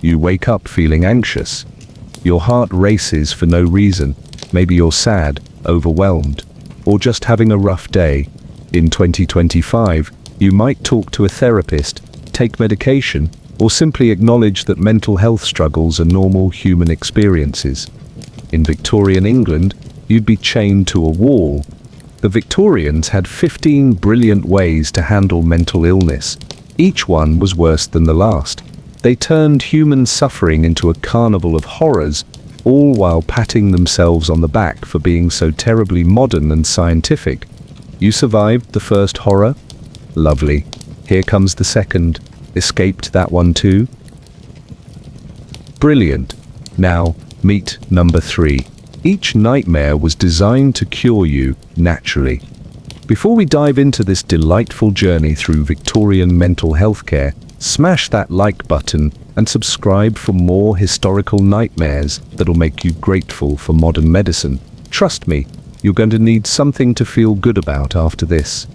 You wake up feeling anxious. Your heart races for no reason. Maybe you're sad, overwhelmed, or just having a rough day. In 2025, you might talk to a therapist, take medication, or simply acknowledge that mental health struggles are normal human experiences. In Victorian England, you'd be chained to a wall. The Victorians had 15 brilliant ways to handle mental illness. Each one was worse than the last. They turned human suffering into a carnival of horrors, all while patting themselves on the back for being so terribly modern and scientific. You survived the first horror? Lovely. Here comes the second. Escaped that one too? Brilliant. Now, meet number 3. Each nightmare was designed to cure you naturally. Before we dive into this delightful journey through Victorian mental health care, smash that like button and subscribe for more historical nightmares that'll make you grateful for modern medicine. Trust me, you're going to need something to feel good about after this.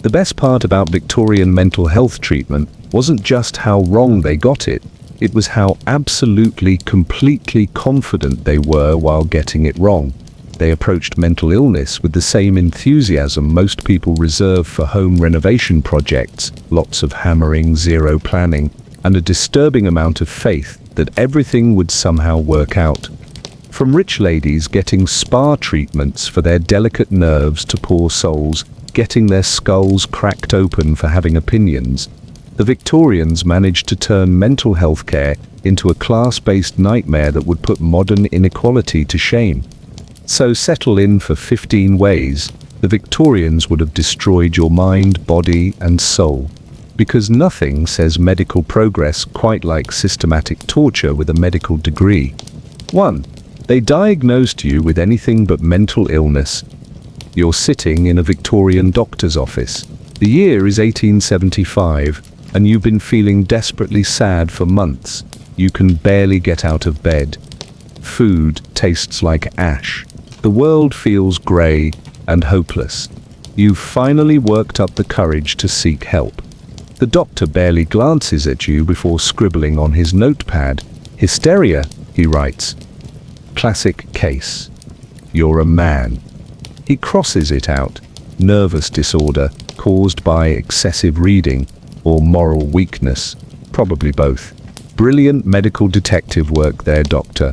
The best part about Victorian mental health treatment wasn't just how wrong they got it, it was how absolutely, completely confident they were while getting it wrong. They approached mental illness with the same enthusiasm most people reserve for home renovation projects, lots of hammering, zero planning, and a disturbing amount of faith that everything would somehow work out. From rich ladies getting spa treatments for their delicate nerves to poor souls getting their skulls cracked open for having opinions, the Victorians managed to turn mental health care into a class-based nightmare that would put modern inequality to shame. So settle in for 15 ways the Victorians would have destroyed your mind, body, and soul. Because nothing says medical progress quite like systematic torture with a medical degree. 1. They diagnosed you with anything but mental illness. You're sitting in a Victorian doctor's office. The year is 1875, and you've been feeling desperately sad for months. You can barely get out of bed. Food tastes like ash. The world feels grey and hopeless. You've finally worked up the courage to seek help. The doctor barely glances at you before scribbling on his notepad. Hysteria, he writes. Classic case. You're a man. He crosses it out. Nervous disorder caused by excessive reading or moral weakness. Probably both. Brilliant medical detective work there, doctor.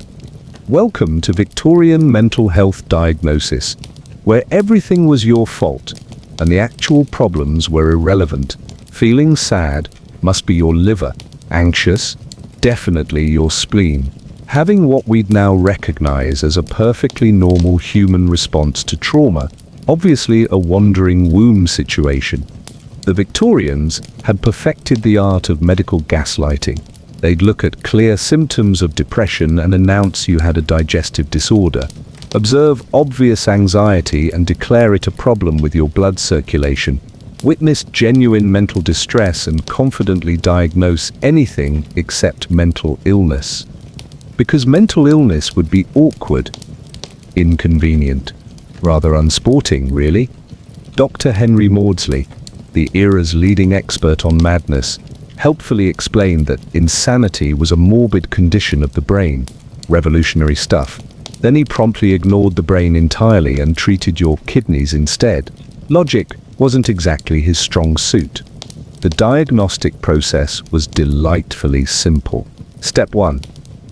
Welcome to Victorian mental health diagnosis, where everything was your fault and the actual problems were irrelevant. Feeling sad must be your liver. Anxious, definitely your spleen. Having what we'd now recognize as a perfectly normal human response to trauma, obviously a wandering womb situation. The Victorians had perfected the art of medical gaslighting. They'd look at clear symptoms of depression and announce you had a digestive disorder. Observe obvious anxiety and declare it a problem with your blood circulation. Witness genuine mental distress and confidently diagnose anything except mental illness. Because mental illness would be awkward, inconvenient, rather unsporting, really. Dr. Henry Maudsley, the era's leading expert on madness, helpfully explained that insanity was a morbid condition of the brain. Revolutionary stuff. Then he promptly ignored the brain entirely and treated your kidneys instead. Logic wasn't exactly his strong suit. The diagnostic process was delightfully simple. Step 1.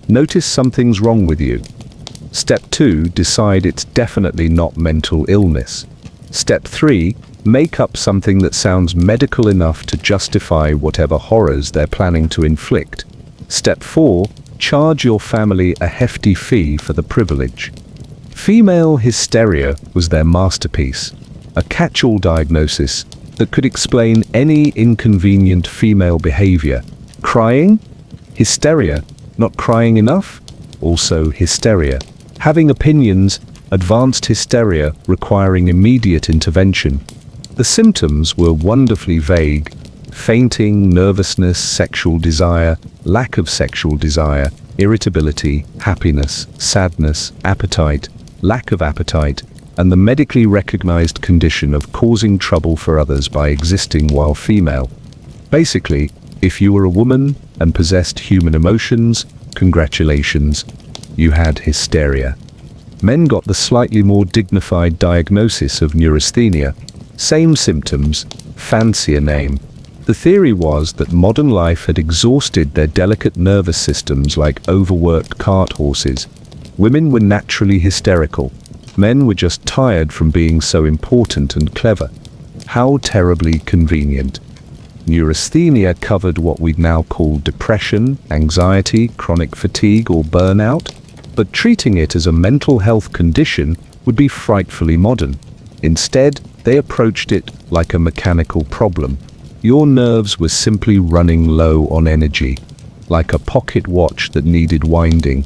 Notice something's wrong with you. Step 2. Decide it's definitely not mental illness. Step 3. Make up something that sounds medical enough to justify whatever horrors they're planning to inflict. Step 4. Charge your family a hefty fee for the privilege. Female hysteria was their masterpiece, a catch-all diagnosis that could explain any inconvenient female behavior. Crying? Hysteria. Not crying enough? Also hysteria. Having opinions? Advanced hysteria requiring immediate intervention. The symptoms were wonderfully vague. Fainting, nervousness, sexual desire, lack of sexual desire, irritability, happiness, sadness, appetite, lack of appetite, and the medically recognized condition of causing trouble for others by existing while female. Basically, if you were a woman and possessed human emotions, congratulations, you had hysteria. Men got the slightly more dignified diagnosis of neurasthenia. Same symptoms, fancier name. The theory was that modern life had exhausted their delicate nervous systems like overworked cart horses. Women were naturally hysterical. Men were just tired from being so important and clever. How terribly convenient. Neurasthenia covered what we'd now call depression, anxiety, chronic fatigue, or burnout, but treating it as a mental health condition would be frightfully modern. Instead, they approached it like a mechanical problem. Your nerves were simply running low on energy, like a pocket watch that needed winding.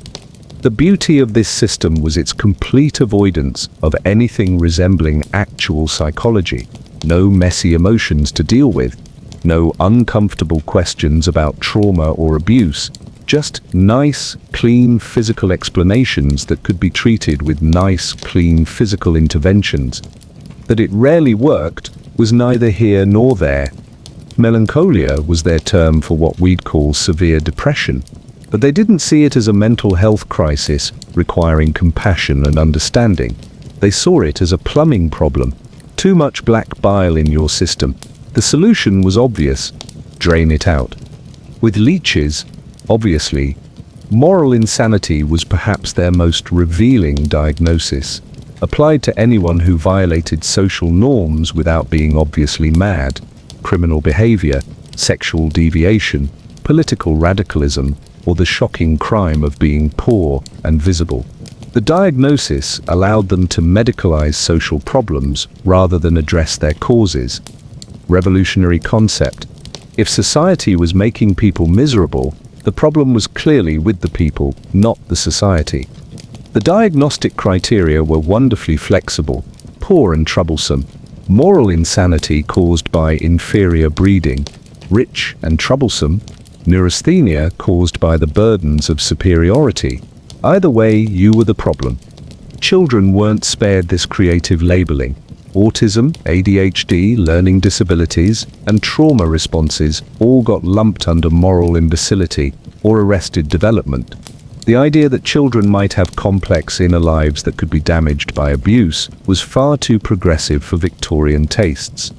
The beauty of this system was its complete avoidance of anything resembling actual psychology. No messy emotions to deal with, no uncomfortable questions about trauma or abuse, just nice, clean physical explanations that could be treated with nice, clean physical interventions. That it rarely worked was neither here nor there. Melancholia was their term for what we'd call severe depression, but they didn't see it as a mental health crisis requiring compassion and understanding. They saw it as a plumbing problem. Too much black bile in your system. The solution was obvious: drain it out. With leeches, obviously, moral insanity was perhaps their most revealing diagnosis, applied to anyone who violated social norms without being obviously mad. Criminal behavior, sexual deviation, political radicalism, or the shocking crime of being poor and visible. The diagnosis allowed them to medicalize social problems rather than address their causes. Revolutionary concept. If society was making people miserable, the problem was clearly with the people, not the society. The diagnostic criteria were wonderfully flexible: poor and troublesome, moral insanity caused by inferior breeding, rich and troublesome, neurasthenia caused by the burdens of superiority. Either way, you were the problem. Children weren't spared this creative labeling. Autism, ADHD, learning disabilities, and trauma responses all got lumped under moral imbecility or arrested development. The idea that children might have complex inner lives that could be damaged by abuse was far too progressive for Victorian tastes.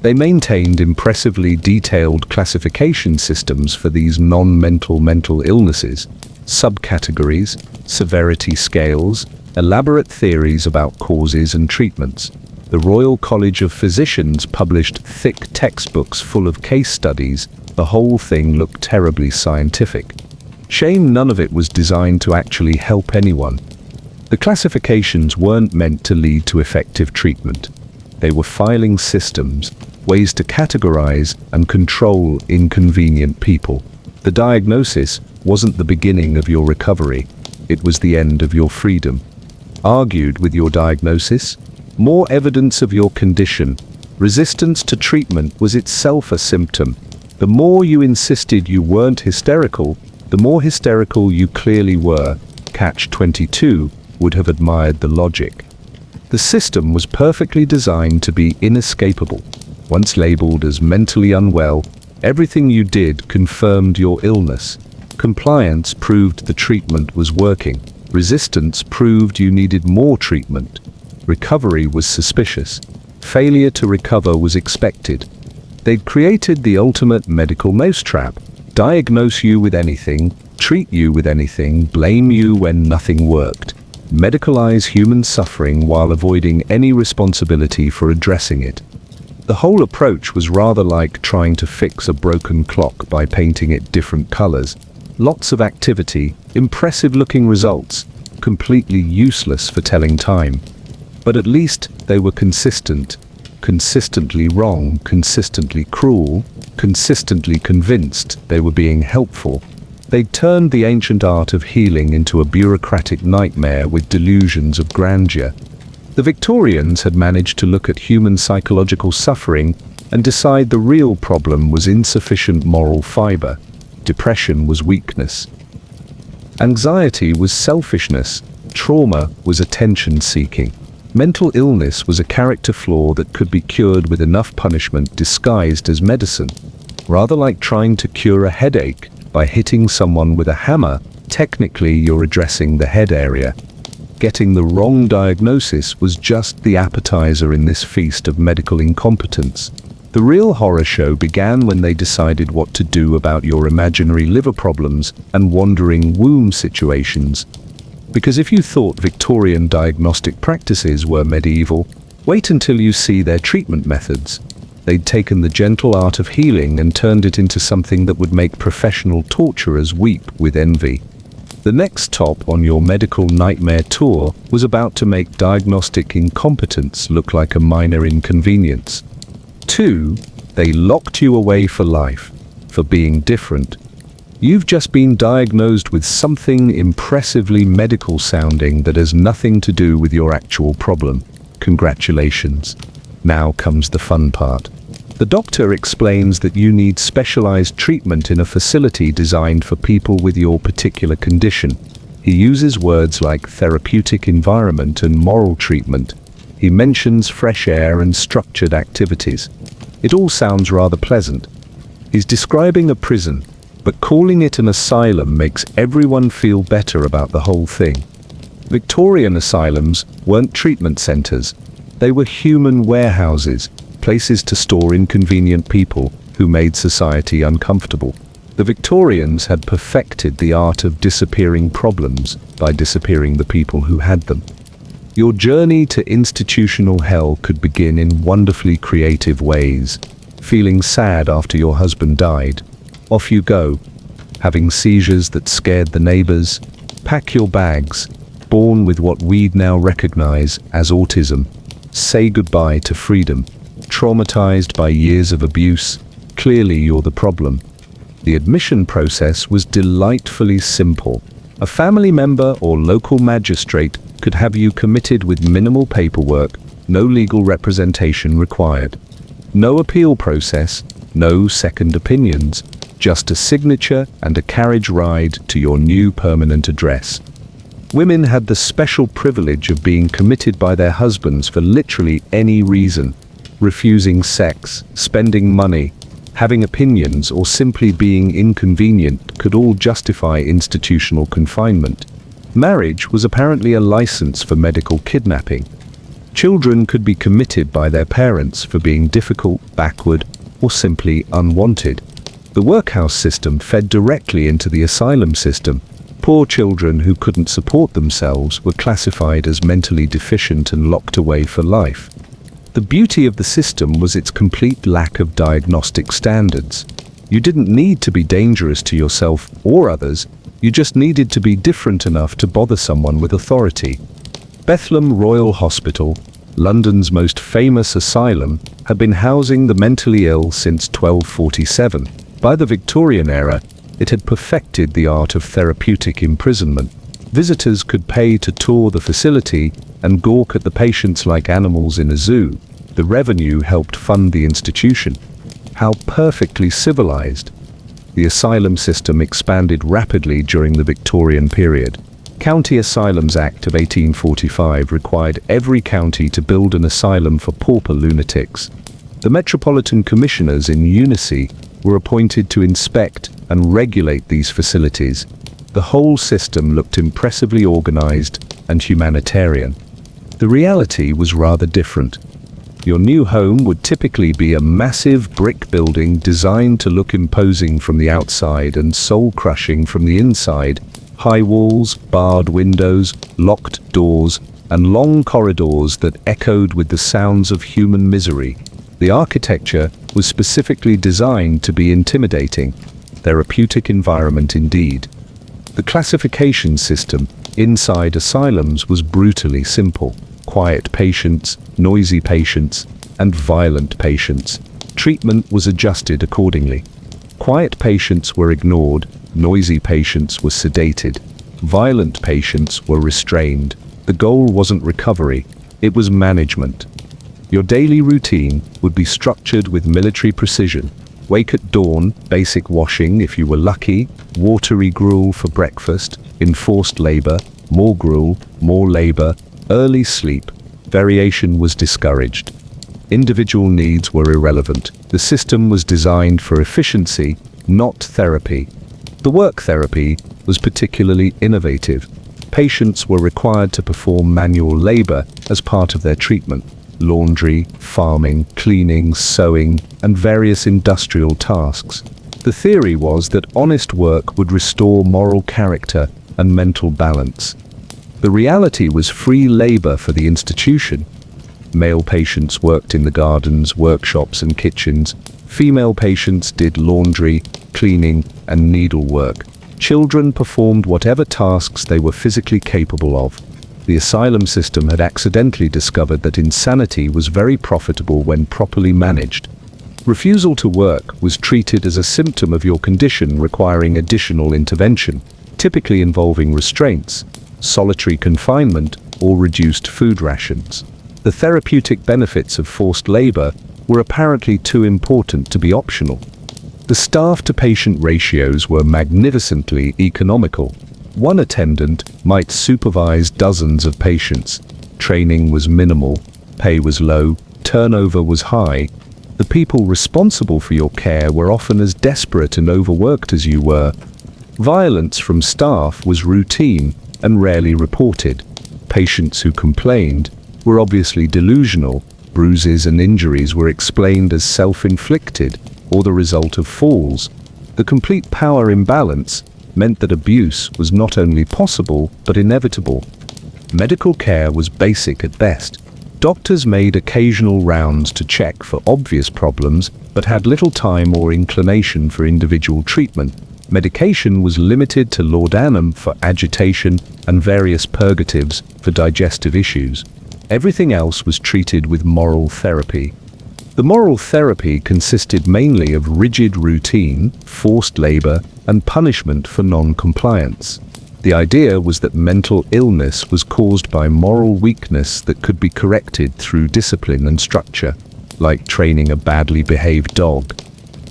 They maintained impressively detailed classification systems for these non-mental mental illnesses, subcategories, severity scales, elaborate theories about causes and treatments. The Royal College of Physicians published thick textbooks full of case studies. The whole thing looked terribly scientific. Shame none of it was designed to actually help anyone. The classifications weren't meant to lead to effective treatment. They were filing systems, ways to categorize and control inconvenient people. The diagnosis wasn't the beginning of your recovery, it was the end of your freedom. Argued with your diagnosis? More evidence of your condition. Resistance to treatment was itself a symptom. The more you insisted you weren't hysterical, the more hysterical you clearly were. Catch-22 would have admired the logic. The system was perfectly designed to be inescapable. Once labeled as mentally unwell, everything you did confirmed your illness. Compliance proved the treatment was working. Resistance proved you needed more treatment. Recovery was suspicious. Failure to recover was expected. They'd created the ultimate medical mousetrap. Diagnose you with anything, treat you with anything, blame you when nothing worked. Medicalize human suffering while avoiding any responsibility for addressing it. The whole approach was rather like trying to fix a broken clock by painting it different colors. Lots of activity, impressive-looking results, completely useless for telling time. But at least they were consistent. Consistently wrong, consistently cruel, consistently convinced they were being helpful. They'd turned the ancient art of healing into a bureaucratic nightmare with delusions of grandeur. The Victorians had managed to look at human psychological suffering and decide the real problem was insufficient moral fiber. Depression was weakness. Anxiety was selfishness. Trauma was attention-seeking. Mental illness was a character flaw that could be cured with enough punishment disguised as medicine. Rather like trying to cure a headache, By hitting someone with a hammer, technically you're addressing the head area. Getting the wrong diagnosis was just the appetizer in this feast of medical incompetence. The real horror show began when they decided what to do about your imaginary liver problems and wandering womb situations. Because if you thought Victorian diagnostic practices were medieval, wait until you see their treatment methods. They'd taken the gentle art of healing and turned it into something that would make professional torturers weep with envy. The next stop on your medical nightmare tour was about to make diagnostic incompetence look like a minor inconvenience. 2. They locked you away for life, for being different. You've just been diagnosed with something impressively medical sounding that has nothing to do with your actual problem. Congratulations. Now comes the fun part. The doctor explains that you need specialized treatment in a facility designed for people with your particular condition. He uses words like therapeutic environment and moral treatment. He mentions fresh air and structured activities. It all sounds rather pleasant. He's describing a prison, but calling it an asylum makes everyone feel better about the whole thing. Victorian asylums weren't treatment centers. They were human warehouses, places to store inconvenient people who made society uncomfortable. The Victorians had perfected the art of disappearing problems by disappearing the people who had them. Your journey to institutional hell could begin in wonderfully creative ways. Feeling sad after your husband died, off you go. Having seizures that scared the neighbors, pack your bags, born with what we'd now recognize as autism. Say goodbye to freedom. Traumatized by years of abuse, clearly you're the problem. The admission process was delightfully simple. A family member or local magistrate could have you committed with minimal paperwork, no legal representation required. No appeal process, no second opinions, just a signature and a carriage ride to your new permanent address. Women had the special privilege of being committed by their husbands for literally any reason. Refusing sex, spending money, having opinions, or simply being inconvenient could all justify institutional confinement. Marriage was apparently a license for medical kidnapping. Children could be committed by their parents for being difficult, backward, or simply unwanted. The workhouse system fed directly into the asylum system. Poor children who couldn't support themselves were classified as mentally deficient and locked away for life. The beauty of the system was its complete lack of diagnostic standards. You didn't need to be dangerous to yourself or others, you just needed to be different enough to bother someone with authority. Bethlem Royal Hospital, London's most famous asylum, had been housing the mentally ill since 1247. By the Victorian era, it had perfected the art of therapeutic imprisonment. Visitors could pay to tour the facility and gawk at the patients like animals in a zoo. The revenue helped fund the institution. How perfectly civilized. The asylum system expanded rapidly during the Victorian period. County Asylums Act of 1845 required every county to build an asylum for pauper lunatics. The Metropolitan Commissioners in unison were appointed to inspect and regulate these facilities. The whole system looked impressively organized and humanitarian. The reality was rather different. Your new home would typically be a massive brick building designed to look imposing from the outside and soul-crushing from the inside. High walls, barred windows, locked doors, and long corridors that echoed with the sounds of human misery. The architecture was specifically designed to be intimidating. Therapeutic environment indeed. The classification system inside asylums was brutally simple. Quiet patients, noisy patients, and violent patients. Treatment was adjusted accordingly. Quiet patients were ignored, noisy patients were sedated, violent patients were restrained. The goal wasn't recovery, it was management. Your daily routine would be structured with military precision. Wake at dawn, basic washing if you were lucky, watery gruel for breakfast, enforced labor, more gruel, more labor, early sleep. Variation was discouraged. Individual needs were irrelevant. The system was designed for efficiency, not therapy. The work therapy was particularly innovative. Patients were required to perform manual labor as part of their treatment. Laundry, farming, cleaning, sewing, and various industrial tasks. The theory was that honest work would restore moral character and mental balance. The reality was free labor for the institution. Male patients worked in the gardens, workshops, and kitchens. Female patients did laundry, cleaning, and needlework. Children performed whatever tasks they were physically capable of. The asylum system had accidentally discovered that insanity was very profitable when properly managed. Refusal to work was treated as a symptom of your condition requiring additional intervention, typically involving restraints, solitary confinement, or reduced food rations. The therapeutic benefits of forced labor were apparently too important to be optional. The staff-to-patient ratios were magnificently economical. One attendant might supervise dozens of patients. Training was minimal, pay was low, turnover was high. The people responsible for your care were often as desperate and overworked as you were. Violence from staff was routine and rarely reported. Patients who complained were obviously delusional. Bruises and injuries were explained as self-inflicted or the result of falls. The complete power imbalance meant that abuse was not only possible but inevitable. Medical care was basic at best. Doctors made occasional rounds to check for obvious problems but had little time or inclination for individual treatment. Medication was limited to laudanum for agitation and various purgatives for digestive issues. Everything else was treated with moral therapy. The moral therapy consisted mainly of rigid routine, forced labor, and punishment for non-compliance. The idea was that mental illness was caused by moral weakness that could be corrected through discipline and structure, like training a badly behaved dog.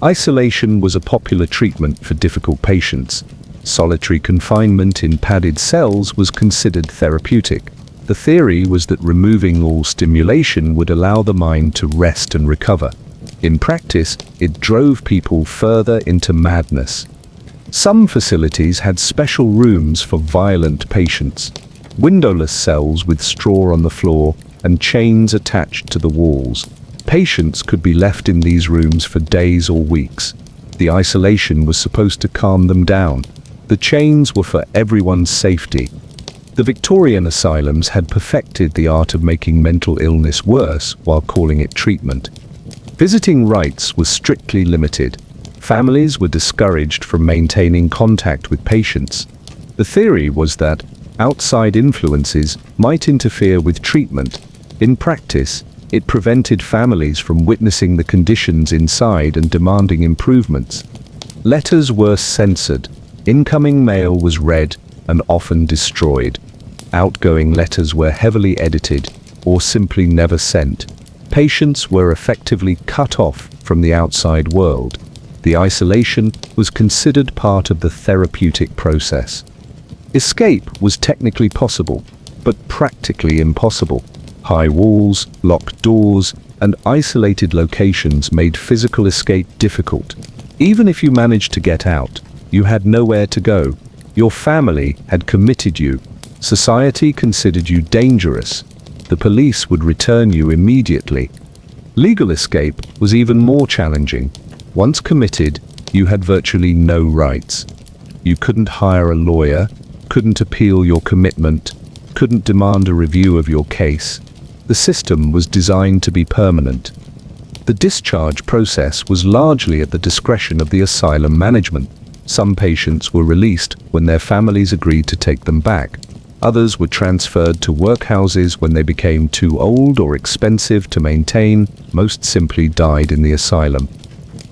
Isolation was a popular treatment for difficult patients. Solitary confinement in padded cells was considered therapeutic. The theory was that removing all stimulation would allow the mind to rest and recover. In practice, it drove people further into madness. Some facilities had special rooms for violent patients, windowless cells with straw on the floor and chains attached to the walls. Patients could be left in these rooms for days or weeks. The isolation was supposed to calm them down. The chains were for everyone's safety. The Victorian asylums had perfected the art of making mental illness worse while calling it treatment. Visiting rights was strictly limited. Families were discouraged from maintaining contact with patients. The theory was that outside influences might interfere with treatment. In practice, it prevented families from witnessing the conditions inside and demanding improvements. Letters were censored. Incoming mail was read and often destroyed. Outgoing letters were heavily edited or simply never sent. Patients were effectively cut off from the outside world. The isolation was considered part of the therapeutic process. Escape was technically possible, but practically impossible. High walls, locked doors, and isolated locations made physical escape difficult. Even if you managed to get out, you had nowhere to go. Your family had committed you. Society considered you dangerous. The police would return you immediately. Legal escape was even more challenging. Once committed, you had virtually no rights. You couldn't hire a lawyer, couldn't appeal your commitment, couldn't demand a review of your case. The system was designed to be permanent. The discharge process was largely at the discretion of the asylum management. Some patients were released when their families agreed to take them back. Others were transferred to workhouses when they became too old or expensive to maintain. Most simply died in the asylum.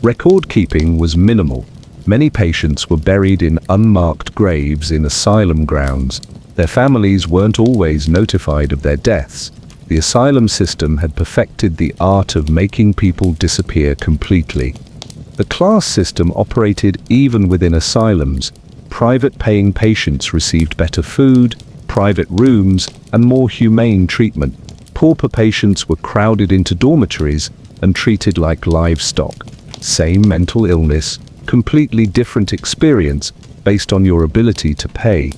Record keeping was minimal. Many patients were buried in unmarked graves in asylum grounds. Their families weren't always notified of their deaths. The asylum system had perfected the art of making people disappear completely. The class system operated even within asylums. Private paying patients received better food, private rooms, and more humane treatment. Pauper patients were crowded into dormitories and treated like livestock. Same mental illness, completely different experience, based on your ability to pay.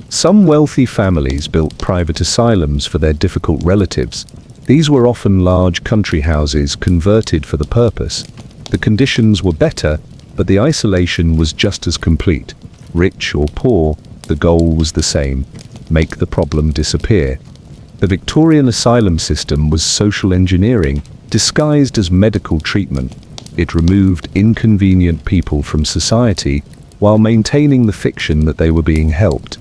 Some wealthy families built private asylums for their difficult relatives. These were often large country houses converted for the purpose. The conditions were better, but the isolation was just as complete. Rich or poor, the goal was the same: make the problem disappear. The Victorian asylum system was social engineering, disguised as medical treatment. It removed inconvenient people from society while maintaining the fiction that they were being helped.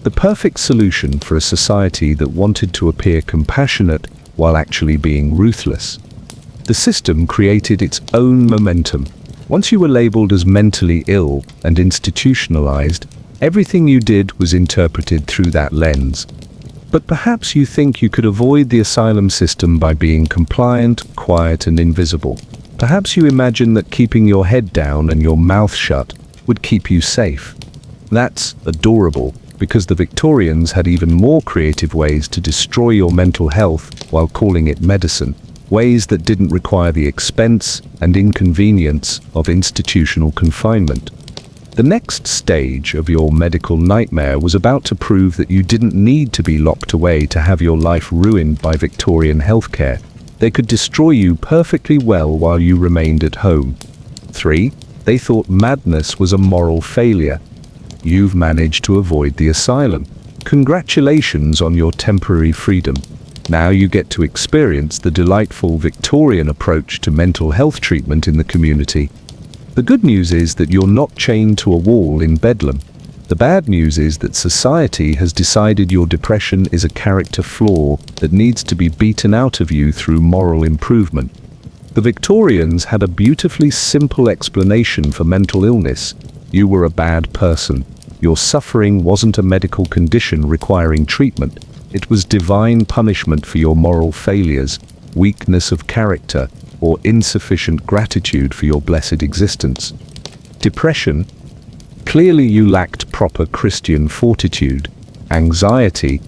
The perfect solution for a society that wanted to appear compassionate while actually being ruthless. The system created its own momentum. Once you were labeled as mentally ill and institutionalized, everything you did was interpreted through that lens. But perhaps you think you could avoid the asylum system by being compliant, quiet, and invisible. Perhaps you imagine that keeping your head down and your mouth shut would keep you safe. That's adorable, because the Victorians had even more creative ways to destroy your mental health while calling it medicine, ways that didn't require the expense and inconvenience of institutional confinement. The next stage of your medical nightmare was about to prove that you didn't need to be locked away to have your life ruined by Victorian healthcare. They could destroy you perfectly well while you remained at home. 3. They thought madness was a moral failure. You've managed to avoid the asylum. Congratulations on your temporary freedom. Now you get to experience the delightful Victorian approach to mental health treatment in the community. The good news is that you're not chained to a wall in Bedlam. The bad news is that society has decided your depression is a character flaw that needs to be beaten out of you through moral improvement. The Victorians had a beautifully simple explanation for mental illness. You were a bad person. Your suffering wasn't a medical condition requiring treatment. It was divine punishment for your moral failures, weakness of character, or insufficient gratitude for your blessed existence. Depression. Clearly you lacked proper Christian fortitude. Anxiety.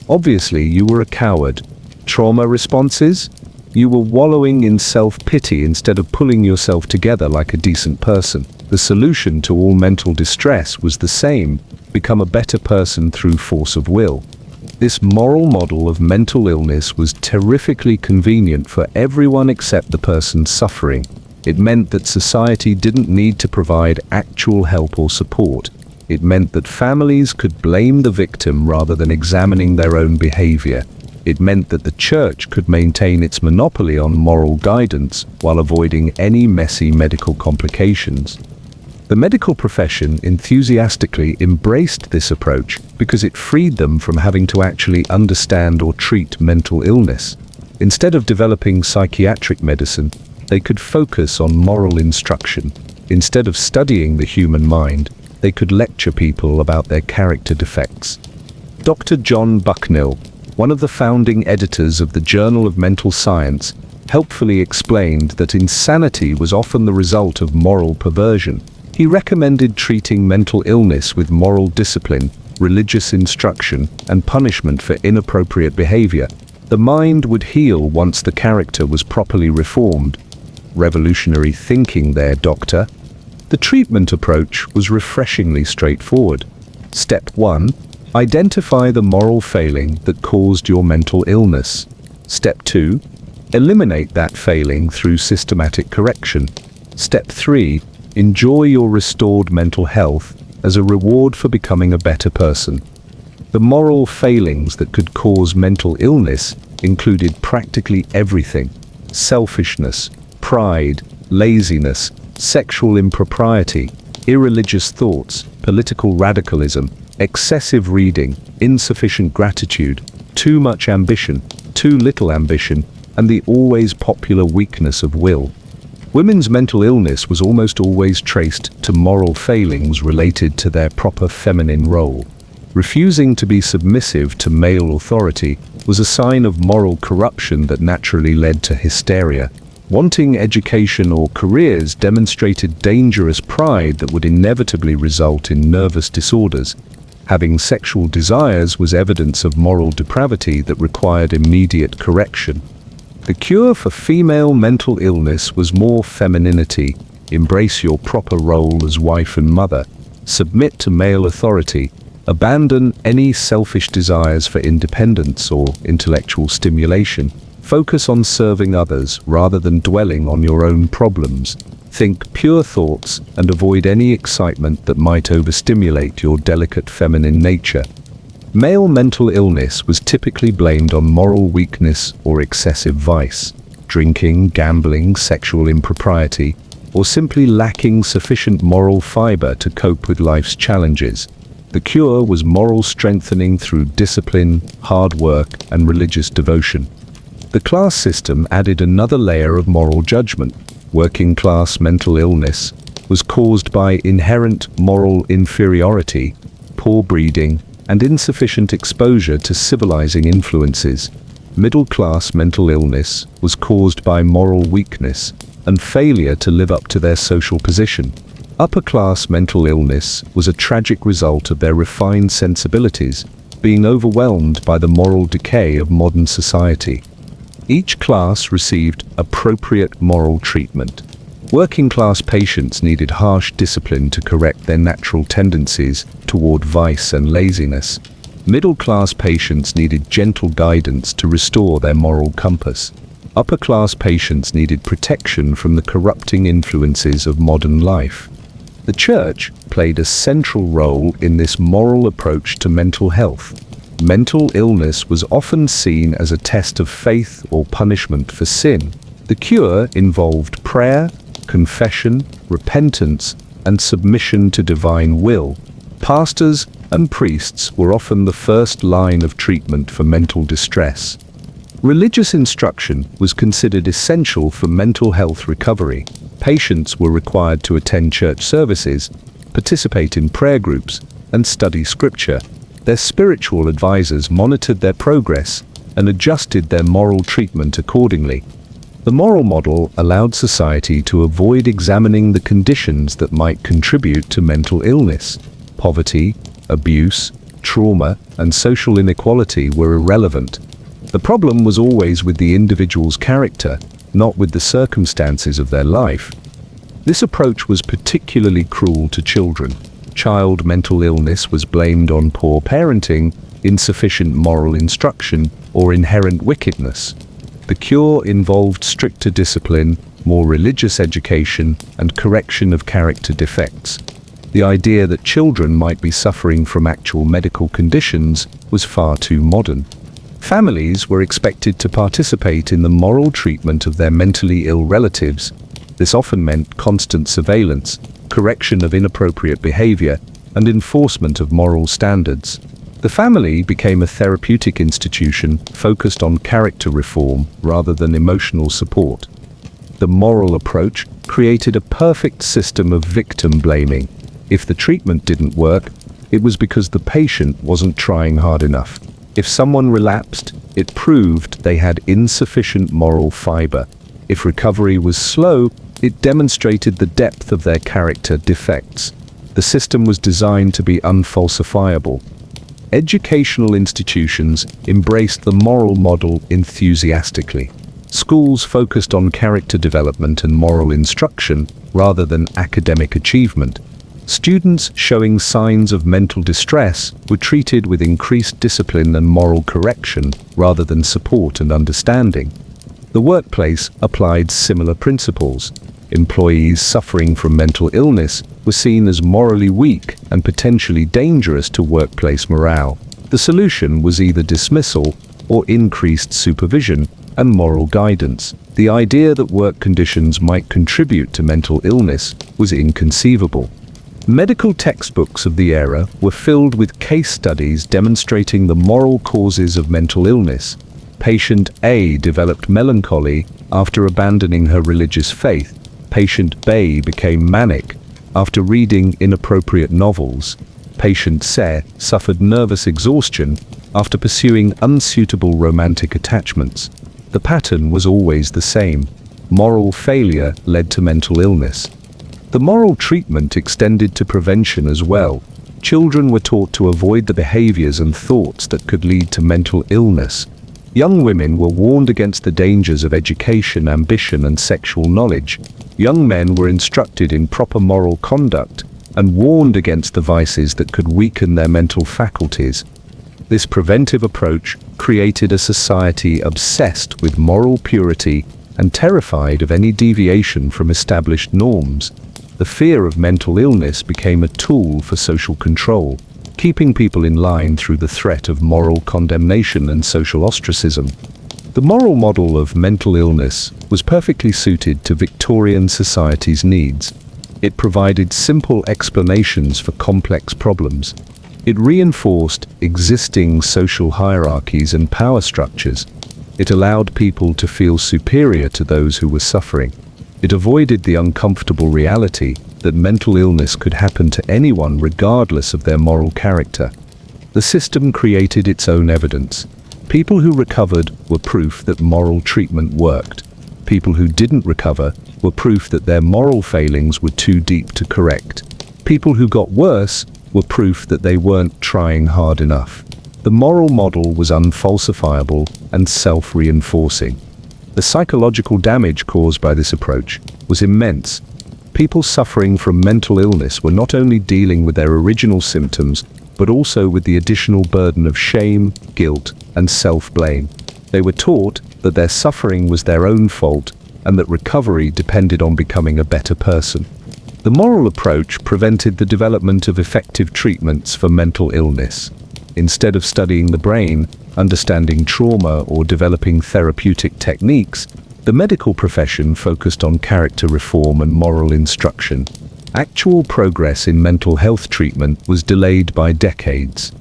Obviously you were a coward. Trauma responses. You were wallowing in self-pity instead of pulling yourself together like a decent person. The solution to all mental distress was the same: become a better person through force of will. This moral model of mental illness was terrifically convenient for everyone except the person suffering. It meant that society didn't need to provide actual help or support. It meant that families could blame the victim rather than examining their own behavior. It meant that the church could maintain its monopoly on moral guidance while avoiding any messy medical complications. The medical profession enthusiastically embraced this approach because it freed them from having to actually understand or treat mental illness. Instead of developing psychiatric medicine, they could focus on moral instruction. Instead of studying the human mind, they could lecture people about their character defects. Dr. John Bucknell, one of the founding editors of the Journal of Mental Science, helpfully explained that insanity was often the result of moral perversion. He recommended treating mental illness with moral discipline, religious instruction, and punishment for inappropriate behavior. The mind would heal once the character was properly reformed. Revolutionary thinking there, Doctor. The treatment approach was refreshingly straightforward. Step 1. Identify the moral failing that caused your mental illness. Step 2. Eliminate that failing through systematic correction. Step 3. Enjoy your restored mental health as a reward for becoming a better person. The moral failings that could cause mental illness included practically everything: selfishness, pride, laziness, sexual impropriety, irreligious thoughts, political radicalism, excessive reading, insufficient gratitude, too much ambition, too little ambition, and the always popular weakness of will. Women's mental illness was almost always traced to moral failings related to their proper feminine role. Refusing to be submissive to male authority was a sign of moral corruption that naturally led to hysteria. Wanting education or careers demonstrated dangerous pride that would inevitably result in nervous disorders. Having sexual desires was evidence of moral depravity that required immediate correction. The cure for female mental illness was more femininity. Embrace your proper role as wife and mother. submit to male authority, abandon any selfish desires for independence or intellectual stimulation, focus on serving others rather than dwelling on your own problems, think pure thoughts and avoid any excitement that might overstimulate your delicate feminine nature. Male mental illness was typically blamed on moral weakness or excessive vice, drinking, gambling, sexual impropriety, or simply lacking sufficient moral fiber to cope with life's challenges. The cure was moral strengthening through discipline, hard work, and religious devotion. The class system added another layer of moral judgment. Working class mental illness was caused by inherent moral inferiority, poor breeding, and insufficient exposure to civilizing influences. Middle class mental illness was caused by moral weakness and failure to live up to their social position. Upper class mental illness was a tragic result of their refined sensibilities being overwhelmed by the moral decay of modern society. Each class received appropriate moral treatment. Working class patients needed harsh discipline to correct their natural tendencies toward vice and laziness. Middle class patients needed gentle guidance to restore their moral compass. Upper class patients needed protection from the corrupting influences of modern life. The Church played a central role in this moral approach to mental health. Mental illness was often seen as a test of faith or punishment for sin. The cure involved prayer, confession, repentance, and submission to divine will. Pastors and priests were often the first line of treatment for mental distress. Religious instruction was considered essential for mental health recovery. Patients were required to attend church services, participate in prayer groups, and study scripture. Their spiritual advisors monitored their progress and adjusted their moral treatment accordingly. The moral model allowed society to avoid examining the conditions that might contribute to mental illness. Poverty, abuse, trauma, and social inequality were irrelevant. The problem was always with the individual's character, not with the circumstances of their life. This approach was particularly cruel to children. Child mental illness was blamed on poor parenting, insufficient moral instruction, or inherent wickedness. The cure involved stricter discipline, more religious education, and correction of character defects. The idea that children might be suffering from actual medical conditions was far too modern. Families were expected to participate in the moral treatment of their mentally ill relatives. This often meant constant surveillance, correction of inappropriate behavior, and enforcement of moral standards. The family became a therapeutic institution focused on character reform rather than emotional support. The moral approach created a perfect system of victim blaming. If the treatment didn't work, it was because the patient wasn't trying hard enough. If someone relapsed, it proved they had insufficient moral fiber. If recovery was slow, it demonstrated the depth of their character defects. The system was designed to be unfalsifiable. Educational institutions embraced the moral model enthusiastically. Schools focused on character development and moral instruction rather than academic achievement. Students showing signs of mental distress were treated with increased discipline and moral correction rather than support and understanding. The workplace applied similar principles. Employees suffering from mental illness were seen as morally weak and potentially dangerous to workplace morale. The solution was either dismissal or increased supervision and moral guidance. The idea that work conditions might contribute to mental illness was inconceivable. Medical textbooks of the era were filled with case studies demonstrating the moral causes of mental illness. Patient A developed melancholy after abandoning her religious faith. Patient B became manic after reading inappropriate novels. Patient C suffered nervous exhaustion after pursuing unsuitable romantic attachments. The pattern was always the same. Moral failure led to mental illness. The moral treatment extended to prevention as well. Children were taught to avoid the behaviors and thoughts that could lead to mental illness. Young women were warned against the dangers of education, ambition, and sexual knowledge. Young men were instructed in proper moral conduct, and warned against the vices that could weaken their mental faculties. This preventive approach created a society obsessed with moral purity and terrified of any deviation from established norms. The fear of mental illness became a tool for social control, keeping people in line through the threat of moral condemnation and social ostracism. The moral model of mental illness was perfectly suited to Victorian society's needs. It provided simple explanations for complex problems. It reinforced existing social hierarchies and power structures. It allowed people to feel superior to those who were suffering. It avoided the uncomfortable reality that mental illness could happen to anyone regardless of their moral character. The system created its own evidence. People who recovered were proof that moral treatment worked. People who didn't recover were proof that their moral failings were too deep to correct. People who got worse were proof that they weren't trying hard enough. The moral model was unfalsifiable and self-reinforcing. The psychological damage caused by this approach was immense. People suffering from mental illness were not only dealing with their original symptoms, but also with the additional burden of shame, guilt, and self-blame. They were taught that their suffering was their own fault and that recovery depended on becoming a better person. The moral approach prevented the development of effective treatments for mental illness. Instead of studying the brain, understanding trauma, or developing therapeutic techniques, the medical profession focused on character reform and moral instruction. Actual progress in mental health treatment was delayed by decades.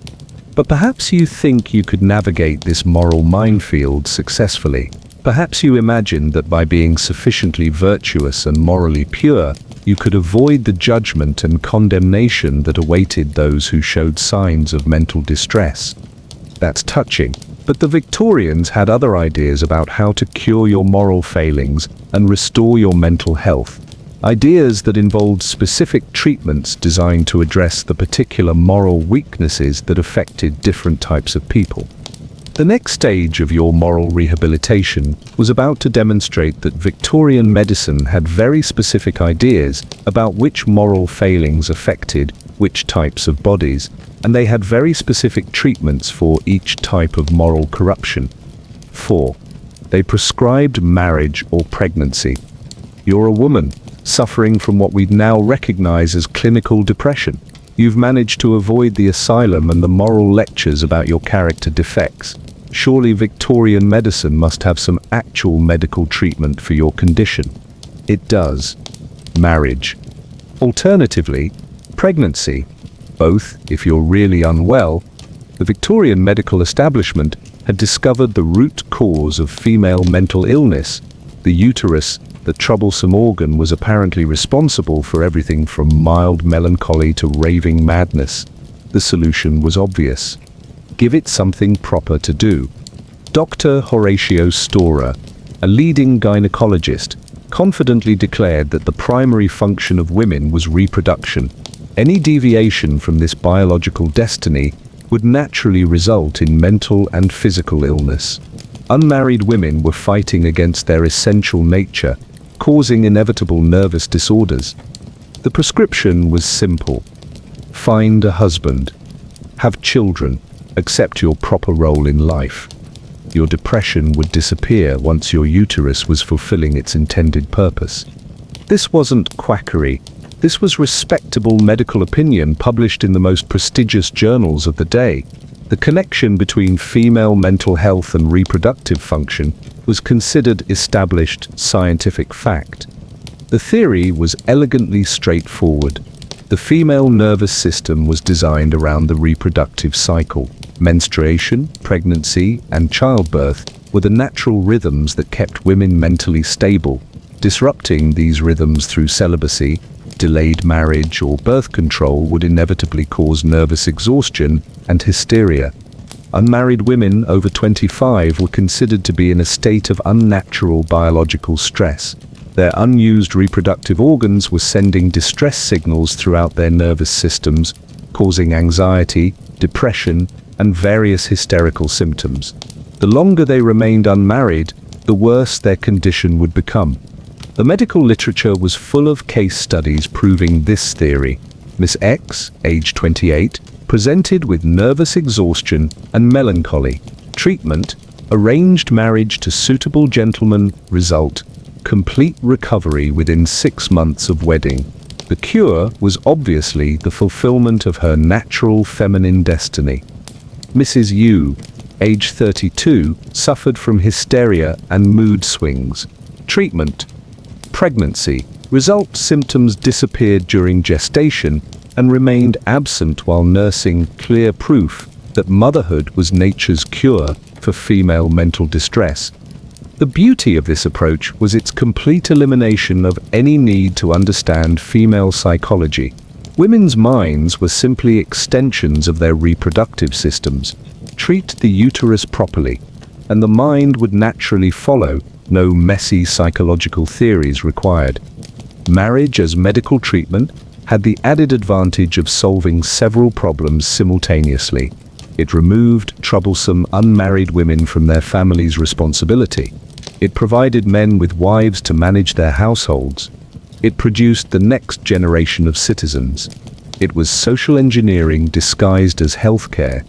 But perhaps you think you could navigate this moral minefield successfully. Perhaps you imagined that by being sufficiently virtuous and morally pure, you could avoid the judgment and condemnation that awaited those who showed signs of mental distress. That's touching, but the Victorians had other ideas about how to cure your moral failings and restore your mental health. Ideas that involved specific treatments designed to address the particular moral weaknesses that affected different types of people. The next stage of your moral rehabilitation was about to demonstrate that Victorian medicine had very specific ideas about which moral failings affected which types of bodies, and they had very specific treatments for each type of moral corruption. 4. They prescribed marriage or pregnancy. You're a woman suffering from what we now recognize as clinical depression. You've managed to avoid the asylum and the moral lectures about your character defects. Surely Victorian medicine must have some actual medical treatment for your condition. It does. Marriage. Alternatively, pregnancy. Both, if you're really unwell. The Victorian medical establishment had discovered the root cause of female mental illness. The uterus, the troublesome organ, was apparently responsible for everything from mild melancholy to raving madness. The solution was obvious. Give it something proper to do. Dr. Horatio Storer, a leading gynecologist, confidently declared that the primary function of women was reproduction. Any deviation from this biological destiny would naturally result in mental and physical illness. Unmarried women were fighting against their essential nature, causing inevitable nervous disorders. The prescription was simple. Find a husband. Have children. Accept your proper role in life. Your depression would disappear once your uterus was fulfilling its intended purpose. This wasn't quackery. This was respectable medical opinion published in the most prestigious journals of the day. The connection between female mental health and reproductive function was considered established scientific fact. The theory was elegantly straightforward. The female nervous system was designed around the reproductive cycle. Menstruation, pregnancy, and childbirth were the natural rhythms that kept women mentally stable. Disrupting these rhythms through celibacy, delayed marriage, or birth control would inevitably cause nervous exhaustion and hysteria. Unmarried women over 25 were considered to be in a state of unnatural biological stress. Their unused reproductive organs were sending distress signals throughout their nervous systems, causing anxiety, depression, and various hysterical symptoms. The longer they remained unmarried, the worse their condition would become. The medical literature was full of case studies proving this theory. Miss X, age 28, presented with nervous exhaustion and melancholy. Treatment: arranged marriage to suitable gentleman. Result: complete recovery within 6 months of wedding. The cure was obviously the fulfillment of her natural feminine destiny. Mrs. U, age 32, suffered from hysteria and mood swings. Treatment: pregnancy. Result: symptoms disappeared during gestation and remained absent while nursing. Clear proof that motherhood was nature's cure for female mental distress. The beauty of this approach was its complete elimination of any need to understand female psychology. Women's minds were simply extensions of their reproductive systems. Treat the uterus properly, and the mind would naturally follow. No messy psychological theories required. Marriage as medical treatment had the added advantage of solving several problems simultaneously. It removed troublesome unmarried women from their families' responsibility. It provided men with wives to manage their households. It produced the next generation of citizens. It was social engineering disguised as healthcare.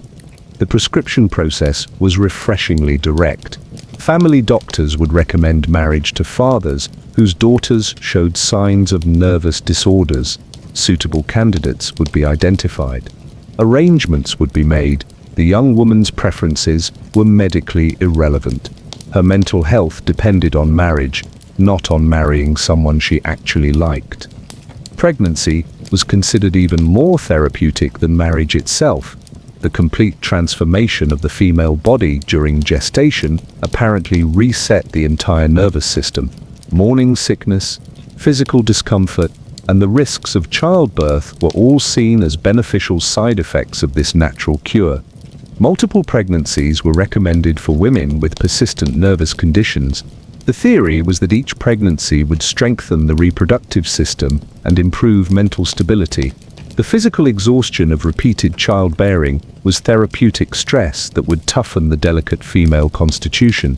The prescription process was refreshingly direct. Family doctors would recommend marriage to fathers whose daughters showed signs of nervous disorders. Suitable candidates would be identified. Arrangements would be made. The young woman's preferences were medically irrelevant. Her mental health depended on marriage, not on marrying someone she actually liked. Pregnancy was considered even more therapeutic than marriage itself. The complete transformation of the female body during gestation apparently reset the entire nervous system. Morning sickness, physical discomfort, and the risks of childbirth were all seen as beneficial side effects of this natural cure. Multiple pregnancies were recommended for women with persistent nervous conditions. The theory was that each pregnancy would strengthen the reproductive system and improve mental stability. The physical exhaustion of repeated childbearing was therapeutic stress that would toughen the delicate female constitution.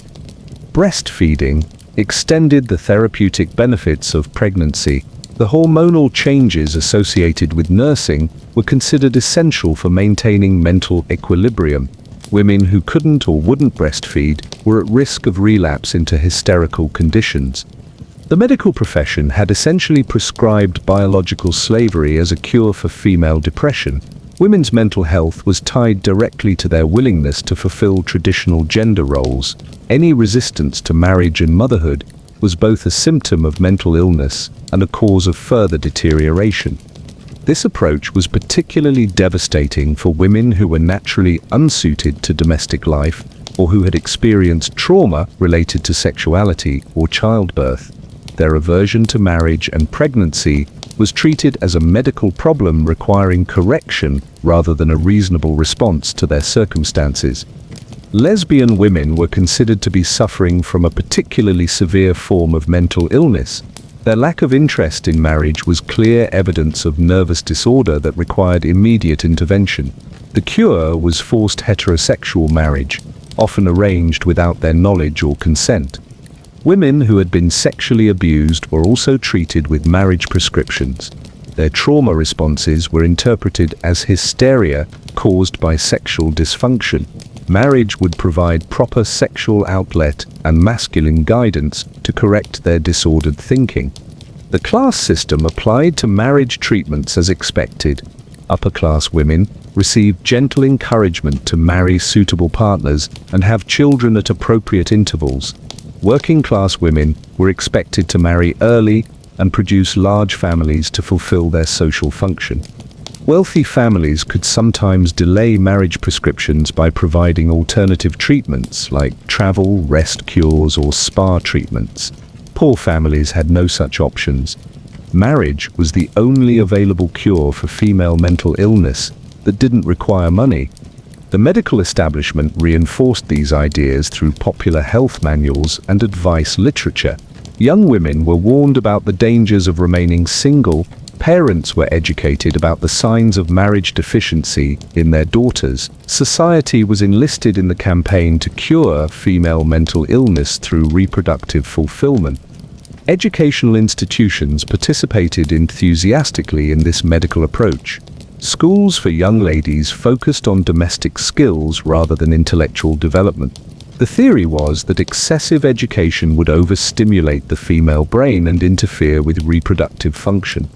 Breastfeeding extended the therapeutic benefits of pregnancy. The hormonal changes associated with nursing were considered essential for maintaining mental equilibrium. Women who couldn't or wouldn't breastfeed were at risk of relapse into hysterical conditions. The medical profession had essentially prescribed biological slavery as a cure for female depression. Women's mental health was tied directly to their willingness to fulfill traditional gender roles. Any resistance to marriage and motherhood was both a symptom of mental illness and a cause of further deterioration. This approach was particularly devastating for women who were naturally unsuited to domestic life or who had experienced trauma related to sexuality or childbirth. Their aversion to marriage and pregnancy was treated as a medical problem requiring correction rather than a reasonable response to their circumstances. Lesbian women were considered to be suffering from a particularly severe form of mental illness. Their lack of interest in marriage was clear evidence of nervous disorder that required immediate intervention. The cure was forced heterosexual marriage, often arranged without their knowledge or consent. Women who had been sexually abused were also treated with marriage prescriptions. Their trauma responses were interpreted as hysteria caused by sexual dysfunction. Marriage would provide proper sexual outlet and masculine guidance to correct their disordered thinking. The class system applied to marriage treatments as expected. Upper-class women received gentle encouragement to marry suitable partners and have children at appropriate intervals. Working-class women were expected to marry early and produce large families to fulfill their social function. Wealthy families could sometimes delay marriage prescriptions by providing alternative treatments like travel, rest cures, or spa treatments. Poor families had no such options. Marriage was the only available cure for female mental illness that didn't require money. The medical establishment reinforced these ideas through popular health manuals and advice literature. Young women were warned about the dangers of remaining single. Parents were educated about the signs of marriage deficiency in their daughters. Society was enlisted in the campaign to cure female mental illness through reproductive fulfillment. Educational institutions participated enthusiastically in this medical approach. Schools for young ladies focused on domestic skills rather than intellectual development. The theory was that excessive education would overstimulate the female brain and interfere with reproductive function.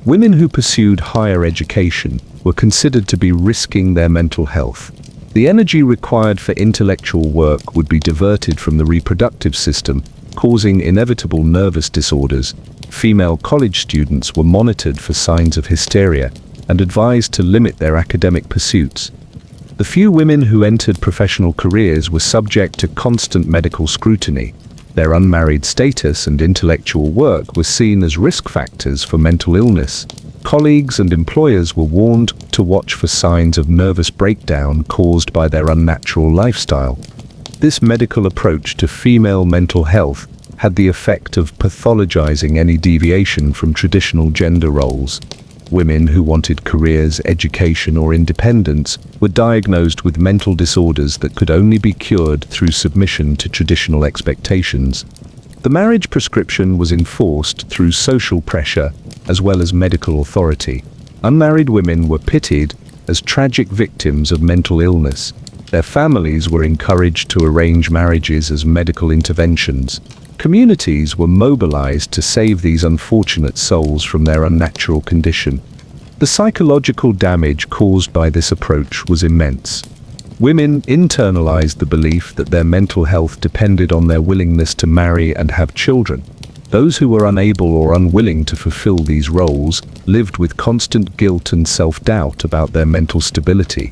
Women who pursued higher education were considered to be risking their mental health. The energy required for intellectual work would be diverted from the reproductive system, causing inevitable nervous disorders. Female college students were monitored for signs of hysteria and advised to limit their academic pursuits. The few women who entered professional careers were subject to constant medical scrutiny. Their unmarried status and intellectual work were seen as risk factors for mental illness. Colleagues and employers were warned to watch for signs of nervous breakdown caused by their unnatural lifestyle. This medical approach to female mental health had the effect of pathologizing any deviation from traditional gender roles. Women who wanted careers, education, or independence were diagnosed with mental disorders that could only be cured through submission to traditional expectations. The marriage prescription was enforced through social pressure as well as medical authority. Unmarried women were pitied as tragic victims of mental illness. Their families were encouraged to arrange marriages as medical interventions. Communities were mobilized to save these unfortunate souls from their unnatural condition. The psychological damage caused by this approach was immense. Women internalized the belief that their mental health depended on their willingness to marry and have children. Those who were unable or unwilling to fulfill these roles lived with constant guilt and self-doubt about their mental stability.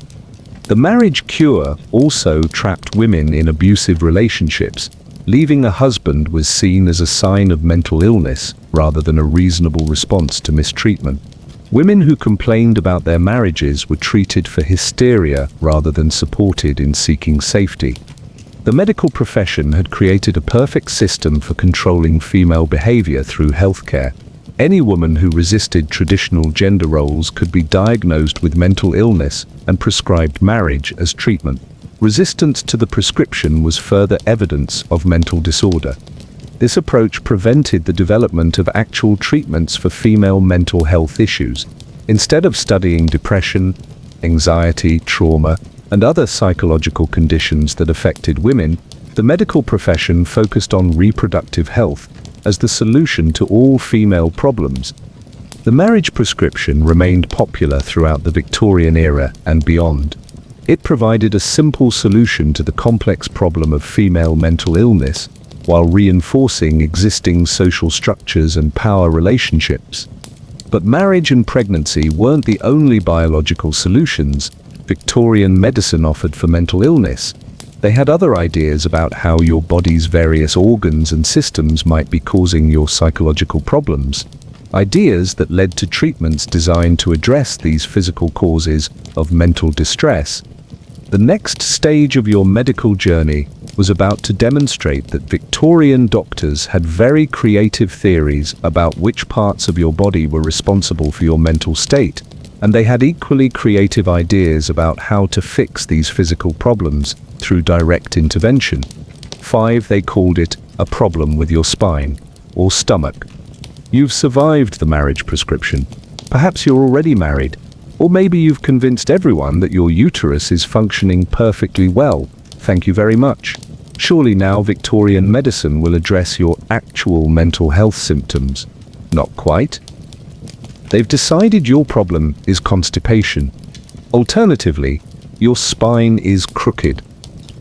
The marriage cure also trapped women in abusive relationships. Leaving a husband was seen as a sign of mental illness rather than a reasonable response to mistreatment. Women who complained about their marriages were treated for hysteria rather than supported in seeking safety. The medical profession had created a perfect system for controlling female behavior through healthcare. Any woman who resisted traditional gender roles could be diagnosed with mental illness and prescribed marriage as treatment. Resistance to the prescription was further evidence of mental disorder. This approach prevented the development of actual treatments for female mental health issues. Instead of studying depression, anxiety, trauma, and other psychological conditions that affected women, the medical profession focused on reproductive health as the solution to all female problems. The marriage prescription remained popular throughout the Victorian era and beyond. It provided a simple solution to the complex problem of female mental illness, while reinforcing existing social structures and power relationships. But marriage and pregnancy weren't the only biological solutions Victorian medicine offered for mental illness. They had other ideas about how your body's various organs and systems might be causing your psychological problems. Ideas that led to treatments designed to address these physical causes of mental distress. The next stage of your medical journey was about to demonstrate that Victorian doctors had very creative theories about which parts of your body were responsible for your mental state, and they had equally creative ideas about how to fix these physical problems through direct intervention. 5. They called it a problem with your spine or stomach. You've survived the marriage prescription. Perhaps you're already married. Or maybe you've convinced everyone that your uterus is functioning perfectly well. Thank you very much. Surely now Victorian medicine will address your actual mental health symptoms. Not quite. They've decided your problem is constipation. Alternatively, your spine is crooked.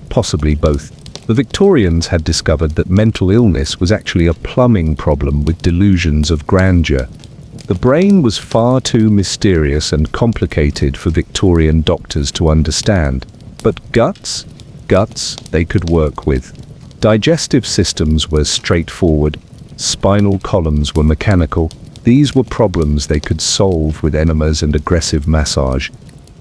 Possibly both. The Victorians had discovered that mental illness was actually a plumbing problem with delusions of grandeur. The brain was far too mysterious and complicated for Victorian doctors to understand. But guts they could work with. Digestive systems were straightforward. Spinal columns were mechanical. These were problems they could solve with enemas and aggressive massage.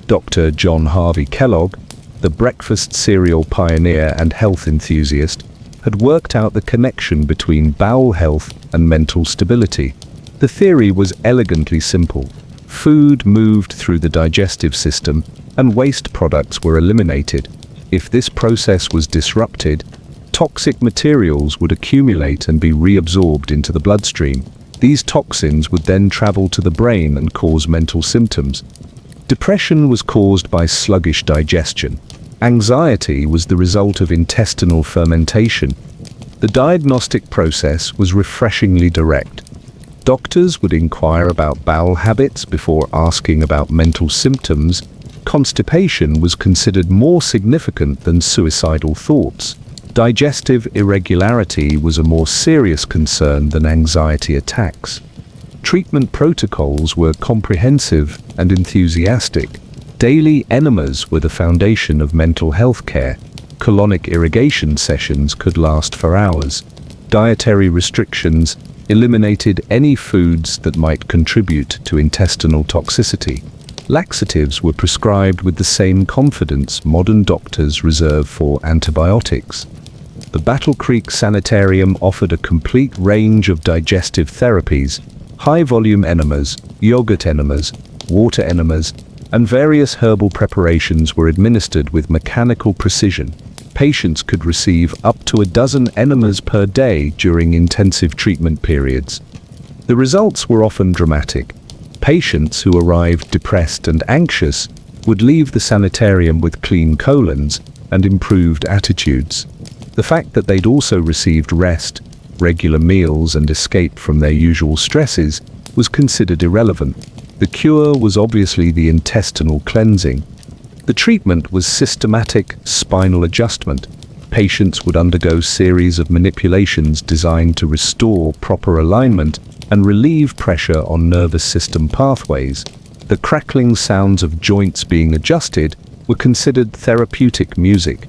Dr. John Harvey Kellogg, the breakfast cereal pioneer and health enthusiast, had worked out the connection between bowel health and mental stability. The theory was elegantly simple. Food moved through the digestive system, and waste products were eliminated. If this process was disrupted, Toxic materials would accumulate and be reabsorbed into the bloodstream. These toxins would then travel to the brain and cause mental symptoms. Depression was caused by sluggish digestion. Anxiety was the result of intestinal fermentation. The diagnostic process was refreshingly direct. Doctors would inquire about bowel habits before asking about mental symptoms. Constipation was considered more significant than suicidal thoughts. Digestive irregularity was a more serious concern than anxiety attacks. Treatment protocols were comprehensive and enthusiastic. Daily enemas were the foundation of mental health care. Colonic irrigation sessions could last for hours. Dietary restrictions eliminated any foods that might contribute to intestinal toxicity. Laxatives were prescribed with the same confidence modern doctors reserve for antibiotics. The Battle Creek Sanitarium offered a complete range of digestive therapies: high-volume enemas, yogurt enemas, water enemas, and various herbal preparations were administered with mechanical precision. Patients could receive up to a dozen enemas per day during intensive treatment periods. The results were often dramatic. Patients who arrived depressed and anxious would leave the sanitarium with clean colons and improved attitudes. The fact that they'd also received rest, regular meals, and escape from their usual stresses was considered irrelevant. The cure was obviously the intestinal cleansing. The treatment was systematic spinal adjustment. Patients would undergo a series of manipulations designed to restore proper alignment and relieve pressure on nervous system pathways. The crackling sounds of joints being adjusted were considered therapeutic music.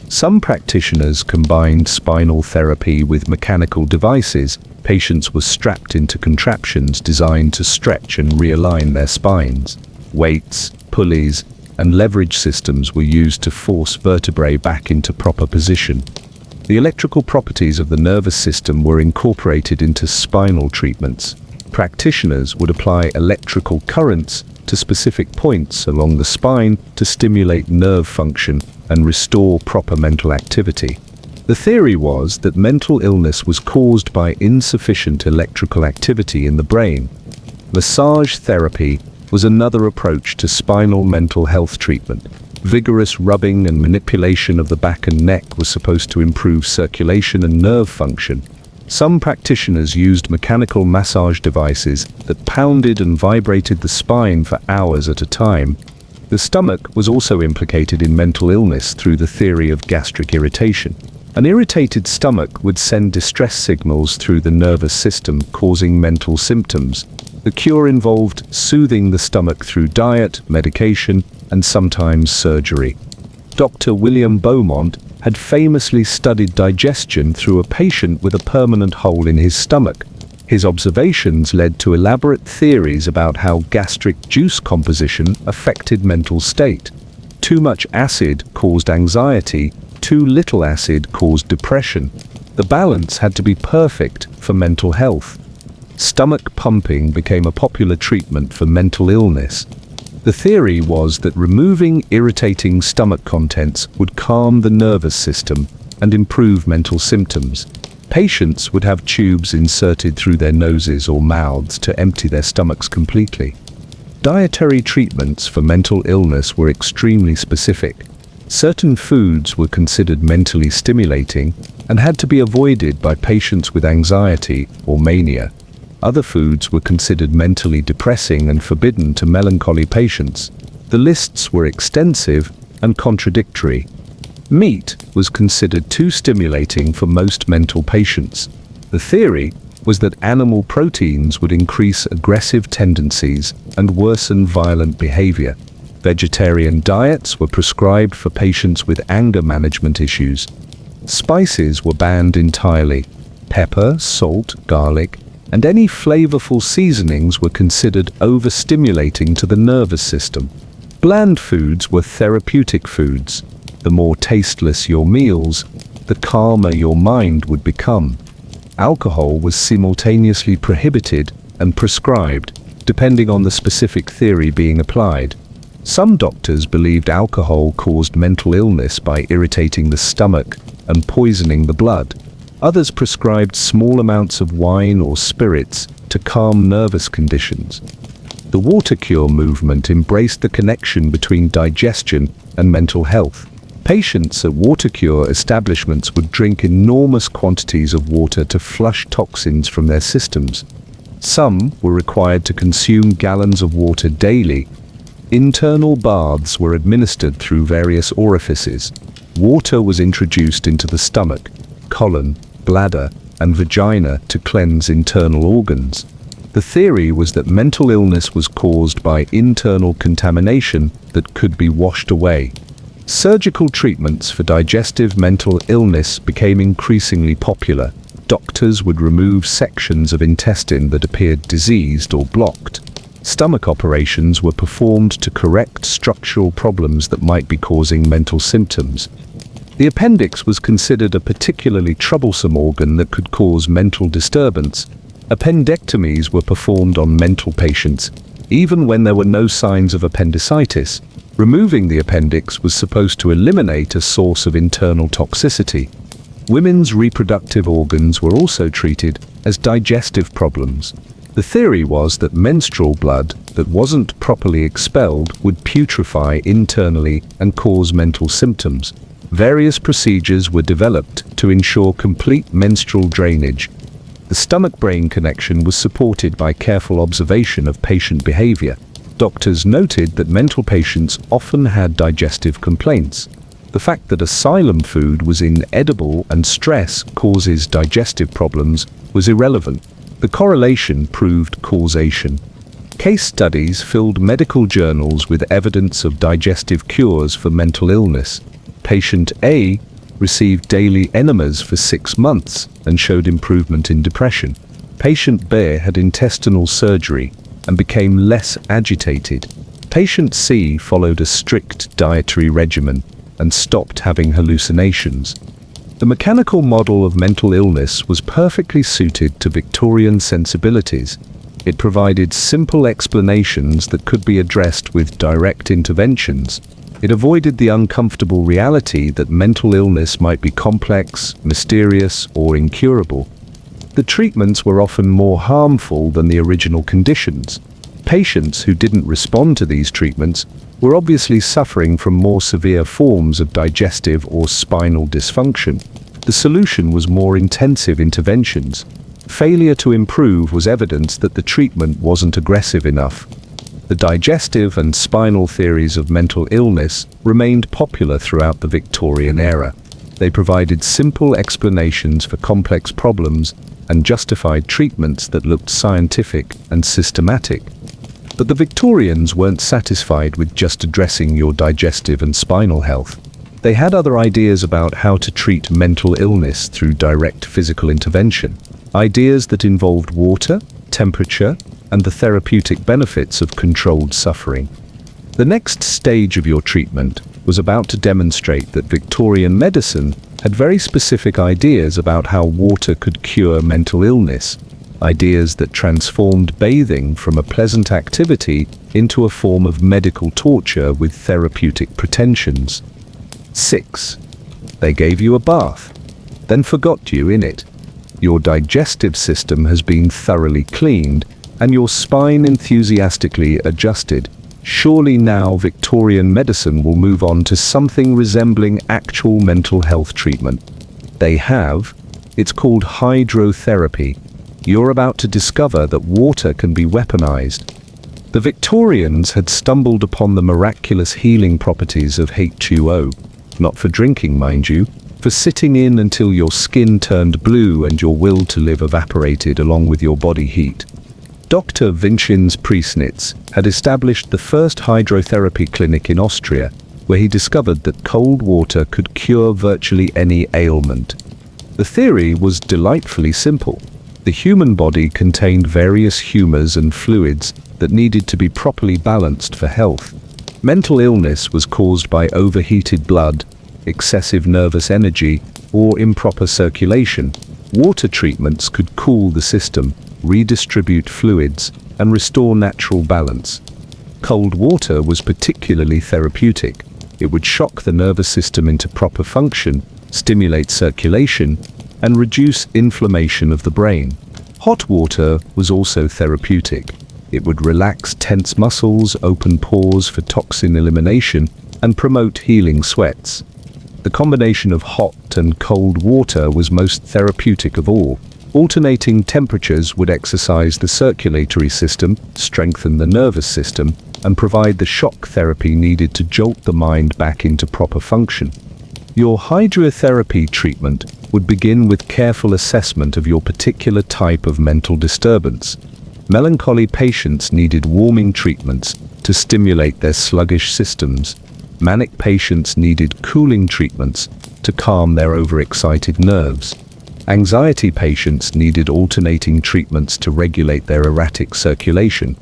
Some practitioners combined spinal therapy with mechanical devices. Patients were strapped into contraptions designed to stretch and realign their spines. Weights, pulleys, and leverage systems were used to force vertebrae back into proper position. The electrical properties of the nervous system were incorporated into spinal treatments. Practitioners would apply electrical currents to specific points along the spine to stimulate nerve function and restore proper mental activity. The theory was that mental illness was caused by insufficient electrical activity in the brain. Massage therapy was another approach to spinal mental health treatment. Vigorous rubbing and manipulation of the back and neck was supposed to improve circulation and nerve function. Some practitioners used mechanical massage devices that pounded and vibrated the spine for hours at a time. The stomach was also implicated in mental illness through the theory of gastric irritation. An irritated stomach would send distress signals through the nervous system, causing mental symptoms. The cure involved soothing the stomach through diet, medication, and sometimes surgery. Dr. William Beaumont had famously studied digestion through a patient with a permanent hole in his stomach. His observations led to elaborate theories about how gastric juice composition affected mental state. Too much acid caused anxiety, too little acid caused depression. The balance had to be perfect for mental health. Stomach pumping became a popular treatment for mental illness. The theory was that removing irritating stomach contents would calm the nervous system and improve mental symptoms. Patients would have tubes inserted through their noses or mouths to empty their stomachs completely. Dietary treatments for mental illness were extremely specific. Certain foods were considered mentally stimulating and had to be avoided by patients with anxiety or mania. Other foods were considered mentally depressing and forbidden to melancholy patients. The lists were extensive and contradictory. Meat was considered too stimulating for most mental patients. The theory was that animal proteins would increase aggressive tendencies and worsen violent behavior. Vegetarian diets were prescribed for patients with anger management issues. Spices were banned entirely. Pepper, salt, garlic, and any flavorful seasonings were considered overstimulating to the nervous system. Bland foods were therapeutic foods. The more tasteless your meals, the calmer your mind would become. Alcohol was simultaneously prohibited and prescribed, depending on the specific theory being applied. Some doctors believed alcohol caused mental illness by irritating the stomach, and poisoning the blood. Others prescribed small amounts of wine or spirits to calm nervous conditions. The water cure movement embraced the connection between digestion and mental health. Patients at water cure establishments would drink enormous quantities of water to flush toxins from their systems. Some were required to consume gallons of water daily. Internal baths were administered through various orifices. Water was introduced into the stomach, colon, bladder, and vagina to cleanse internal organs. The theory was that mental illness was caused by internal contamination that could be washed away. Surgical treatments for digestive mental illness became increasingly popular. Doctors would remove sections of intestine that appeared diseased or blocked. Stomach operations were performed to correct structural problems that might be causing mental symptoms. The appendix was considered a particularly troublesome organ that could cause mental disturbance. Appendectomies were performed on mental patients, even when there were no signs of appendicitis. Removing the appendix was supposed to eliminate a source of internal toxicity. Women's reproductive organs were also treated as digestive problems. The theory was that menstrual blood that wasn't properly expelled would putrefy internally and cause mental symptoms. Various procedures were developed to ensure complete menstrual drainage. The stomach-brain connection was supported by careful observation of patient behavior. Doctors noted that mental patients often had digestive complaints. The fact that asylum food was inedible and stress causes digestive problems was irrelevant. The correlation proved causation. Case studies filled medical journals with evidence of digestive cures for mental illness. Patient A received daily enemas for 6 months and showed improvement in depression. Patient B had intestinal surgery and became less agitated. Patient C followed a strict dietary regimen and stopped having hallucinations. The mechanical model of mental illness was perfectly suited to Victorian sensibilities. It provided simple explanations that could be addressed with direct interventions. It avoided the uncomfortable reality that mental illness might be complex, mysterious, or incurable. The treatments were often more harmful than the original conditions. Patients who didn't respond to these treatments were obviously suffering from more severe forms of digestive or spinal dysfunction. The solution was more intensive interventions. Failure to improve was evidence that the treatment wasn't aggressive enough. The digestive and spinal theories of mental illness remained popular throughout the Victorian era. They provided simple explanations for complex problems and justified treatments that looked scientific and systematic. But the Victorians weren't satisfied with just addressing your digestive and spinal health. They had other ideas about how to treat mental illness through direct physical intervention. Ideas that involved water, temperature, and the therapeutic benefits of controlled suffering. The next stage of your treatment was about to demonstrate that Victorian medicine had very specific ideas about how water could cure mental illness. Ideas that transformed bathing from a pleasant activity into a form of medical torture with therapeutic pretensions. 6. They gave you a bath, then forgot you in it. Your digestive system has been thoroughly cleaned, and your spine enthusiastically adjusted. Surely now Victorian medicine will move on to something resembling actual mental health treatment. They have. It's called hydrotherapy. You're about to discover that water can be weaponized. The Victorians had stumbled upon the miraculous healing properties of H2O, not for drinking, mind you, for sitting in until your skin turned blue and your will to live evaporated along with your body heat. Dr. Vincenz Priesnitz had established the first hydrotherapy clinic in Austria, where he discovered that cold water could cure virtually any ailment. The theory was delightfully simple. The human body contained various humors and fluids that needed to be properly balanced for health. Mental illness was caused by overheated blood, excessive nervous energy, or improper circulation. Water treatments could cool the system, redistribute fluids, and restore natural balance. Cold water was particularly therapeutic. It would shock the nervous system into proper function, stimulate circulation, and reduce inflammation of the brain. Hot water was also therapeutic. It would relax tense muscles, open pores for toxin elimination, and promote healing sweats. The combination of hot and cold water was most therapeutic of all. Alternating temperatures would exercise the circulatory system, strengthen the nervous system, and provide the shock therapy needed to jolt the mind back into proper function. Your hydrotherapy treatment would begin with careful assessment of your particular type of mental disturbance. Melancholy patients needed warming treatments to stimulate their sluggish systems. Manic patients needed cooling treatments to calm their overexcited nerves. Anxiety patients needed alternating treatments to regulate their erratic circulation.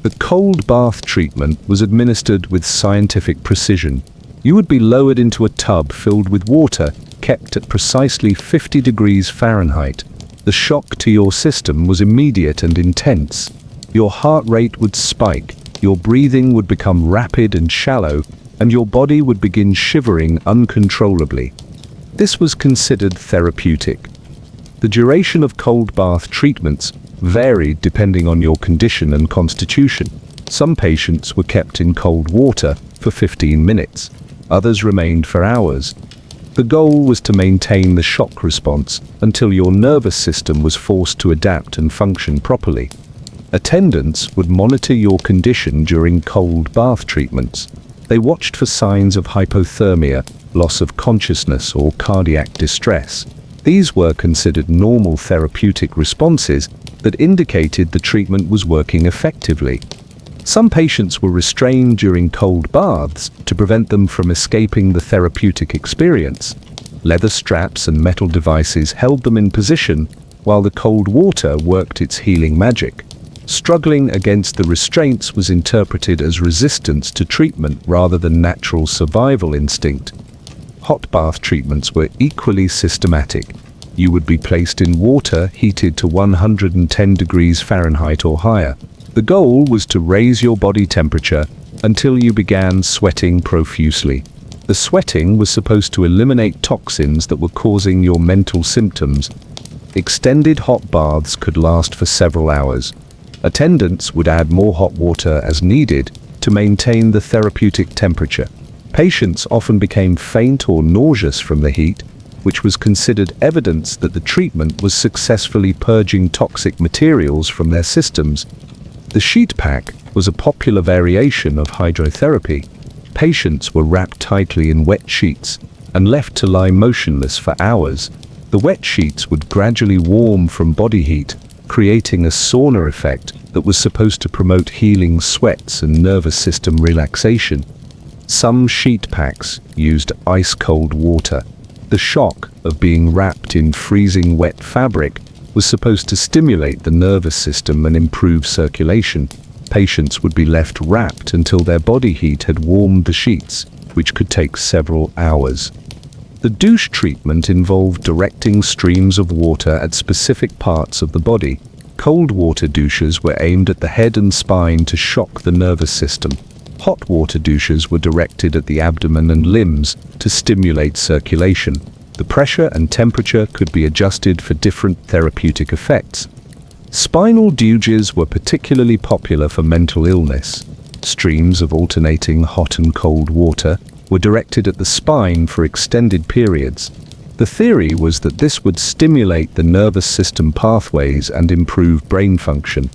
The cold bath treatment was administered with scientific precision. You would be lowered into a tub filled with water, kept at precisely 50 degrees Fahrenheit. The shock to your system was immediate and intense. Your heart rate would spike, your breathing would become rapid and shallow, and your body would begin shivering uncontrollably. This was considered therapeutic. The duration of cold bath treatments varied depending on your condition and constitution. Some patients were kept in cold water for 15 minutes. Others remained for hours. The goal was to maintain the shock response until your nervous system was forced to adapt and function properly. Attendants would monitor your condition during cold bath treatments. They watched for signs of hypothermia, loss of consciousness, or cardiac distress. These were considered normal therapeutic responses that indicated the treatment was working effectively. Some patients were restrained during cold baths to prevent them from escaping the therapeutic experience. Leather straps and metal devices held them in position while the cold water worked its healing magic. Struggling against the restraints was interpreted as resistance to treatment rather than natural survival instinct. Hot bath treatments were equally systematic. You would be placed in water heated to 110 degrees Fahrenheit or higher. The goal was to raise your body temperature until you began sweating profusely. The sweating was supposed to eliminate toxins that were causing your mental symptoms. Extended hot baths could last for several hours. Attendants would add more hot water as needed to maintain the therapeutic temperature. Patients often became faint or nauseous from the heat, which was considered evidence that the treatment was successfully purging toxic materials from their systems. The sheet pack was a popular variation of hydrotherapy. Patients were wrapped tightly in wet sheets and left to lie motionless for hours. The wet sheets would gradually warm from body heat, creating a sauna effect that was supposed to promote healing sweats and nervous system relaxation. Some sheet packs used ice-cold water. The shock of being wrapped in freezing wet fabric was supposed to stimulate the nervous system and improve circulation. Patients would be left wrapped until their body heat had warmed the sheets, which could take several hours. The douche treatment involved directing streams of water at specific parts of the body. Cold water douches were aimed at the head and spine to shock the nervous system. Hot water douches were directed at the abdomen and limbs to stimulate circulation. The pressure and temperature could be adjusted for different therapeutic effects. Spinal douches were particularly popular for mental illness. Streams of alternating hot and cold water were directed at the spine for extended periods. The theory was that this would stimulate the nervous system pathways and improve brain function.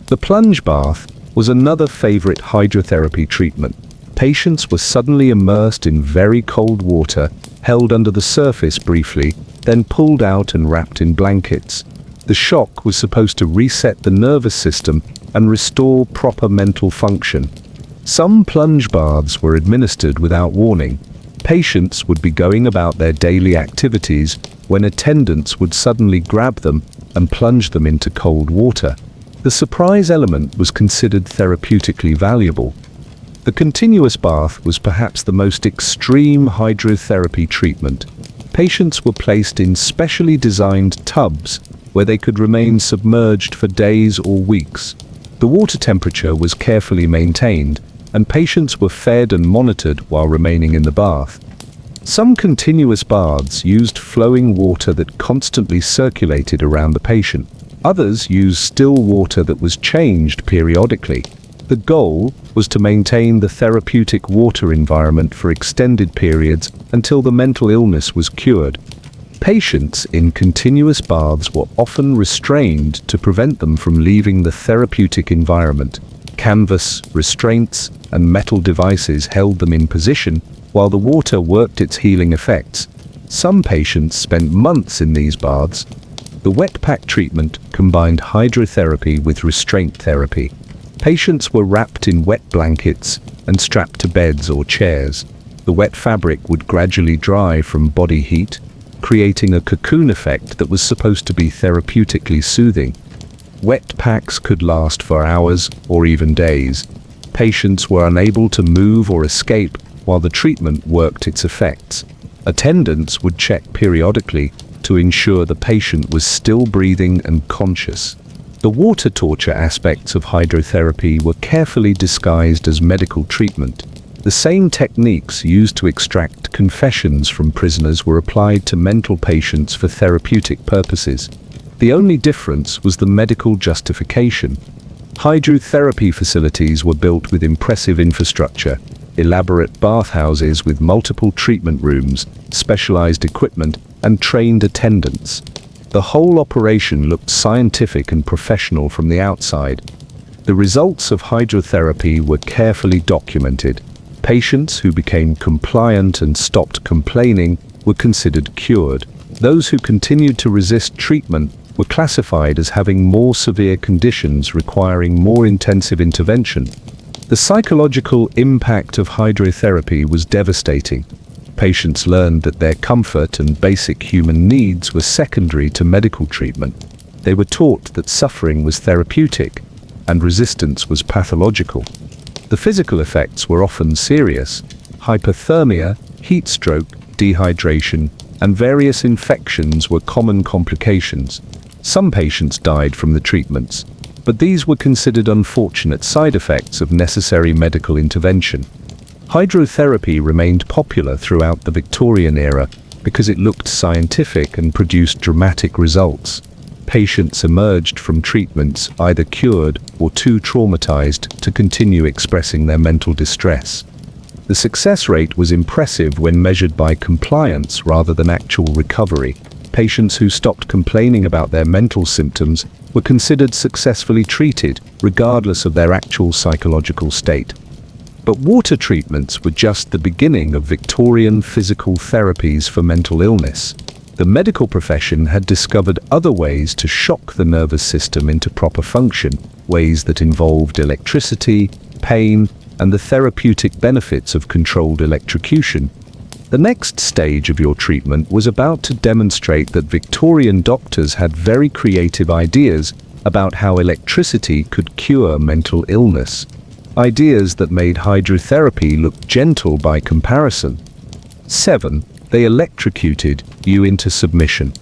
The plunge bath was another favorite hydrotherapy treatment. Patients were suddenly immersed in very cold water, held under the surface briefly, then pulled out and wrapped in blankets. The shock was supposed to reset the nervous system and restore proper mental function. Some plunge baths were administered without warning. Patients would be going about their daily activities when attendants would suddenly grab them and plunge them into cold water. The surprise element was considered therapeutically valuable. The continuous bath was perhaps the most extreme hydrotherapy treatment. Patients were placed in specially designed tubs where they could remain submerged for days or weeks. The water temperature was carefully maintained, and patients were fed and monitored while remaining in the bath. Some continuous baths used flowing water that constantly circulated around the patient. Others used still water that was changed periodically. The goal was to maintain the therapeutic water environment for extended periods until the mental illness was cured. Patients in continuous baths were often restrained to prevent them from leaving the therapeutic environment. Canvas, restraints, and metal devices held them in position while the water worked its healing effects. Some patients spent months in these baths. The wet pack treatment combined hydrotherapy with restraint therapy. Patients were wrapped in wet blankets and strapped to beds or chairs. The wet fabric would gradually dry from body heat, creating a cocoon effect that was supposed to be therapeutically soothing. Wet packs could last for hours or even days. Patients were unable to move or escape while the treatment worked its effects. Attendants would check periodically to ensure the patient was still breathing and conscious. The water torture aspects of hydrotherapy were carefully disguised as medical treatment. The same techniques used to extract confessions from prisoners were applied to mental patients for therapeutic purposes. The only difference was the medical justification. Hydrotherapy facilities were built with impressive infrastructure, elaborate bathhouses with multiple treatment rooms, specialized equipment, and trained attendants. The whole operation looked scientific and professional from the outside. The results of hydrotherapy were carefully documented. Patients who became compliant and stopped complaining were considered cured. Those who continued to resist treatment were classified as having more severe conditions requiring more intensive intervention. The psychological impact of hydrotherapy was devastating. Patients learned that their comfort and basic human needs were secondary to medical treatment. They were taught that suffering was therapeutic and resistance was pathological. The physical effects were often serious. Hypothermia, heat stroke, dehydration, and various infections were common complications. Some patients died from the treatments, but these were considered unfortunate side effects of necessary medical intervention. Hydrotherapy remained popular throughout the Victorian era because it looked scientific and produced dramatic results. Patients emerged from treatments either cured or too traumatized to continue expressing their mental distress. The success rate was impressive when measured by compliance rather than actual recovery. Patients who stopped complaining about their mental symptoms were considered successfully treated, regardless of their actual psychological state. But water treatments were just the beginning of Victorian physical therapies for mental illness. The medical profession had discovered other ways to shock the nervous system into proper function, ways that involved electricity, pain, and the therapeutic benefits of controlled electrocution. The next stage of your treatment was about to demonstrate that Victorian doctors had very creative ideas about how electricity could cure mental illness. Ideas that made hydrotherapy look gentle by comparison. 7. They electrocuted you into submission.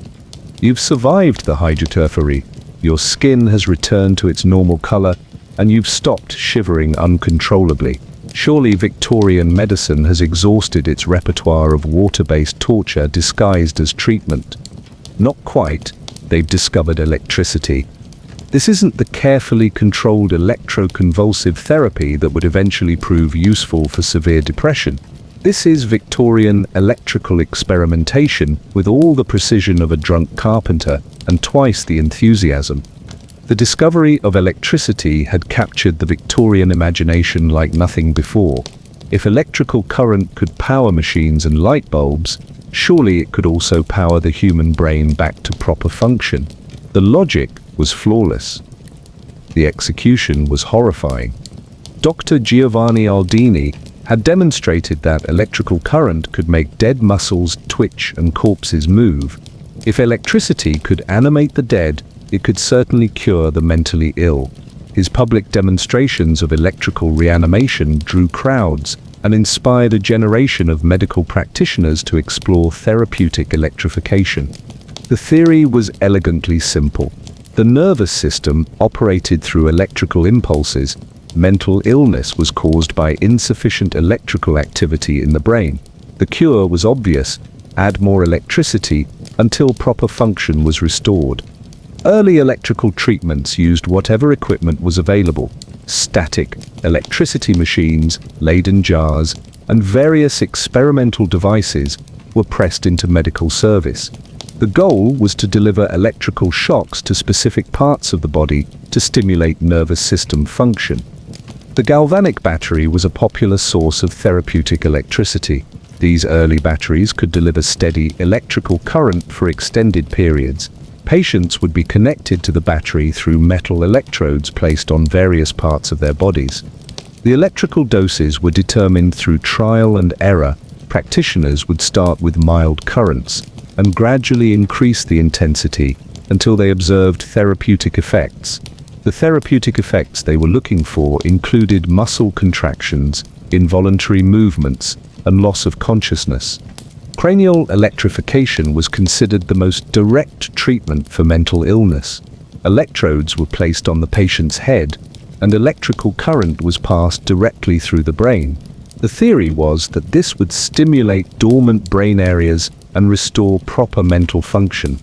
You've survived the hydrotherapy. Your skin has returned to its normal color, and you've stopped shivering uncontrollably. Surely Victorian medicine has exhausted its repertoire of water-based torture disguised as treatment. Not quite. They've discovered electricity. This isn't the carefully controlled electroconvulsive therapy that would eventually prove useful for severe depression. This is Victorian electrical experimentation with all the precision of a drunk carpenter and twice the enthusiasm. The discovery of electricity had captured the Victorian imagination like nothing before. If electrical current could power machines and light bulbs, surely it could also power the human brain back to proper function. The logic was flawless. The execution was horrifying. Dr. Giovanni Aldini had demonstrated that electrical current could make dead muscles twitch and corpses move. If electricity could animate the dead, it could certainly cure the mentally ill. His public demonstrations of electrical reanimation drew crowds and inspired a generation of medical practitioners to explore therapeutic electrification. The theory was elegantly simple. The nervous system operated through electrical impulses. Mental illness was caused by insufficient electrical activity in the brain. The cure was obvious: add more electricity until proper function was restored. Early electrical treatments used whatever equipment was available: static electricity machines, Leyden jars, and various experimental devices were pressed into medical service. The goal was to deliver electrical shocks to specific parts of the body to stimulate nervous system function. The galvanic battery was a popular source of therapeutic electricity. These early batteries could deliver steady electrical current for extended periods. Patients would be connected to the battery through metal electrodes placed on various parts of their bodies. The electrical doses were determined through trial and error. Practitioners would start with mild currents and gradually increase the intensity until they observed therapeutic effects. The therapeutic effects they were looking for included muscle contractions, involuntary movements, and loss of consciousness. Cranial electrification was considered the most direct treatment for mental illness. Electrodes were placed on the patient's head, and electrical current was passed directly through the brain. The theory was that this would stimulate dormant brain areas and restore proper mental function.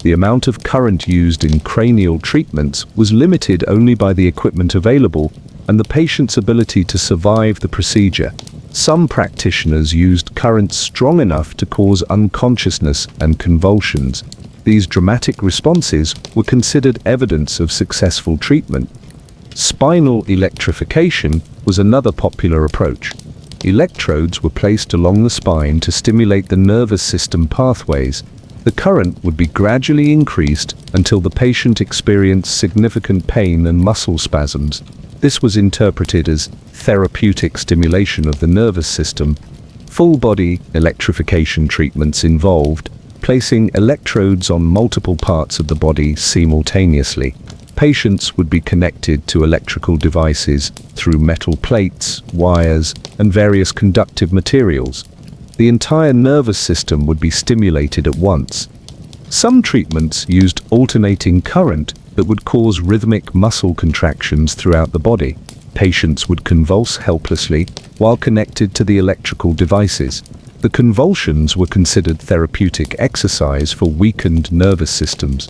The amount of current used in cranial treatments was limited only by the equipment available and the patient's ability to survive the procedure. Some practitioners used currents strong enough to cause unconsciousness and convulsions. These dramatic responses were considered evidence of successful treatment. Spinal electrification was another popular approach. Electrodes were placed along the spine to stimulate the nervous system pathways. The current would be gradually increased until the patient experienced significant pain and muscle spasms. This was interpreted as therapeutic stimulation of the nervous system. Full-body electrification treatments involved placing electrodes on multiple parts of the body simultaneously. Patients would be connected to electrical devices through metal plates, wires, and various conductive materials. The entire nervous system would be stimulated at once. Some treatments used alternating current that would cause rhythmic muscle contractions throughout the body. Patients would convulse helplessly while connected to the electrical devices. The convulsions were considered therapeutic exercise for weakened nervous systems.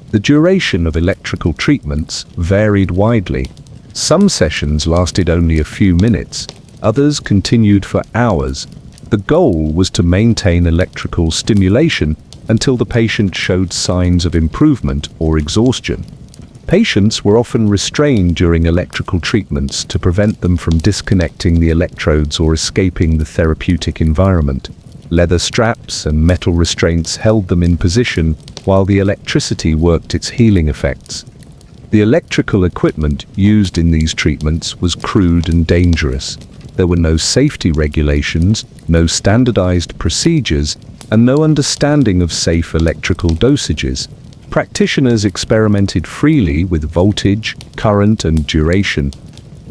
The duration of electrical treatments varied widely. Some sessions lasted only a few minutes, others continued for hours. The goal was to maintain electrical stimulation until the patient showed signs of improvement or exhaustion. Patients were often restrained during electrical treatments to prevent them from disconnecting the electrodes or escaping the therapeutic environment. Leather straps and metal restraints held them in position while the electricity worked its healing effects. The electrical equipment used in these treatments was crude and dangerous. There were no safety regulations, no standardized procedures, and no understanding of safe electrical dosages. Practitioners experimented freely with voltage, current, and duration.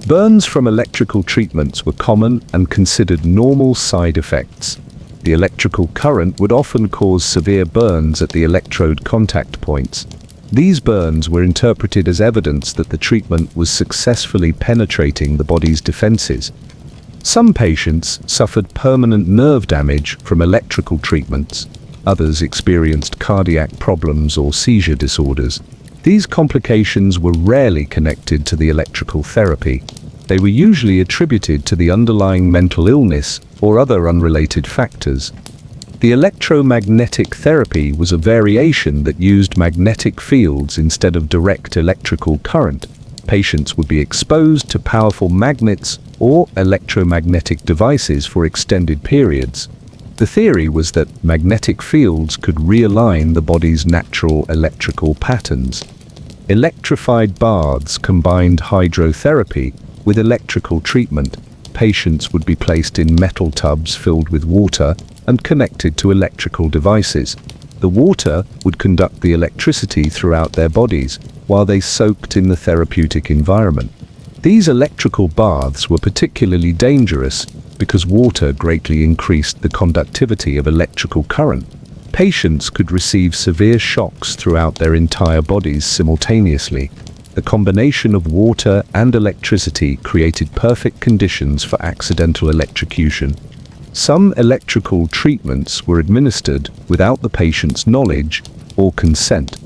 Burns from electrical treatments were common and considered normal side effects. The electrical current would often cause severe burns at the electrode contact points. These burns were interpreted as evidence that the treatment was successfully penetrating the body's defenses. Some patients suffered permanent nerve damage from electrical treatments. Others experienced cardiac problems or seizure disorders. These complications were rarely connected to the electrical therapy. They were usually attributed to the underlying mental illness or other unrelated factors. The electromagnetic therapy was a variation that used magnetic fields instead of direct electrical current. Patients would be exposed to powerful magnets or electromagnetic devices for extended periods. The theory was that magnetic fields could realign the body's natural electrical patterns. Electrified baths combined hydrotherapy with electrical treatment. Patients would be placed in metal tubs filled with water and connected to electrical devices. The water would conduct the electricity throughout their bodies while they soaked in the therapeutic environment. These electrical baths were particularly dangerous because water greatly increased the conductivity of electrical current. Patients could receive severe shocks throughout their entire bodies simultaneously. The combination of water and electricity created perfect conditions for accidental electrocution. Some electrical treatments were administered without the patient's knowledge or consent.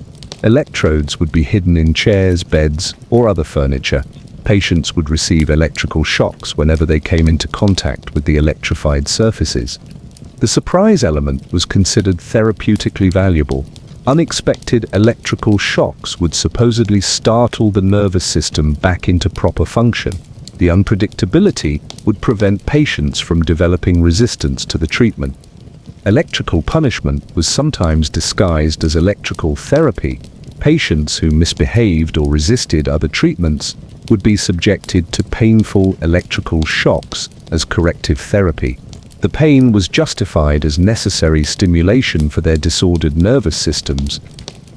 Electrodes would be hidden in chairs, beds, or other furniture. Patients would receive electrical shocks whenever they came into contact with the electrified surfaces. The surprise element was considered therapeutically valuable. Unexpected electrical shocks would supposedly startle the nervous system back into proper function. The unpredictability would prevent patients from developing resistance to the treatment. Electrical punishment was sometimes disguised as electrical therapy. Patients who misbehaved or resisted other treatments would be subjected to painful electrical shocks as corrective therapy. The pain was justified as necessary stimulation for their disordered nervous systems.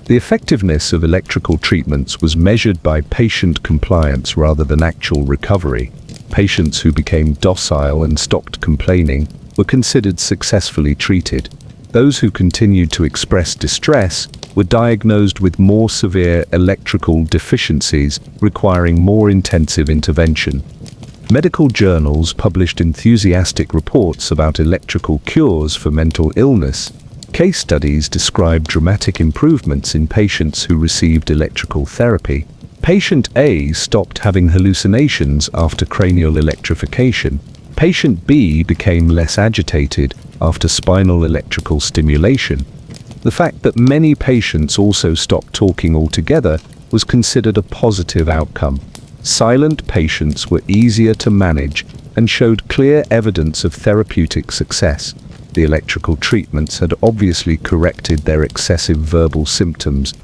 The effectiveness of electrical treatments was measured by patient compliance rather than actual recovery. Patients who became docile and stopped complaining were considered successfully treated. Those who continued to express distress were diagnosed with more severe electrical deficiencies requiring more intensive intervention. Medical journals published enthusiastic reports about electrical cures for mental illness. Case studies described dramatic improvements in patients who received electrical therapy. Patient A stopped having hallucinations after cranial electrification. Patient B became less agitated after spinal electrical stimulation. The fact that many patients also stopped talking altogether was considered a positive outcome. Silent patients were easier to manage and showed clear evidence of therapeutic success. The electrical treatments had obviously corrected their excessive verbal symptoms.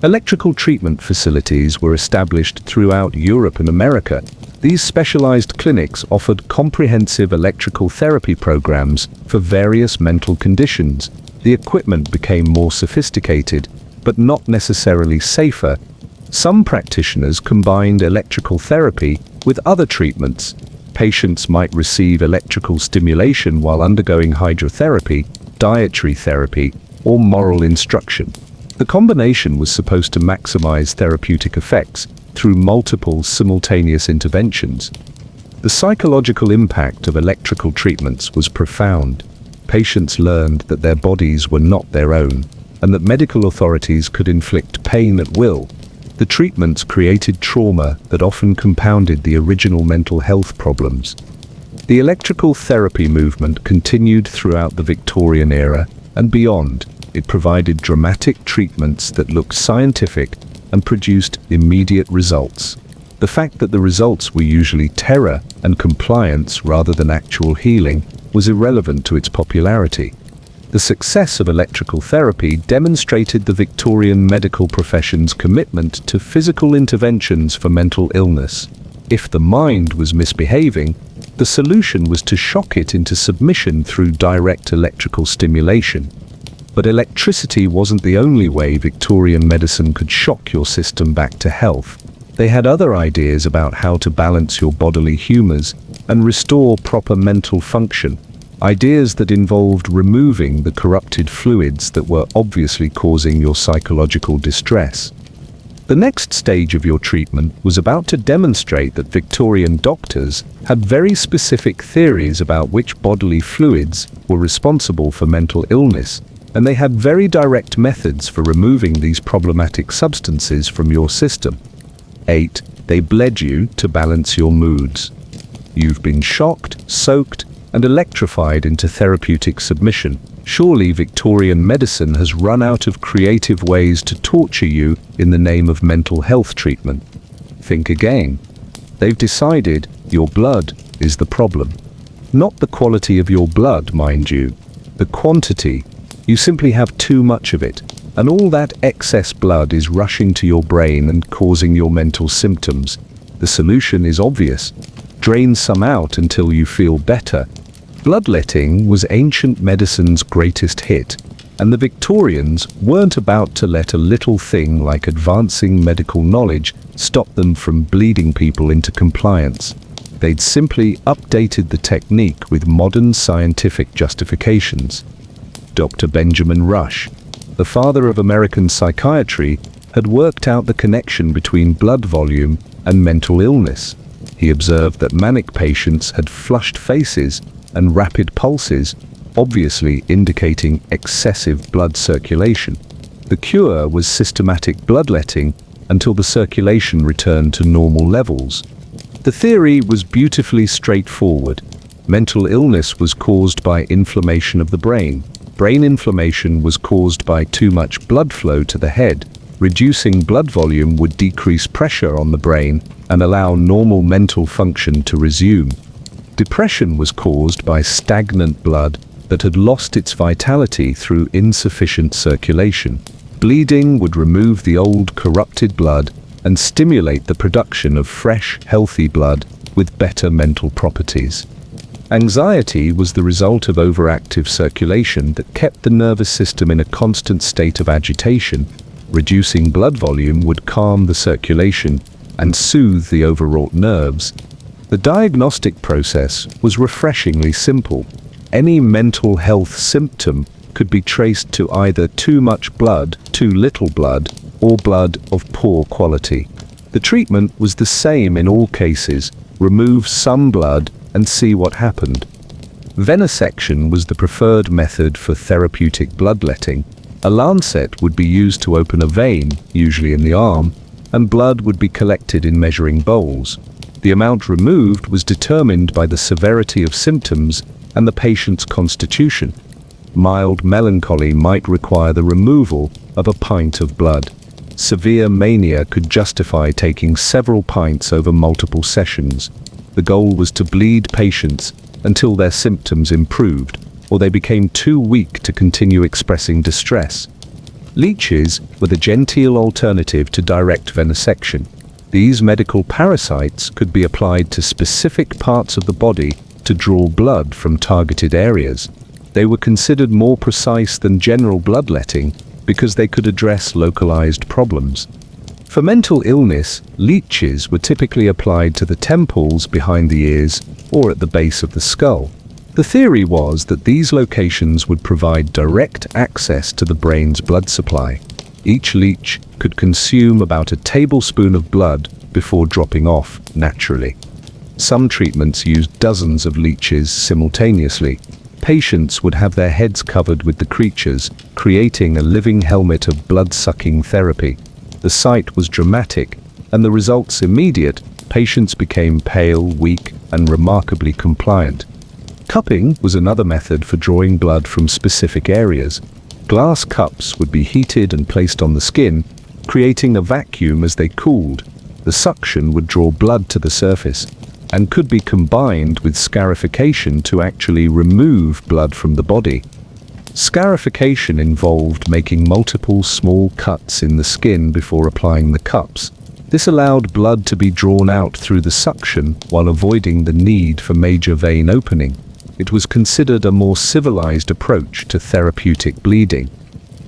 Electrical treatment facilities were established throughout Europe and America. These specialized clinics offered comprehensive electrical therapy programs for various mental conditions. The equipment became more sophisticated, but not necessarily safer. Some practitioners combined electrical therapy with other treatments. Patients might receive electrical stimulation while undergoing hydrotherapy, dietary therapy, or moral instruction. The combination was supposed to maximize therapeutic effects through multiple simultaneous interventions. The psychological impact of electrical treatments was profound. Patients learned that their bodies were not their own, and that medical authorities could inflict pain at will. The treatments created trauma that often compounded the original mental health problems. The electrical therapy movement continued throughout the Victorian era and beyond. It provided dramatic treatments that looked scientific and produced immediate results. The fact that the results were usually terror and compliance rather than actual healing was irrelevant to its popularity. The success of electrical therapy demonstrated the Victorian medical profession's commitment to physical interventions for mental illness. If the mind was misbehaving, the solution was to shock it into submission through direct electrical stimulation. But electricity wasn't the only way Victorian medicine could shock your system back to health. They had other ideas about how to balance your bodily humors and restore proper mental function. Ideas that involved removing the corrupted fluids that were obviously causing your psychological distress. The next stage of your treatment was about to demonstrate that Victorian doctors had very specific theories about which bodily fluids were responsible for mental illness, and they had very direct methods for removing these problematic substances from your system. 8. They bled you to balance your moods. You've been shocked, soaked, and electrified into therapeutic submission. Surely Victorian medicine has run out of creative ways to torture you in the name of mental health treatment. Think again. They've decided your blood is the problem. Not the quality of your blood, mind you. The quantity. You simply have too much of it, and all that excess blood is rushing to your brain and causing your mental symptoms. The solution is obvious. Drain some out until you feel better. Bloodletting was ancient medicine's greatest hit, and the Victorians weren't about to let a little thing like advancing medical knowledge stop them from bleeding people into compliance. They'd simply updated the technique with modern scientific justifications. Dr. Benjamin Rush, the father of American psychiatry, had worked out the connection between blood volume and mental illness. He observed that manic patients had flushed faces and rapid pulses, obviously indicating excessive blood circulation. The cure was systematic bloodletting until the circulation returned to normal levels. The theory was beautifully straightforward. Mental illness was caused by inflammation of the brain. Brain inflammation was caused by too much blood flow to the head. Reducing blood volume would decrease pressure on the brain and allow normal mental function to resume. Depression was caused by stagnant blood that had lost its vitality through insufficient circulation. Bleeding would remove the old corrupted blood and stimulate the production of fresh, healthy blood with better mental properties. Anxiety was the result of overactive circulation that kept the nervous system in a constant state of agitation. Reducing blood volume would calm the circulation and soothe the overwrought nerves. The diagnostic process was refreshingly simple. Any mental health symptom could be traced to either too much blood, too little blood, or blood of poor quality. The treatment was the same in all cases: remove some blood and see what happened. Venesection was the preferred method for therapeutic bloodletting. A lancet would be used to open a vein, usually in the arm, and blood would be collected in measuring bowls. The amount removed was determined by the severity of symptoms and the patient's constitution. Mild melancholy might require the removal of a pint of blood. Severe mania could justify taking several pints over multiple sessions. The goal was to bleed patients until their symptoms improved, or they became too weak to continue expressing distress. Leeches were the genteel alternative to direct venesection. These medical parasites could be applied to specific parts of the body to draw blood from targeted areas. They were considered more precise than general bloodletting because they could address localized problems. For mental illness, leeches were typically applied to the temples, behind the ears, or at the base of the skull. The theory was that these locations would provide direct access to the brain's blood supply. Each leech could consume about a tablespoon of blood before dropping off naturally. Some treatments used dozens of leeches simultaneously. Patients would have their heads covered with the creatures, creating a living helmet of blood-sucking therapy. The sight was dramatic, and the results immediate. Patients became pale, weak, and remarkably compliant. Cupping was another method for drawing blood from specific areas. Glass cups would be heated and placed on the skin, creating a vacuum as they cooled. The suction would draw blood to the surface, and could be combined with scarification to actually remove blood from the body. Scarification involved making multiple small cuts in the skin before applying the cups. This allowed blood to be drawn out through the suction while avoiding the need for major vein opening. It was considered a more civilized approach to therapeutic bleeding.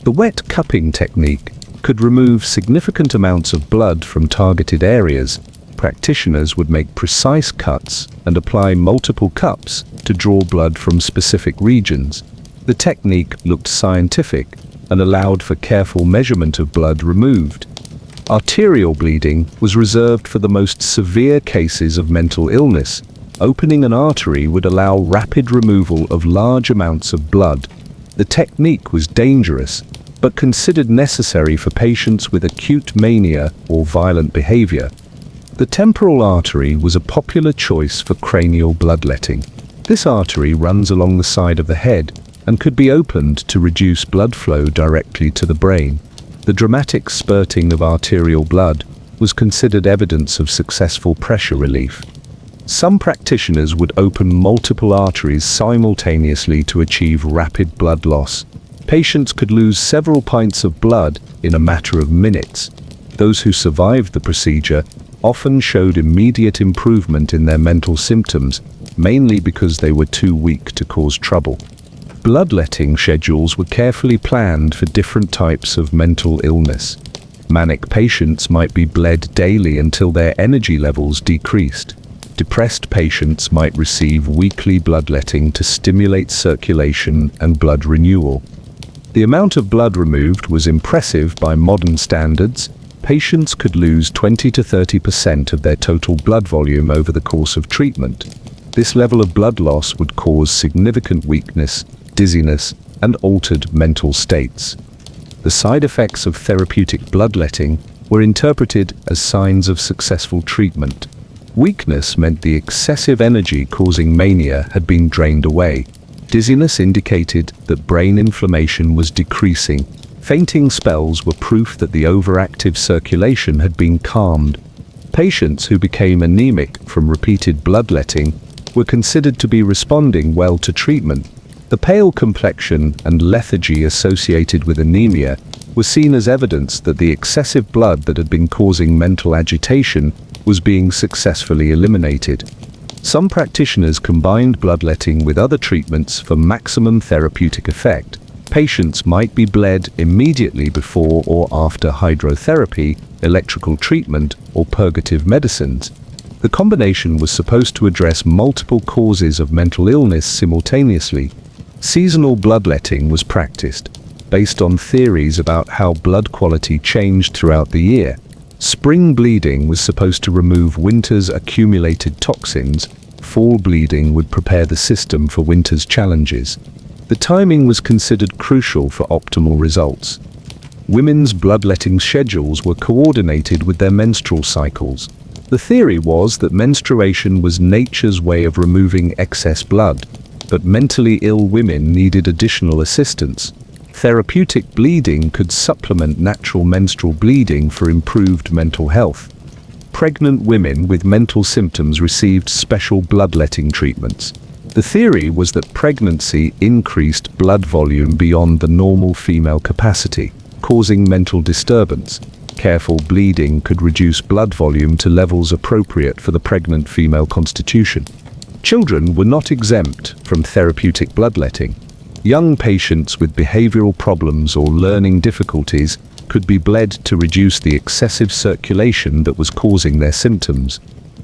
The wet cupping technique could remove significant amounts of blood from targeted areas. Practitioners would make precise cuts and apply multiple cups to draw blood from specific regions. The technique looked scientific and allowed for careful measurement of blood removed. Arterial bleeding was reserved for the most severe cases of mental illness. Opening an artery would allow rapid removal of large amounts of blood. The technique was dangerous, but considered necessary for patients with acute mania or violent behavior. The temporal artery was a popular choice for cranial bloodletting. This artery runs along the side of the head and could be opened to reduce blood flow directly to the brain. The dramatic spurting of arterial blood was considered evidence of successful pressure relief. Some practitioners would open multiple arteries simultaneously to achieve rapid blood loss. Patients could lose several pints of blood in a matter of minutes. Those who survived the procedure often showed immediate improvement in their mental symptoms, mainly because they were too weak to cause trouble. Bloodletting schedules were carefully planned for different types of mental illness. Manic patients might be bled daily until their energy levels decreased. Depressed patients might receive weekly bloodletting to stimulate circulation and blood renewal. The amount of blood removed was impressive by modern standards. Patients could lose 20 to 30% of their total blood volume over the course of treatment. This level of blood loss would cause significant weakness, dizziness, and altered mental states. The side effects of therapeutic bloodletting were interpreted as signs of successful treatment. Weakness meant the excessive energy causing mania had been drained away. Dizziness indicated that brain inflammation was decreasing. Fainting spells were proof that the overactive circulation had been calmed. Patients who became anemic from repeated bloodletting were considered to be responding well to treatment. The pale complexion and lethargy associated with anemia were seen as evidence that the excessive blood that had been causing mental agitation was being successfully eliminated. Some practitioners combined bloodletting with other treatments for maximum therapeutic effect. Patients might be bled immediately before or after hydrotherapy, electrical treatment, or purgative medicines. The combination was supposed to address multiple causes of mental illness simultaneously. Seasonal bloodletting was practiced, based on theories about how blood quality changed throughout the year. Spring bleeding was supposed to remove winter's accumulated toxins. Fall bleeding would prepare the system for winter's challenges. The timing was considered crucial for optimal results. Women's bloodletting schedules were coordinated with their menstrual cycles. The theory was that menstruation was nature's way of removing excess blood, but mentally ill women needed additional assistance. Therapeutic bleeding could supplement natural menstrual bleeding for improved mental health. Pregnant women with mental symptoms received special bloodletting treatments. The theory was that pregnancy increased blood volume beyond the normal female capacity, causing mental disturbance. Careful bleeding could reduce blood volume to levels appropriate for the pregnant female constitution. Children were not exempt from therapeutic bloodletting. Young patients with behavioral problems or learning difficulties could be bled to reduce the excessive circulation that was causing their symptoms.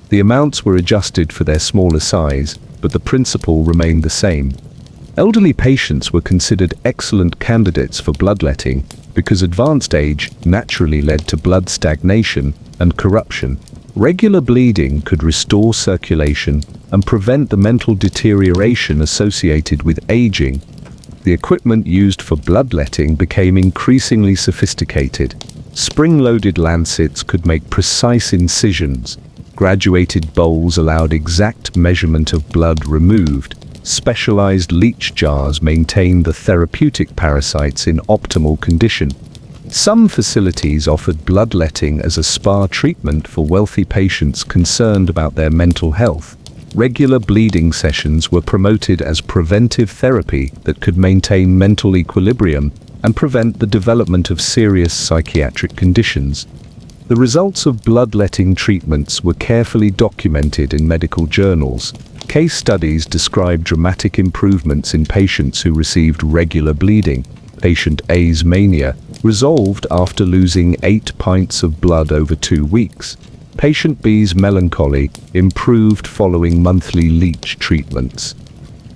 The amounts were adjusted for their smaller size, but the principle remained the same. Elderly patients were considered excellent candidates for bloodletting because advanced age naturally led to blood stagnation and corruption. Regular bleeding could restore circulation and prevent the mental deterioration associated with aging. The equipment used for bloodletting became increasingly sophisticated. Spring-loaded lancets could make precise incisions. Graduated bowls allowed exact measurement of blood removed. Specialized leach jars maintained the therapeutic parasites in optimal condition. Some facilities offered bloodletting as a spa treatment for wealthy patients concerned about their mental health. Regular bleeding sessions were promoted as preventive therapy that could maintain mental equilibrium and prevent the development of serious psychiatric conditions. The results of bloodletting treatments were carefully documented in medical journals. Case studies describe dramatic improvements in patients who received regular bleeding. Patient A's mania resolved after losing 8 pints of blood over 2 weeks. Patient B's melancholy improved following monthly leech treatments.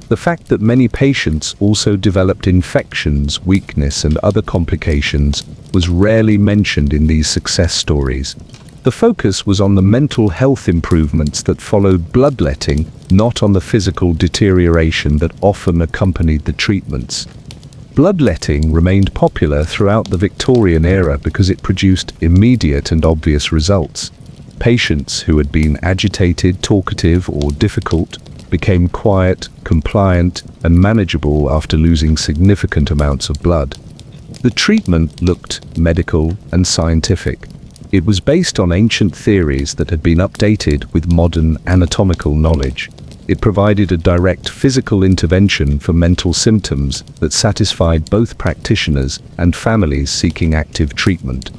The fact that many patients also developed infections, weakness, and other complications was rarely mentioned in these success stories. The focus was on the mental health improvements that followed bloodletting, not on the physical deterioration that often accompanied the treatments. Bloodletting remained popular throughout the Victorian era because it produced immediate and obvious results. Patients who had been agitated, talkative, or difficult became quiet, compliant, and manageable after losing significant amounts of blood. The treatment looked medical and scientific. It was based on ancient theories that had been updated with modern anatomical knowledge. It provided a direct physical intervention for mental symptoms that satisfied both practitioners and families seeking active treatment.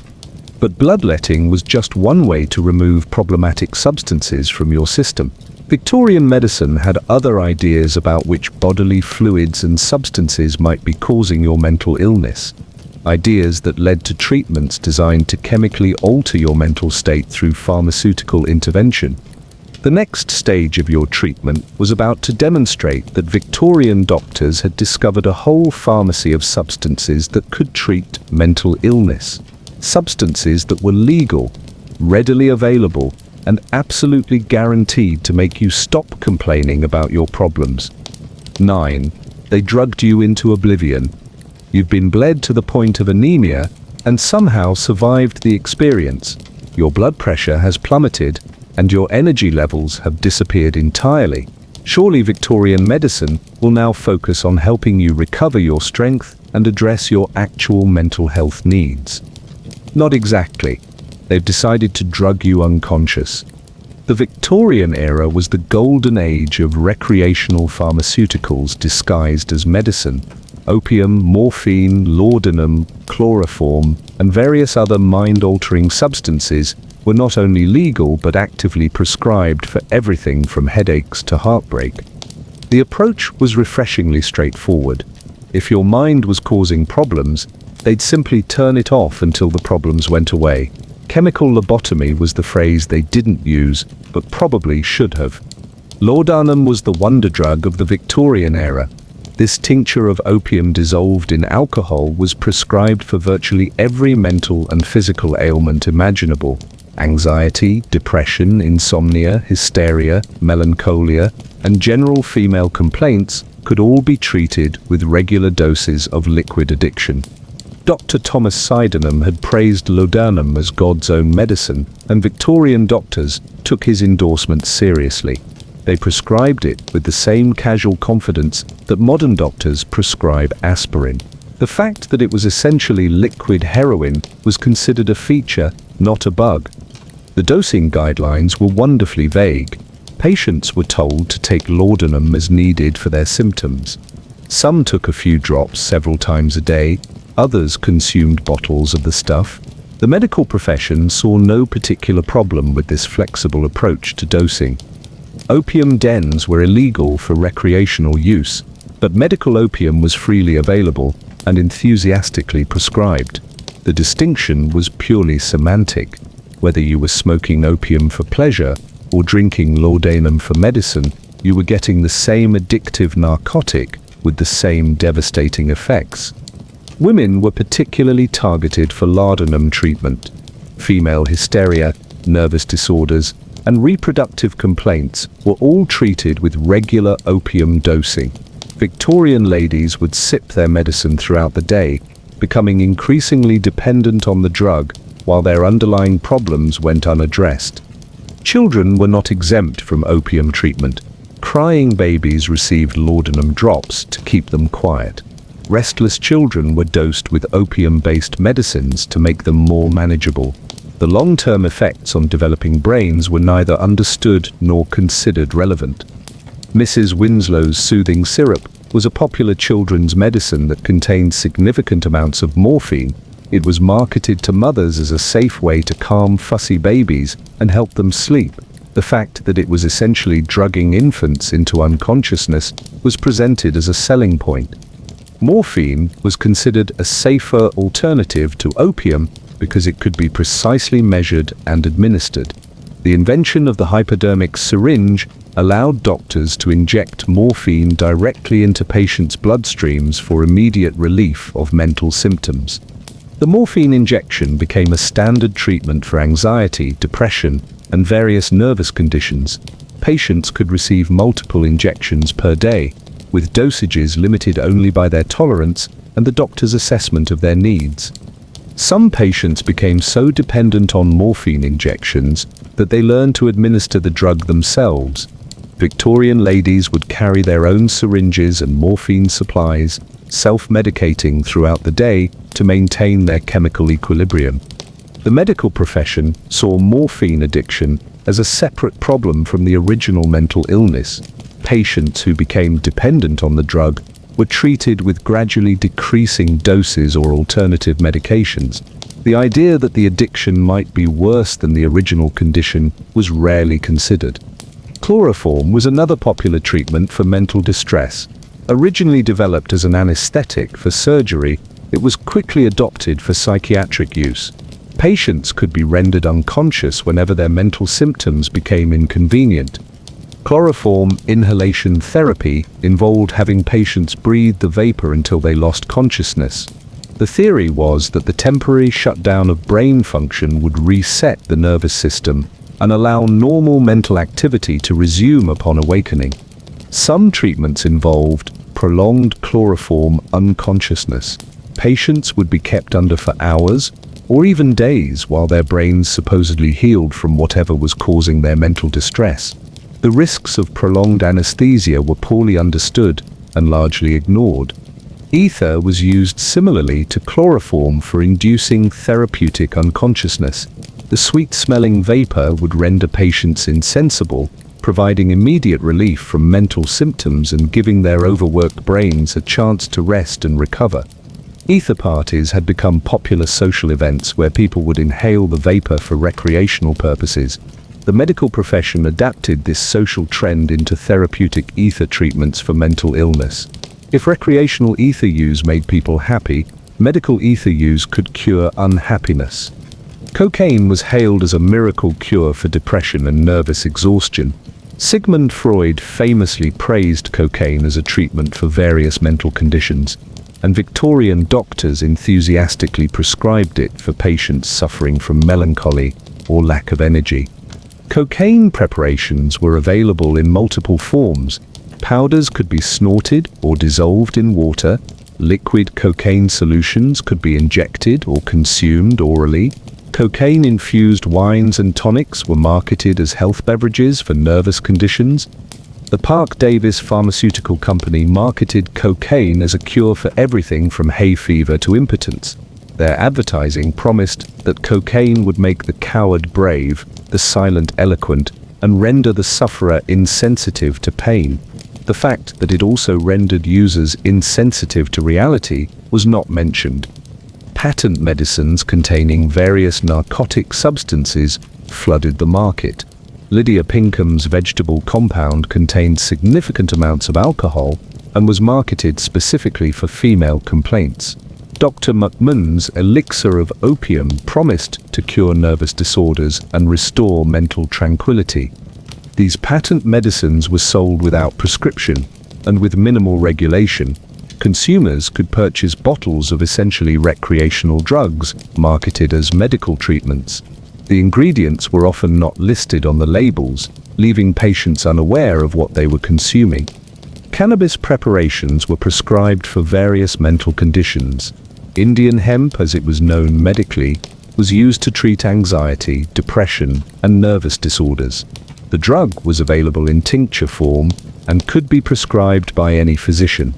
But bloodletting was just one way to remove problematic substances from your system. Victorian medicine had other ideas about which bodily fluids and substances might be causing your mental illness. Ideas that led to treatments designed to chemically alter your mental state through pharmaceutical intervention. The next stage of your treatment was about to demonstrate that Victorian doctors had discovered a whole pharmacy of substances that could treat mental illness. Substances that were legal, readily available, and absolutely guaranteed to make you stop complaining about your problems. 9. They drugged you into oblivion. You've been bled to the point of anemia and somehow survived the experience. Your blood pressure has plummeted and your energy levels have disappeared entirely. Surely Victorian medicine will now focus on helping you recover your strength and address your actual mental health needs. Not exactly. They've decided to drug you unconscious. The Victorian era was the golden age of recreational pharmaceuticals disguised as medicine. Opium, morphine, laudanum, chloroform, and various other mind-altering substances were not only legal but actively prescribed for everything from headaches to heartbreak. The approach was refreshingly straightforward. If your mind was causing problems, they'd simply turn it off until the problems went away. Chemical lobotomy was the phrase they didn't use, but probably should have. Laudanum was the wonder drug of the Victorian era. This tincture of opium dissolved in alcohol was prescribed for virtually every mental and physical ailment imaginable. Anxiety, depression, insomnia, hysteria, melancholia, and general female complaints could all be treated with regular doses of liquid addiction. Dr. Thomas Sydenham had praised laudanum as God's own medicine, and Victorian doctors took his endorsement seriously. They prescribed it with the same casual confidence that modern doctors prescribe aspirin. The fact that it was essentially liquid heroin was considered a feature, not a bug. The dosing guidelines were wonderfully vague. Patients were told to take laudanum as needed for their symptoms. Some took a few drops several times a day, others consumed bottles of the stuff. The medical profession saw no particular problem with this flexible approach to dosing. Opium dens were illegal for recreational use, but medical opium was freely available and enthusiastically prescribed. The distinction was purely semantic. Whether you were smoking opium for pleasure or drinking laudanum for medicine, you were getting the same addictive narcotic with the same devastating effects. Women were particularly targeted for laudanum treatment. Female hysteria, nervous disorders, and reproductive complaints were all treated with regular opium dosing. Victorian ladies would sip their medicine throughout the day, becoming increasingly dependent on the drug while their underlying problems went unaddressed. Children were not exempt from opium treatment. Crying babies received laudanum drops to keep them quiet. Restless children were dosed with opium-based medicines to make them more manageable. The long-term effects on developing brains were neither understood nor considered relevant. Mrs. Winslow's soothing syrup was a popular children's medicine that contained significant amounts of morphine. It was marketed to mothers as a safe way to calm fussy babies and help them sleep. The fact that it was essentially drugging infants into unconsciousness was presented as a selling point. Morphine was considered a safer alternative to opium because it could be precisely measured and administered. The invention of the hypodermic syringe allowed doctors to inject morphine directly into patients' bloodstreams for immediate relief of mental symptoms. The morphine injection became a standard treatment for anxiety, depression, and various nervous conditions. Patients could receive multiple injections per day, with dosages limited only by their tolerance and the doctor's assessment of their needs. Some patients became so dependent on morphine injections that they learned to administer the drug themselves. Victorian ladies would carry their own syringes and morphine supplies, self-medicating throughout the day to maintain their chemical equilibrium. The medical profession saw morphine addiction as a separate problem from the original mental illness. Patients who became dependent on the drug were treated with gradually decreasing doses or alternative medications. The idea that the addiction might be worse than the original condition was rarely considered. Chloroform was another popular treatment for mental distress. Originally developed as an anesthetic for surgery, it was quickly adopted for psychiatric use. Patients could be rendered unconscious whenever their mental symptoms became inconvenient. Chloroform inhalation therapy involved having patients breathe the vapor until they lost consciousness. The theory was that the temporary shutdown of brain function would reset the nervous system, and allow normal mental activity to resume upon awakening. Some treatments involved prolonged chloroform unconsciousness. Patients would be kept under for hours or even days while their brains supposedly healed from whatever was causing their mental distress. The risks of prolonged anesthesia were poorly understood and largely ignored. Ether was used similarly to chloroform for inducing therapeutic unconsciousness. The sweet-smelling vapor would render patients insensible, providing immediate relief from mental symptoms and giving their overworked brains a chance to rest and recover. Ether parties had become popular social events where people would inhale the vapor for recreational purposes. The medical profession adapted this social trend into therapeutic ether treatments for mental illness. If recreational ether use made people happy, medical ether use could cure unhappiness. Cocaine was hailed as a miracle cure for depression and nervous exhaustion. Sigmund Freud famously praised cocaine as a treatment for various mental conditions, and Victorian doctors enthusiastically prescribed it for patients suffering from melancholy or lack of energy. Cocaine preparations were available in multiple forms. Powders could be snorted or dissolved in water. Liquid cocaine solutions could be injected or consumed orally. Cocaine-infused wines and tonics were marketed as health beverages for nervous conditions. The Parke-Davis Pharmaceutical Company marketed cocaine as a cure for everything from hay fever to impotence. Their advertising promised that cocaine would make the coward brave, the silent eloquent, and render the sufferer insensitive to pain. The fact that it also rendered users insensitive to reality was not mentioned. Patent medicines containing various narcotic substances flooded the market. Lydia Pinkham's vegetable compound contained significant amounts of alcohol and was marketed specifically for female complaints. Dr. McMahon's elixir of opium promised to cure nervous disorders and restore mental tranquility. These patent medicines were sold without prescription and with minimal regulation. Consumers could purchase bottles of essentially recreational drugs marketed as medical treatments. The ingredients were often not listed on the labels, leaving patients unaware of what they were consuming. Cannabis preparations were prescribed for various mental conditions. Indian hemp, as it was known medically, was used to treat anxiety, depression, and nervous disorders. The drug was available in tincture form and could be prescribed by any physician.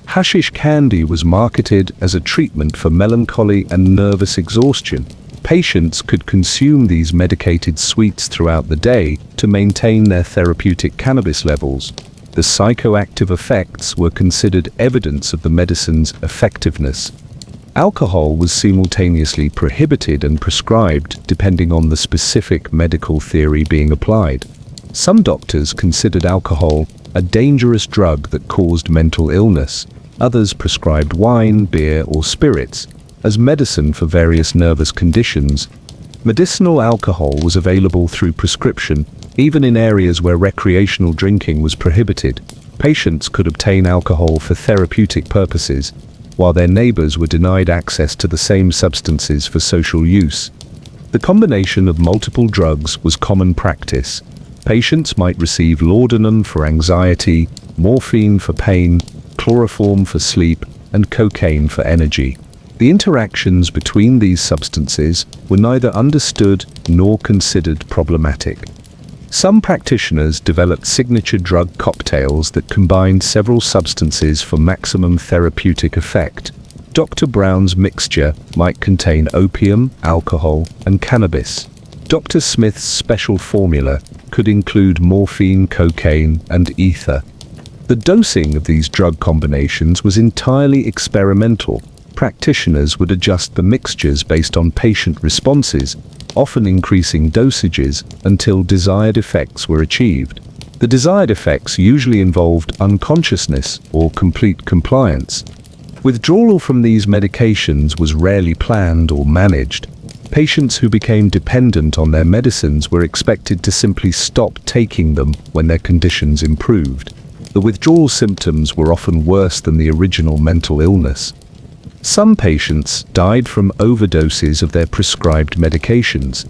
Hashish candy was marketed as a treatment for melancholy and nervous exhaustion. Patients could consume these medicated sweets throughout the day to maintain their therapeutic cannabis levels. The psychoactive effects were considered evidence of the medicine's effectiveness. Alcohol was simultaneously prohibited and prescribed depending on the specific medical theory being applied. Some doctors considered alcohol a dangerous drug that caused mental illness. Others prescribed wine, beer, or spirits as medicine for various nervous conditions. Medicinal alcohol was available through prescription, even in areas where recreational drinking was prohibited. Patients could obtain alcohol for therapeutic purposes, while their neighbors were denied access to the same substances for social use. The combination of multiple drugs was common practice. Patients might receive laudanum for anxiety, morphine for pain, chloroform for sleep, and cocaine for energy. The interactions between these substances were neither understood nor considered problematic. Some practitioners developed signature drug cocktails that combined several substances for maximum therapeutic effect. Dr. Brown's mixture might contain opium, alcohol, and cannabis. Dr. Smith's special formula could include morphine, cocaine, and ether. The dosing of these drug combinations was entirely experimental. Practitioners would adjust the mixtures based on patient responses, often increasing dosages until desired effects were achieved. The desired effects usually involved unconsciousness or complete compliance. Withdrawal from these medications was rarely planned or managed. Patients who became dependent on their medicines were expected to simply stop taking them when their conditions improved. The withdrawal symptoms were often worse than the original mental illness. Some patients died from overdoses of their prescribed medications.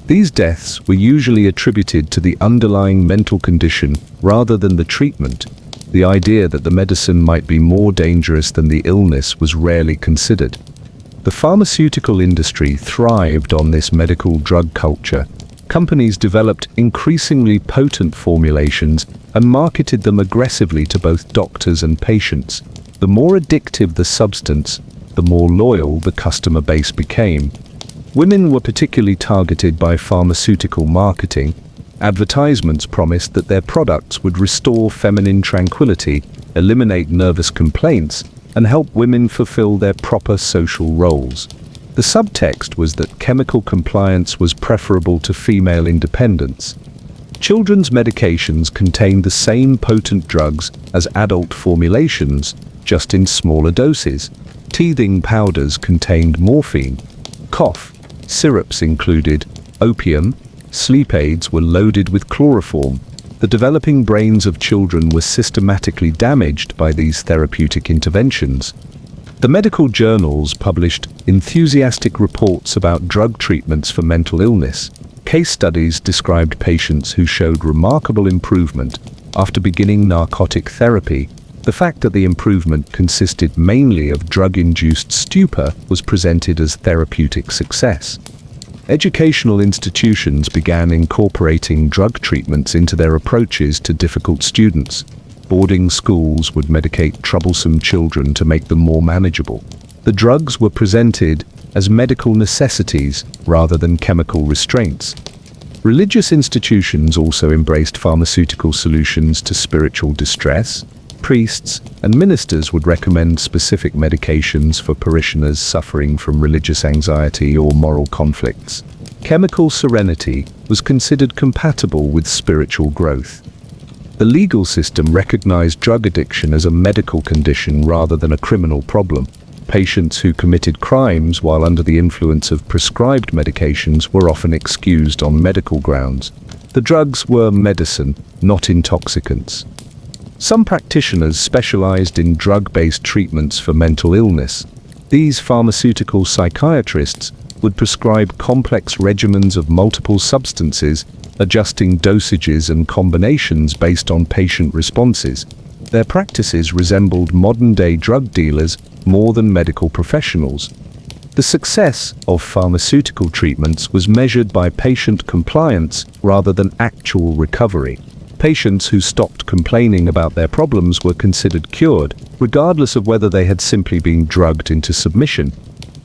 These deaths were usually attributed to the underlying mental condition rather than the treatment. The idea that the medicine might be more dangerous than the illness was rarely considered. The pharmaceutical industry thrived on this medical drug culture. Companies developed increasingly potent formulations and marketed them aggressively to both doctors and patients. The more addictive the substance, the more loyal the customer base became. Women were particularly targeted by pharmaceutical marketing. Advertisements promised that their products would restore feminine tranquility, eliminate nervous complaints, and help women fulfill their proper social roles. The subtext was that chemical compliance was preferable to female independence. Children's medications contained the same potent drugs as adult formulations, just in smaller doses. Teething powders contained morphine. Cough syrups included opium. Sleep aids were loaded with chloroform. The developing brains of children were systematically damaged by these therapeutic interventions. The medical journals published enthusiastic reports about drug treatments for mental illness. Case studies described patients who showed remarkable improvement after beginning narcotic therapy. The fact that the improvement consisted mainly of drug-induced stupor was presented as therapeutic success. Educational institutions began incorporating drug treatments into their approaches to difficult students. Boarding schools would medicate troublesome children to make them more manageable. The drugs were presented as medical necessities rather than chemical restraints. Religious institutions also embraced pharmaceutical solutions to spiritual distress. Priests and ministers would recommend specific medications for parishioners suffering from religious anxiety or moral conflicts. Chemical serenity was considered compatible with spiritual growth. The legal system recognized drug addiction as a medical condition rather than a criminal problem. Patients who committed crimes while under the influence of prescribed medications were often excused on medical grounds. The drugs were medicine, not intoxicants. Some practitioners specialized in drug-based treatments for mental illness. These pharmaceutical psychiatrists would prescribe complex regimens of multiple substances, adjusting dosages and combinations based on patient responses. Their practices resembled modern-day drug dealers more than medical professionals. The success of pharmaceutical treatments was measured by patient compliance rather than actual recovery. Patients who stopped complaining about their problems were considered cured, regardless of whether they had simply been drugged into submission.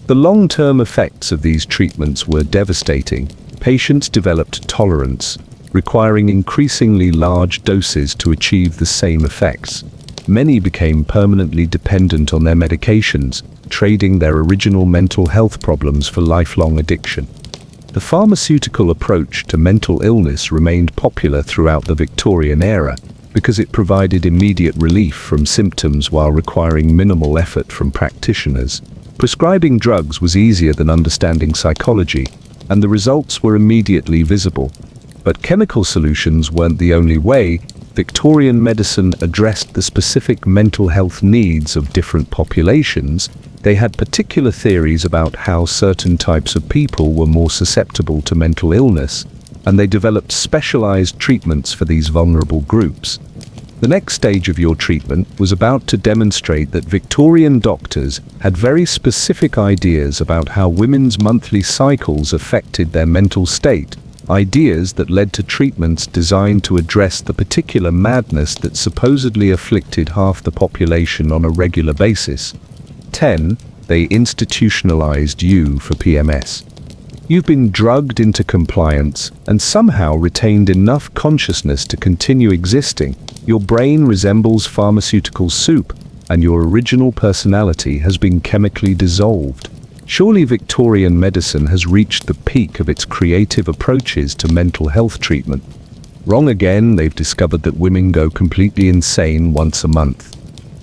The long-term effects of these treatments were devastating. Patients developed tolerance, requiring increasingly large doses to achieve the same effects. Many became permanently dependent on their medications, trading their original mental health problems for lifelong addiction. The pharmaceutical approach to mental illness remained popular throughout the Victorian era because it provided immediate relief from symptoms while requiring minimal effort from practitioners. Prescribing drugs was easier than understanding psychology, and the results were immediately visible. But chemical solutions weren't the only way. Victorian medicine addressed the specific mental health needs of different populations. They had particular theories about how certain types of people were more susceptible to mental illness, and they developed specialized treatments for these vulnerable groups. The next stage of your treatment was about to demonstrate that Victorian doctors had very specific ideas about how women's monthly cycles affected their mental state, ideas that led to treatments designed to address the particular madness that supposedly afflicted half the population on a regular basis. 10. They institutionalized you for PMS. You've been drugged into compliance and somehow retained enough consciousness to continue existing. Your brain resembles pharmaceutical soup, and your original personality has been chemically dissolved. Surely Victorian medicine has reached the peak of its creative approaches to mental health treatment. Wrong again, they've discovered that women go completely insane once a month.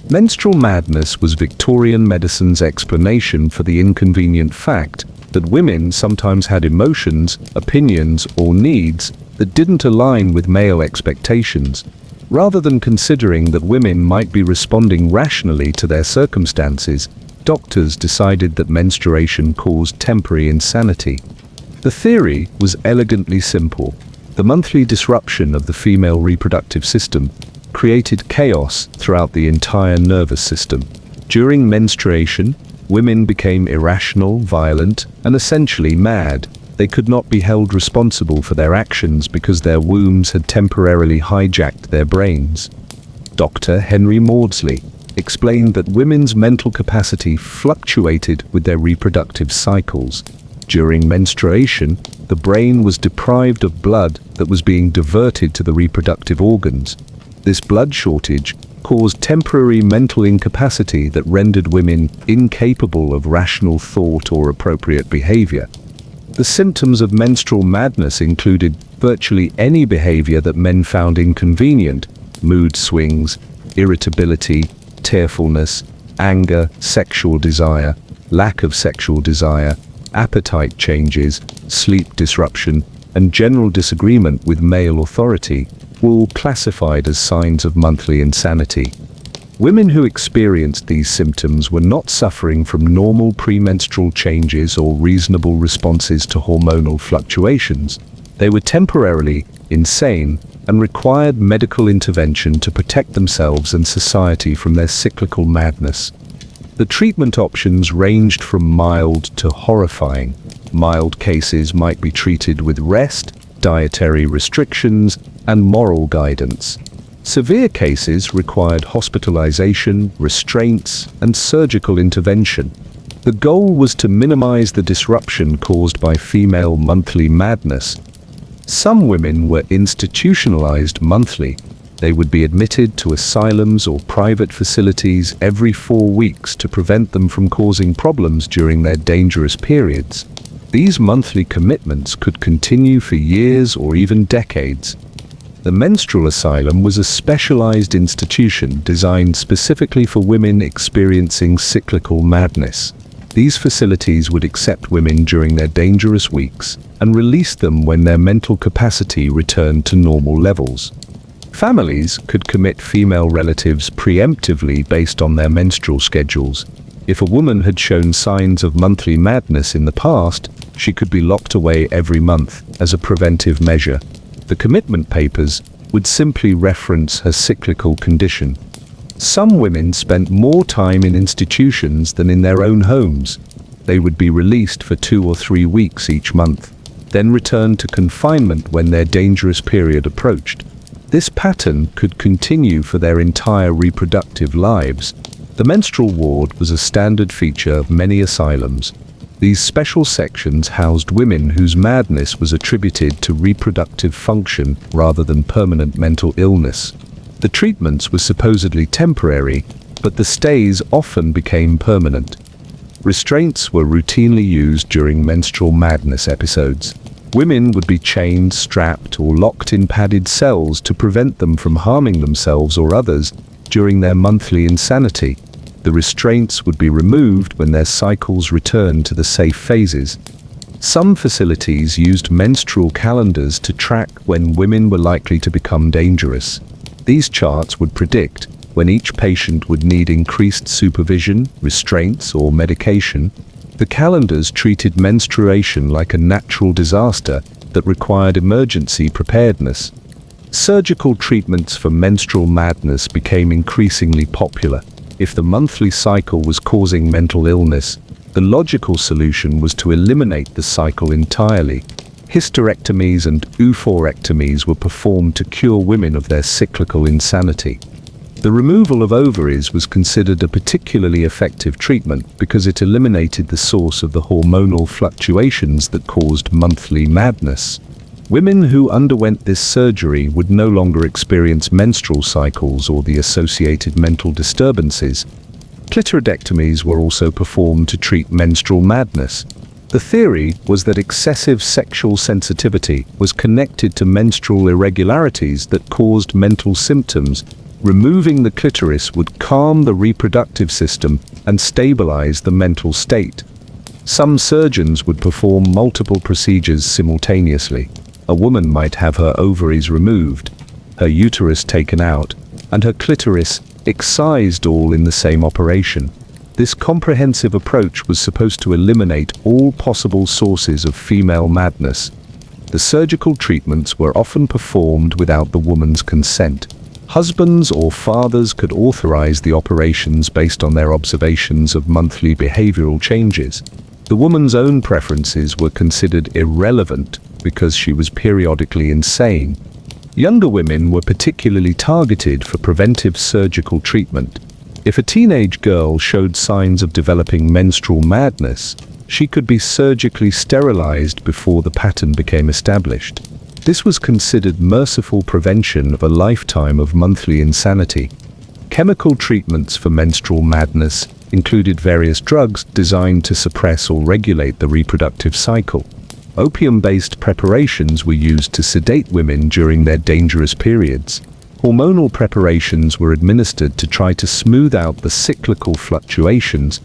Menstrual madness was Victorian medicine's explanation for the inconvenient fact that women sometimes had emotions, opinions, or needs that didn't align with male expectations. Rather than considering that women might be responding rationally to their circumstances, doctors decided that menstruation caused temporary insanity. The theory was elegantly simple. The monthly disruption of the female reproductive system created chaos throughout the entire nervous system. During menstruation, women became irrational, violent, and essentially mad. They could not be held responsible for their actions because their wombs had temporarily hijacked their brains. Dr. Henry Maudsley explained that women's mental capacity fluctuated with their reproductive cycles. During menstruation, the brain was deprived of blood that was being diverted to the reproductive organs. This blood shortage caused temporary mental incapacity that rendered women incapable of rational thought or appropriate behavior. The symptoms of menstrual madness included virtually any behavior that men found inconvenient: mood swings, irritability, tearfulness, anger, sexual desire, lack of sexual desire, appetite changes, sleep disruption, and general disagreement with male authority were all classified as signs of monthly insanity. Women who experienced these symptoms were not suffering from normal premenstrual changes or reasonable responses to hormonal fluctuations. They were temporarily insane and required medical intervention to protect themselves and society from their cyclical madness. The treatment options ranged from mild to horrifying. Mild cases might be treated with rest, dietary restrictions, and moral guidance. Severe cases required hospitalization, restraints, and surgical intervention. The goal was to minimize the disruption caused by female monthly madness. Some women were institutionalized monthly. They would be admitted to asylums or private facilities every 4 weeks to prevent them from causing problems during their dangerous periods. These monthly commitments could continue for years or even decades. The menstrual asylum was a specialized institution designed specifically for women experiencing cyclical madness. These facilities would accept women during their dangerous weeks and release them when their mental capacity returned to normal levels. Families could commit female relatives preemptively based on their menstrual schedules. If a woman had shown signs of monthly madness in the past, she could be locked away every month as a preventive measure. The commitment papers would simply reference her cyclical condition. Some women spent more time in institutions than in their own homes. They would be released for 2 or 3 weeks each month, then return to confinement when their dangerous period approached. This pattern could continue for their entire reproductive lives. The menstrual ward was a standard feature of many asylums. These special sections housed women whose madness was attributed to reproductive function rather than permanent mental illness. The treatments were supposedly temporary, but the stays often became permanent. Restraints were routinely used during menstrual madness episodes. Women would be chained, strapped, or locked in padded cells to prevent them from harming themselves or others during their monthly insanity. The restraints would be removed when their cycles returned to the safe phases. Some facilities used menstrual calendars to track when women were likely to become dangerous. These charts would predict when each patient would need increased supervision, restraints, or medication. The calendars treated menstruation like a natural disaster that required emergency preparedness. Surgical treatments for menstrual madness became increasingly popular. If the monthly cycle was causing mental illness, the logical solution was to eliminate the cycle entirely. Hysterectomies and oophorectomies were performed to cure women of their cyclical insanity. The removal of ovaries was considered a particularly effective treatment because it eliminated the source of the hormonal fluctuations that caused monthly madness. Women who underwent this surgery would no longer experience menstrual cycles or the associated mental disturbances. Clitoridectomies were also performed to treat menstrual madness. The theory was that excessive sexual sensitivity was connected to menstrual irregularities that caused mental symptoms. Removing the clitoris would calm the reproductive system and stabilize the mental state. Some surgeons would perform multiple procedures simultaneously. A woman might have her ovaries removed, her uterus taken out, and her clitoris excised all in the same operation. This comprehensive approach was supposed to eliminate all possible sources of female madness. The surgical treatments were often performed without the woman's consent. Husbands or fathers could authorize the operations based on their observations of monthly behavioral changes. The woman's own preferences were considered irrelevant because she was periodically insane. Younger women were particularly targeted for preventive surgical treatment. If a teenage girl showed signs of developing menstrual madness, she could be surgically sterilized before the pattern became established. This was considered merciful prevention of a lifetime of monthly insanity. Chemical treatments for menstrual madness included various drugs designed to suppress or regulate the reproductive cycle. Opium-based preparations were used to sedate women during their dangerous periods. Hormonal preparations were administered to try to smooth out the cyclical fluctuations.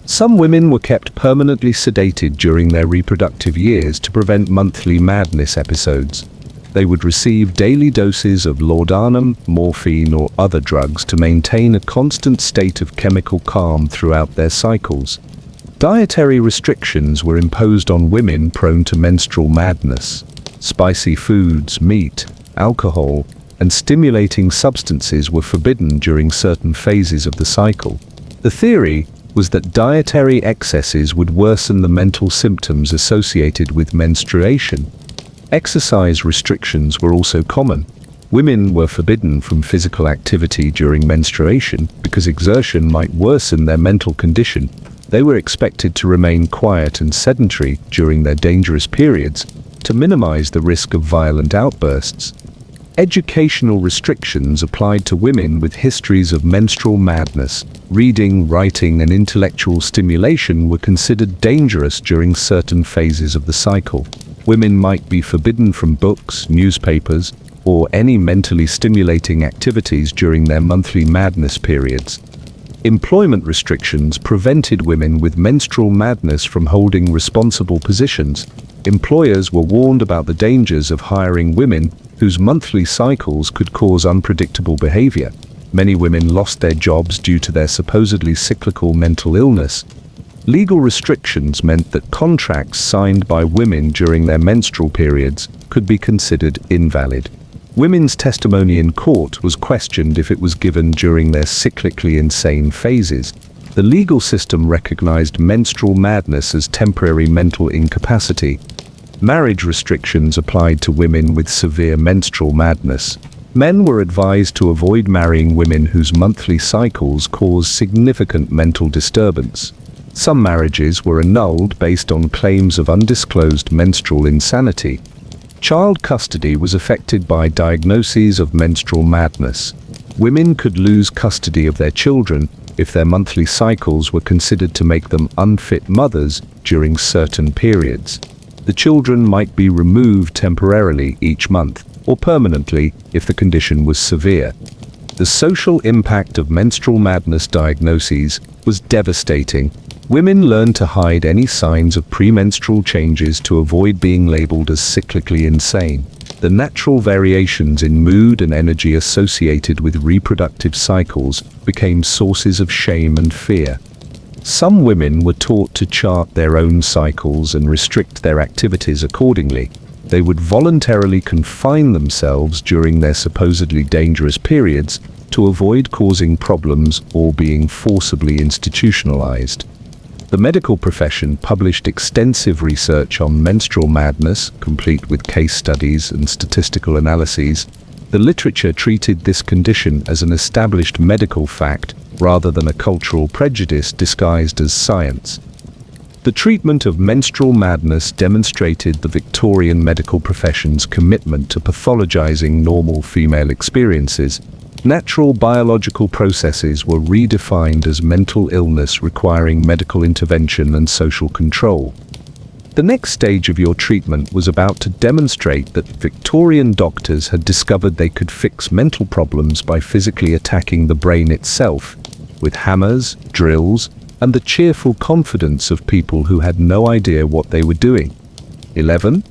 Some women were kept permanently sedated during their reproductive years to prevent monthly madness episodes. They would receive daily doses of laudanum, morphine, or other drugs to maintain a constant state of chemical calm throughout their cycles. Dietary restrictions were imposed on women prone to menstrual madness. Spicy foods, meat, alcohol, and stimulating substances were forbidden during certain phases of the cycle. The theory was that dietary excesses would worsen the mental symptoms associated with menstruation. Exercise restrictions were also common. Women were forbidden from physical activity during menstruation because exertion might worsen their mental condition. They were expected to remain quiet and sedentary during their dangerous periods to minimize the risk of violent outbursts. Educational restrictions applied to women with histories of menstrual madness. Reading, writing, and intellectual stimulation were considered dangerous during certain phases of the cycle. Women might be forbidden from books, newspapers, or any mentally stimulating activities during their monthly madness periods. Employment restrictions prevented women with menstrual madness from holding responsible positions. Employers were warned about the dangers of hiring women whose monthly cycles could cause unpredictable behavior. Many women lost their jobs due to their supposedly cyclical mental illness. Legal restrictions meant that contracts signed by women during their menstrual periods could be considered invalid. Women's testimony in court was questioned if it was given during their cyclically insane phases. The legal system recognized menstrual madness as temporary mental incapacity. Marriage restrictions applied to women with severe menstrual madness. Men were advised to avoid marrying women whose monthly cycles caused significant mental disturbance. Some marriages were annulled based on claims of undisclosed menstrual insanity. Child custody was affected by diagnoses of menstrual madness. Women could lose custody of their children if their monthly cycles were considered to make them unfit mothers during certain periods. The children might be removed temporarily each month, or permanently if the condition was severe. The social impact of menstrual madness diagnoses was devastating. Women learned to hide any signs of premenstrual changes to avoid being labeled as cyclically insane. The natural variations in mood and energy associated with reproductive cycles became sources of shame and fear. Some women were taught to chart their own cycles and restrict their activities accordingly. They would voluntarily confine themselves during their supposedly dangerous periods to avoid causing problems or being forcibly institutionalized. The medical profession published extensive research on menstrual madness, complete with case studies and statistical analyses. The literature treated this condition as an established medical fact rather than a cultural prejudice disguised as science. The treatment of menstrual madness demonstrated the Victorian medical profession's commitment to pathologizing normal female experiences. Natural biological processes were redefined as mental illness requiring medical intervention and social control. The next stage of your treatment was about to demonstrate that Victorian doctors had discovered they could fix mental problems by physically attacking the brain itself, with hammers, drills, and the cheerful confidence of people who had no idea what they were doing. 11.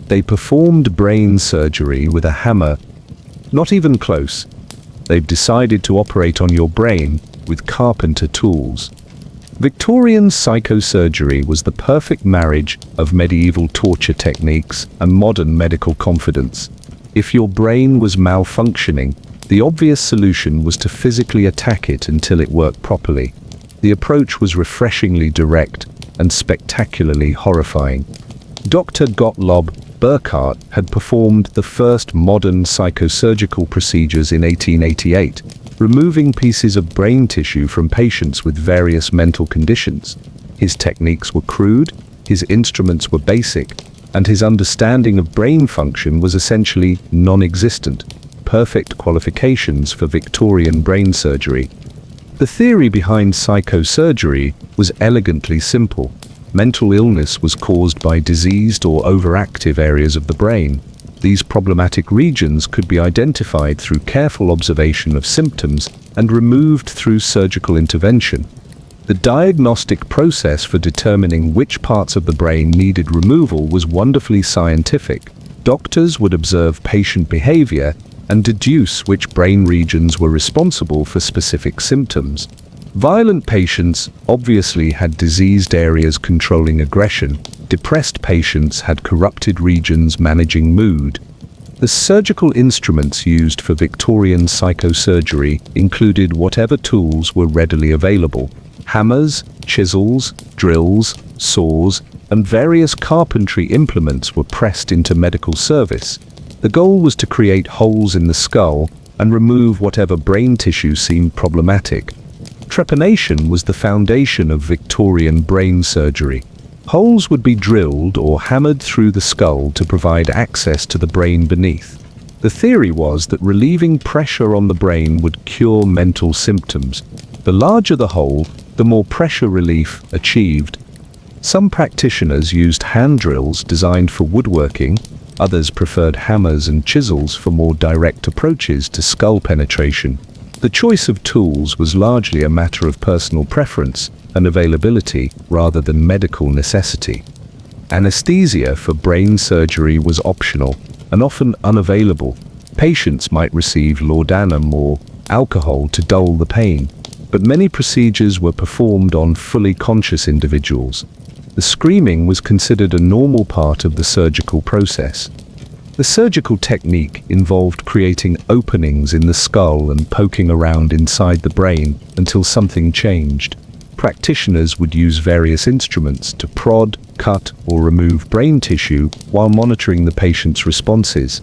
They performed brain surgery with a hammer. Not even close. They've decided to operate on your brain, with carpenter tools. Victorian psychosurgery was the perfect marriage of medieval torture techniques and modern medical confidence. If your brain was malfunctioning, the obvious solution was to physically attack it until it worked properly. The approach was refreshingly direct and spectacularly horrifying. Dr. Gottlob Burckhardt had performed the first modern psychosurgical procedures in 1888, removing pieces of brain tissue from patients with various mental conditions. His techniques were crude, his instruments were basic, and his understanding of brain function was essentially non-existent, perfect qualifications for Victorian brain surgery. The theory behind psychosurgery was elegantly simple. Mental illness was caused by diseased or overactive areas of the brain. These problematic regions could be identified through careful observation of symptoms and removed through surgical intervention. The diagnostic process for determining which parts of the brain needed removal was wonderfully scientific. Doctors would observe patient behavior and deduce which brain regions were responsible for specific symptoms. Violent patients obviously had diseased areas controlling aggression. Depressed patients had corrupted regions managing mood. The surgical instruments used for Victorian psychosurgery included whatever tools were readily available. Hammers, chisels, drills, saws, and various carpentry implements were pressed into medical service. The goal was to create holes in the skull and remove whatever brain tissue seemed problematic. Trepanation was the foundation of Victorian brain surgery. Holes would be drilled or hammered through the skull to provide access to the brain beneath. The theory was that relieving pressure on the brain would cure mental symptoms. The larger the hole, the more pressure relief achieved. Some practitioners used hand drills designed for woodworking, others preferred hammers and chisels for more direct approaches to skull penetration. The choice of tools was largely a matter of personal preference and availability rather than medical necessity. Anesthesia for brain surgery was optional and often unavailable. Patients might receive laudanum or alcohol to dull the pain, but many procedures were performed on fully conscious individuals. The screaming was considered a normal part of the surgical process. The surgical technique involved creating openings in the skull and poking around inside the brain until something changed. Practitioners would use various instruments to prod, cut, or remove brain tissue while monitoring the patient's responses.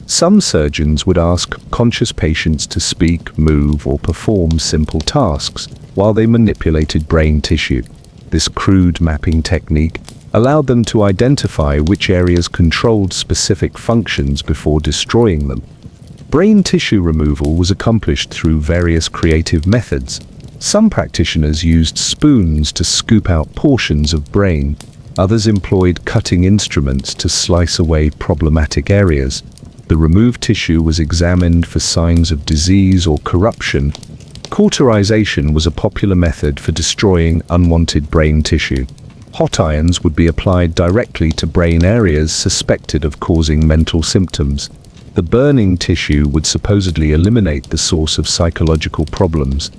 Some surgeons would ask conscious patients to speak, move, or perform simple tasks while they manipulated brain tissue. This crude mapping technique allowed them to identify which areas controlled specific functions before destroying them. Brain tissue removal was accomplished through various creative methods. Some practitioners used spoons to scoop out portions of brain. Others employed cutting instruments to slice away problematic areas. The removed tissue was examined for signs of disease or corruption. Cauterization was a popular method for destroying unwanted brain tissue. Hot irons would be applied directly to brain areas suspected of causing mental symptoms. The burning tissue would supposedly eliminate the source of psychological problems.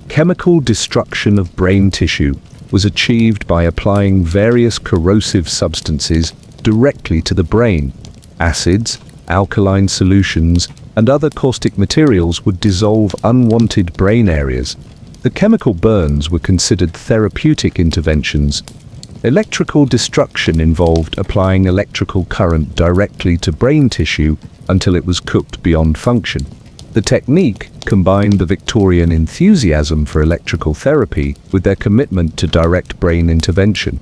Chemical destruction of brain tissue was achieved by applying various corrosive substances directly to the brain. Acids, alkaline solutions, and other caustic materials would dissolve unwanted brain areas. The chemical burns were considered therapeutic interventions. Electrical destruction involved applying electrical current directly to brain tissue until it was cooked beyond function. The technique combined the Victorian enthusiasm for electrical therapy with their commitment to direct brain intervention.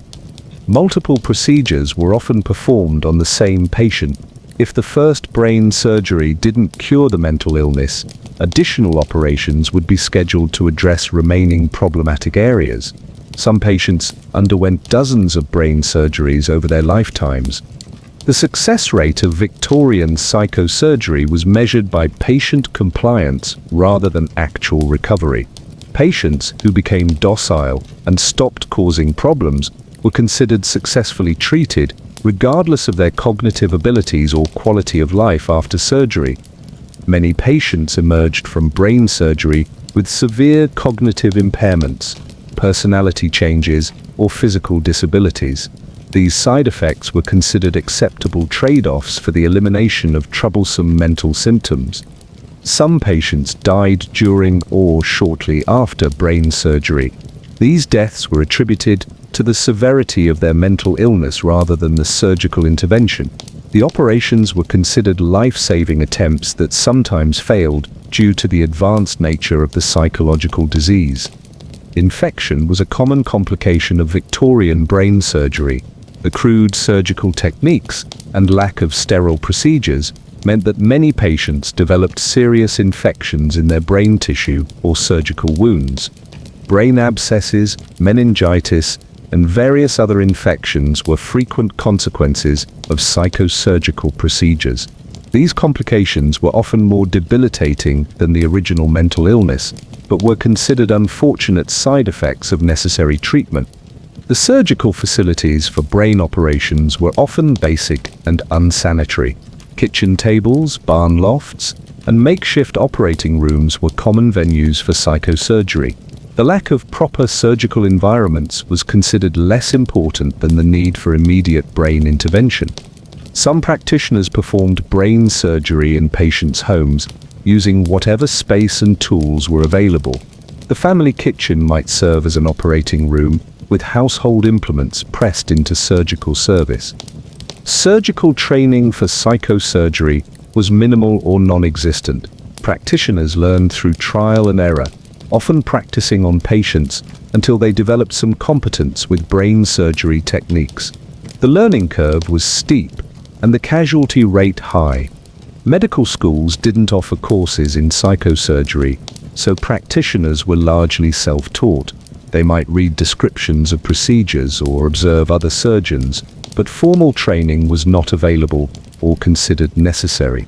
Multiple procedures were often performed on the same patient. If the first brain surgery didn't cure the mental illness, additional operations would be scheduled to address remaining problematic areas. Some patients underwent dozens of brain surgeries over their lifetimes. The success rate of Victorian psychosurgery was measured by patient compliance rather than actual recovery. Patients who became docile and stopped causing problems were considered successfully treated, regardless of their cognitive abilities or quality of life after surgery. Many patients emerged from brain surgery with severe cognitive impairments, personality changes, or physical disabilities. These side effects were considered acceptable trade-offs for the elimination of troublesome mental symptoms. Some patients died during or shortly after brain surgery. These deaths were attributed to the severity of their mental illness rather than the surgical intervention. The operations were considered life-saving attempts that sometimes failed due to the advanced nature of the psychological disease. Infection was a common complication of Victorian brain surgery. The crude surgical techniques and lack of sterile procedures meant that many patients developed serious infections in their brain tissue or surgical wounds. Brain abscesses, meningitis, and various other infections were frequent consequences of psychosurgical procedures. These complications were often more debilitating than the original mental illness, but were considered unfortunate side effects of necessary treatment. The surgical facilities for brain operations were often basic and unsanitary. Kitchen tables, barn lofts, and makeshift operating rooms were common venues for psychosurgery. The lack of proper surgical environments was considered less important than the need for immediate brain intervention. Some practitioners performed brain surgery in patients' homes, using whatever space and tools were available. The family kitchen might serve as an operating room, with household implements pressed into surgical service. Surgical training for psychosurgery was minimal or non-existent. Practitioners learned through trial and error, often practicing on patients until they developed some competence with brain surgery techniques. The learning curve was steep and the casualty rate high. Medical schools didn't offer courses in psychosurgery, so practitioners were largely self-taught. They might read descriptions of procedures or observe other surgeons, but formal training was not available or considered necessary.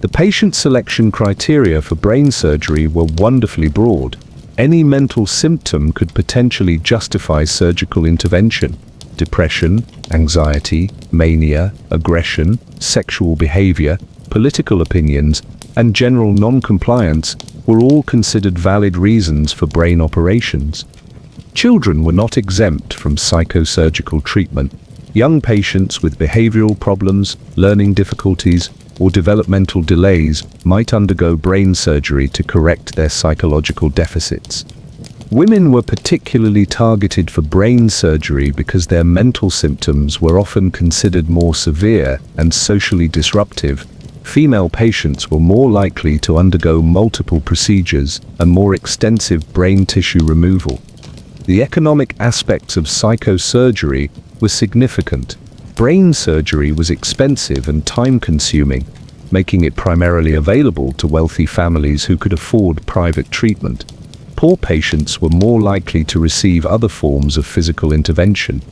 The patient selection criteria for brain surgery were wonderfully broad. Any mental symptom could potentially justify surgical intervention. Depression, anxiety, mania, aggression, sexual behavior, political opinions, and general non-compliance were all considered valid reasons for brain operations. Children were not exempt from psychosurgical treatment. Young patients with behavioral problems, learning difficulties, or developmental delays might undergo brain surgery to correct their psychological deficits. Women were particularly targeted for brain surgery because their mental symptoms were often considered more severe and socially disruptive. Female patients were more likely to undergo multiple procedures and more extensive brain tissue removal. The economic aspects of psychosurgery were significant. Brain surgery was expensive and time-consuming, making it primarily available to wealthy families who could afford private treatment. Poor patients were more likely to receive other forms of physical intervention.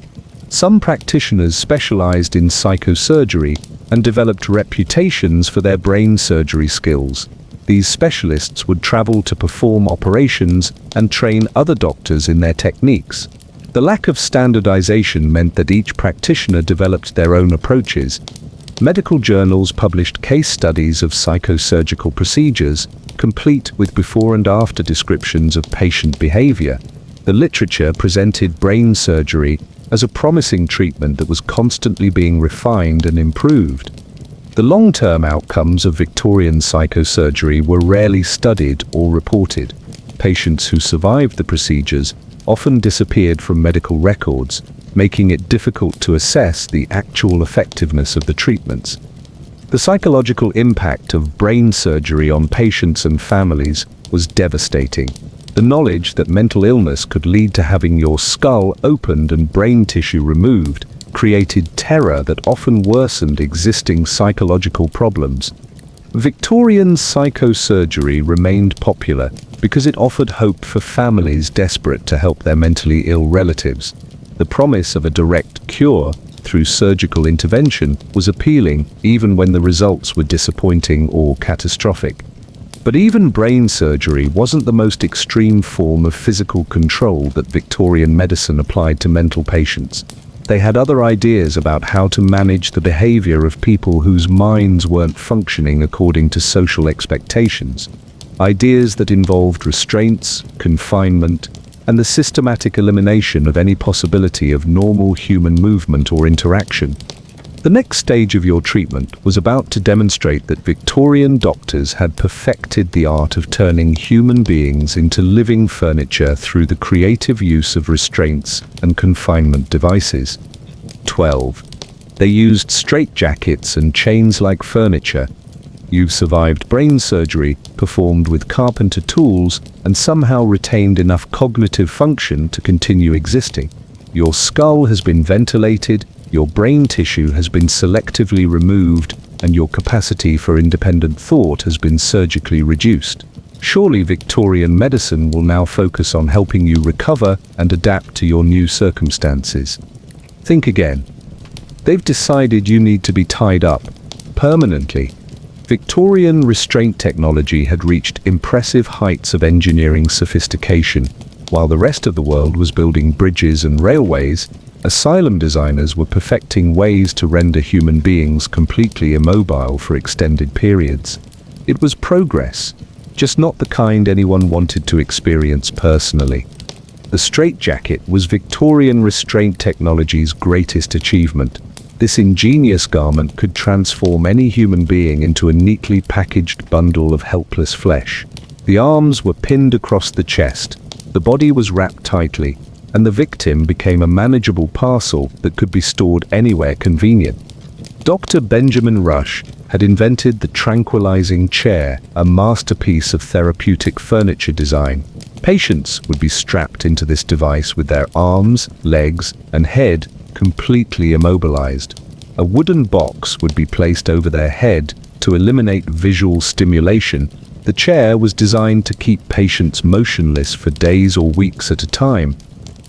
Some practitioners specialized in psychosurgery and developed reputations for their brain surgery skills. These specialists would travel to perform operations and train other doctors in their techniques. The lack of standardization meant that each practitioner developed their own approaches. Medical journals published case studies of psychosurgical procedures, complete with before and after descriptions of patient behavior. The literature presented brain surgery as a promising treatment that was constantly being refined and improved. The long-term outcomes of Victorian psychosurgery were rarely studied or reported. Patients who survived the procedures often disappeared from medical records, making it difficult to assess the actual effectiveness of the treatments. The psychological impact of brain surgery on patients and families was devastating. The knowledge that mental illness could lead to having your skull opened and brain tissue removed created terror that often worsened existing psychological problems. Victorian psychosurgery remained popular because it offered hope for families desperate to help their mentally ill relatives. The promise of a direct cure through surgical intervention was appealing even when the results were disappointing or catastrophic. But even brain surgery wasn't the most extreme form of physical control that Victorian medicine applied to mental patients. They had other ideas about how to manage the behavior of people whose minds weren't functioning according to social expectations. ideas that involved restraints, confinement, and the systematic elimination of any possibility of normal human movement or interaction. The next stage of your treatment was about to demonstrate that Victorian doctors had perfected the art of turning human beings into living furniture through the creative use of restraints and confinement devices. 12. They used straitjackets and chains like furniture. You survived brain surgery, performed with carpenter tools, and somehow retained enough cognitive function to continue existing. Your skull has been ventilated, your brain tissue has been selectively removed, and your capacity for independent thought has been surgically reduced. Surely Victorian medicine will now focus on helping you recover and adapt to your new circumstances. Think again. They've decided you need to be tied up permanently. Victorian restraint technology had reached impressive heights of engineering sophistication. While the rest of the world was building bridges and railways, asylum designers were perfecting ways to render human beings completely immobile for extended periods. It was progress, just not the kind anyone wanted to experience personally. The straitjacket was Victorian restraint technology's greatest achievement. This ingenious garment could transform any human being into a neatly packaged bundle of helpless flesh. The arms were pinned across the chest, the body was wrapped tightly, and the victim became a manageable parcel that could be stored anywhere convenient. Dr. Benjamin Rush had invented the tranquilizing chair, a masterpiece of therapeutic furniture design. Patients would be strapped into this device with their arms, legs, and head completely immobilized. A wooden box would be placed over their head to eliminate visual stimulation. The chair was designed to keep patients motionless for days or weeks at a time.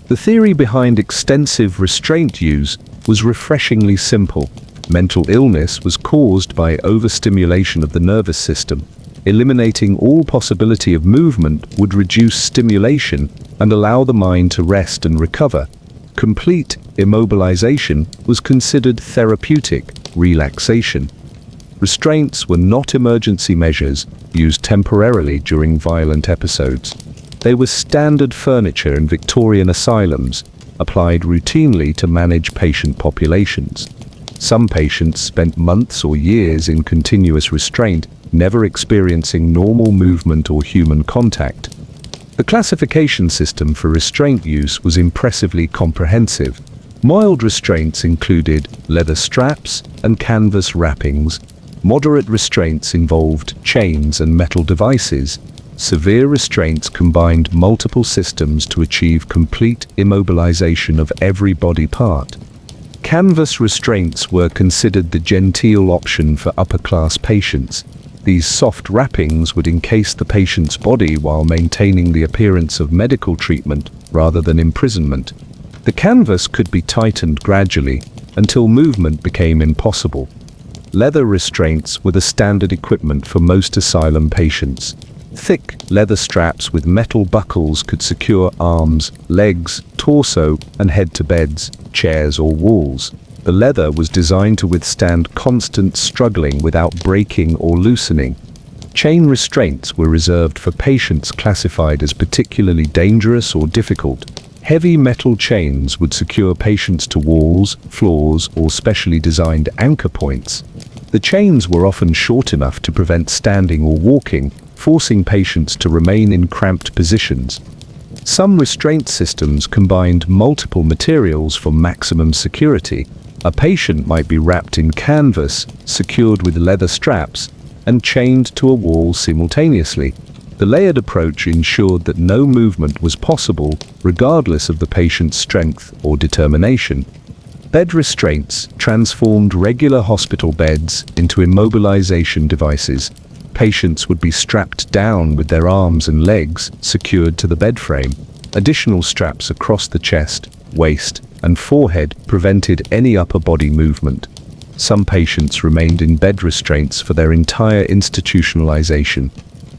The theory behind extensive restraint use was refreshingly simple. Mental illness was caused by overstimulation of the nervous system. Eliminating all possibility of movement would reduce stimulation and allow the mind to rest and recover. Complete immobilization was considered therapeutic relaxation. Restraints were not emergency measures used temporarily during violent episodes. They were standard furniture in Victorian asylums, applied routinely to manage patient populations. Some patients spent months or years in continuous restraint, never experiencing normal movement or human contact. The classification system for restraint use was impressively comprehensive. Mild restraints included leather straps and canvas wrappings. Moderate restraints involved chains and metal devices. Severe restraints combined multiple systems to achieve complete immobilization of every body part. Canvas restraints were considered the genteel option for upper-class patients. These soft wrappings would encase the patient's body while maintaining the appearance of medical treatment rather than imprisonment. The canvas could be tightened gradually until movement became impossible. Leather restraints were the standard equipment for most asylum patients. Thick leather straps with metal buckles could secure arms, legs, torso, and head to beds, chairs, or walls. The leather was designed to withstand constant struggling without breaking or loosening. Chain restraints were reserved for patients classified as particularly dangerous or difficult. Heavy metal chains would secure patients to walls, floors, or specially designed anchor points. The chains were often short enough to prevent standing or walking, forcing patients to remain in cramped positions. Some restraint systems combined multiple materials for maximum security. A patient might be wrapped in canvas, secured with leather straps, and chained to a wall simultaneously. The layered approach ensured that no movement was possible, regardless of the patient's strength or determination. Bed restraints transformed regular hospital beds into immobilization devices. Patients would be strapped down with their arms and legs secured to the bed frame. Additional straps across the chest, waist, and forehead prevented any upper body movement. Some patients remained in bed restraints for their entire institutionalization.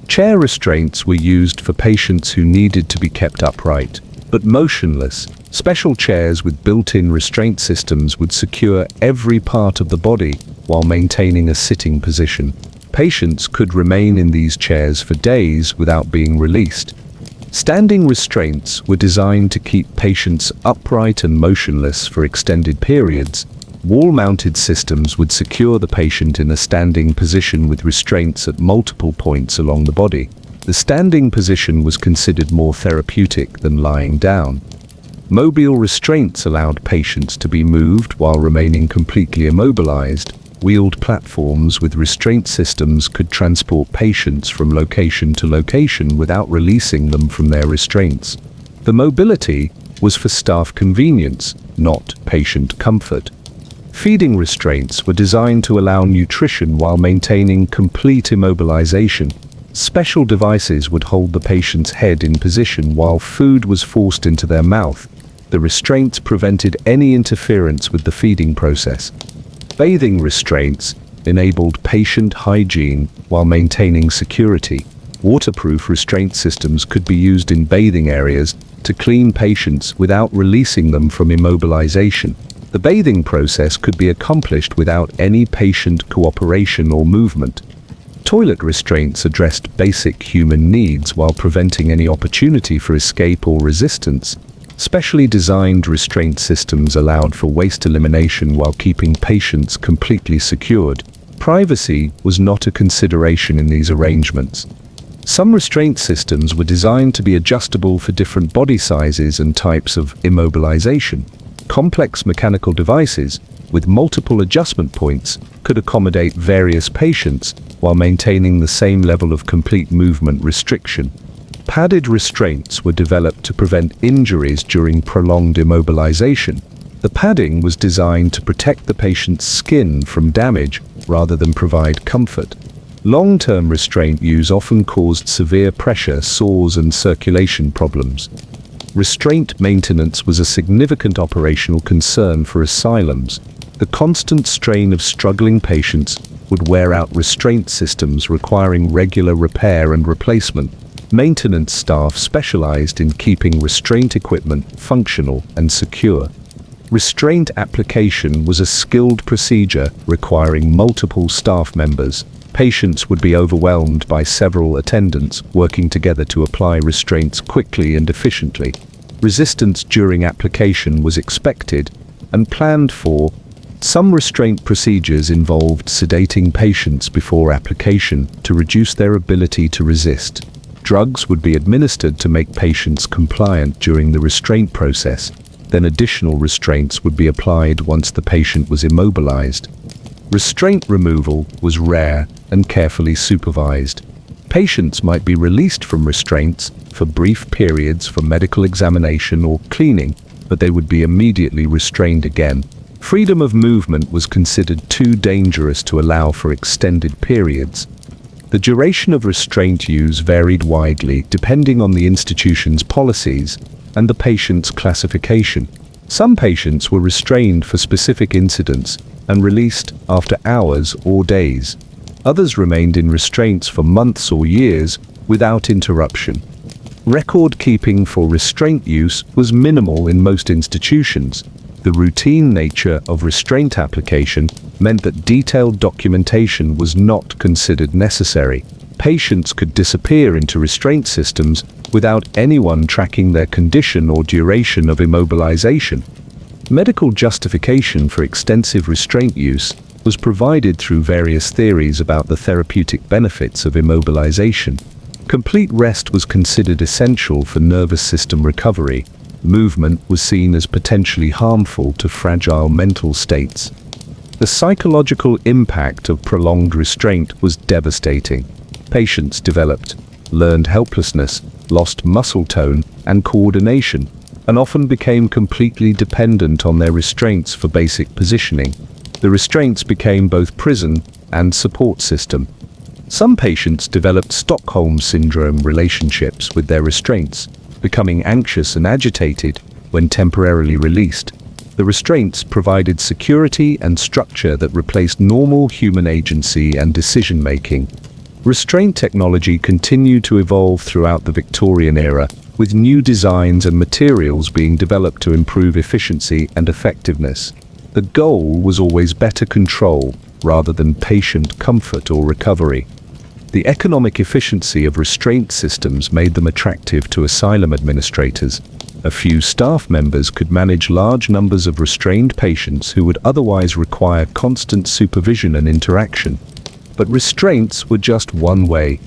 Chair restraints were used for patients who needed to be kept upright, but motionless. Special chairs with built-in restraint systems would secure every part of the body while maintaining a sitting position. Patients could remain in these chairs for days without being released. Standing restraints were designed to keep patients upright and motionless for extended periods. Wall-mounted systems would secure the patient in a standing position with restraints at multiple points along the body. The standing position was considered more therapeutic than lying down. Mobile restraints allowed patients to be moved while remaining completely immobilized. Wheeled platforms with restraint systems could transport patients from location to location without releasing them from their restraints. The mobility was for staff convenience, not patient comfort. Feeding restraints were designed to allow nutrition while maintaining complete immobilization. Special devices would hold the patient's head in position while food was forced into their mouth. The restraints prevented any interference with the feeding process. Bathing restraints enabled patient hygiene while maintaining security. Waterproof restraint systems could be used in bathing areas to clean patients without releasing them from immobilization. The bathing process could be accomplished without any patient cooperation or movement. Toilet restraints addressed basic human needs while preventing any opportunity for escape or resistance. Specially designed restraint systems allowed for waste elimination while keeping patients completely secured. Privacy was not a consideration in these arrangements. Some restraint systems were designed to be adjustable for different body sizes and types of immobilization. Complex mechanical devices with multiple adjustment points could accommodate various patients while maintaining the same level of complete movement restriction. Padded restraints were developed to prevent injuries during prolonged immobilization. The padding was designed to protect the patient's skin from damage rather than provide comfort. Long-term restraint use often caused severe pressure, sores, and circulation problems. Restraint maintenance was a significant operational concern for asylums. The constant strain of struggling patients would wear out restraint systems requiring regular repair and replacement. Maintenance staff specialized in keeping restraint equipment functional and secure. Restraint application was a skilled procedure requiring multiple staff members. Patients would be overwhelmed by several attendants working together to apply restraints quickly and efficiently. Resistance during application was expected and planned for. Some restraint procedures involved sedating patients before application to reduce their ability to resist. Drugs would be administered to make patients compliant during the restraint process. Then additional restraints would be applied once the patient was immobilized. Restraint removal was rare and carefully supervised. Patients might be released from restraints for brief periods for medical examination or cleaning, but they would be immediately restrained again. Freedom of movement was considered too dangerous to allow for extended periods. The duration of restraint use varied widely depending on the institution's policies and the patient's classification. Some patients were restrained for specific incidents and released after hours or days. Others remained in restraints for months or years without interruption. Record keeping for restraint use was minimal in most institutions. The routine nature of restraint application meant that detailed documentation was not considered necessary. Patients could disappear into restraint systems without anyone tracking their condition or duration of immobilization. Medical justification for extensive restraint use was provided through various theories about the therapeutic benefits of immobilization. Complete rest was considered essential for nervous system recovery. Movement was seen as potentially harmful to fragile mental states. The psychological impact of prolonged restraint was devastating. Patients developed learned helplessness, lost muscle tone and coordination, and often became completely dependent on their restraints for basic positioning. The restraints became both prison and support system. Some patients developed Stockholm Syndrome relationships with their restraints, becoming anxious and agitated when temporarily released. The restraints provided security and structure that replaced normal human agency and decision-making. Restraint technology continued to evolve throughout the Victorian era, with new designs and materials being developed to improve efficiency and effectiveness. The goal was always better control, rather than patient comfort or recovery. The economic efficiency of restraint systems made them attractive to asylum administrators. A few staff members could manage large numbers of restrained patients who would otherwise require constant supervision and interaction. But restraints were just one way.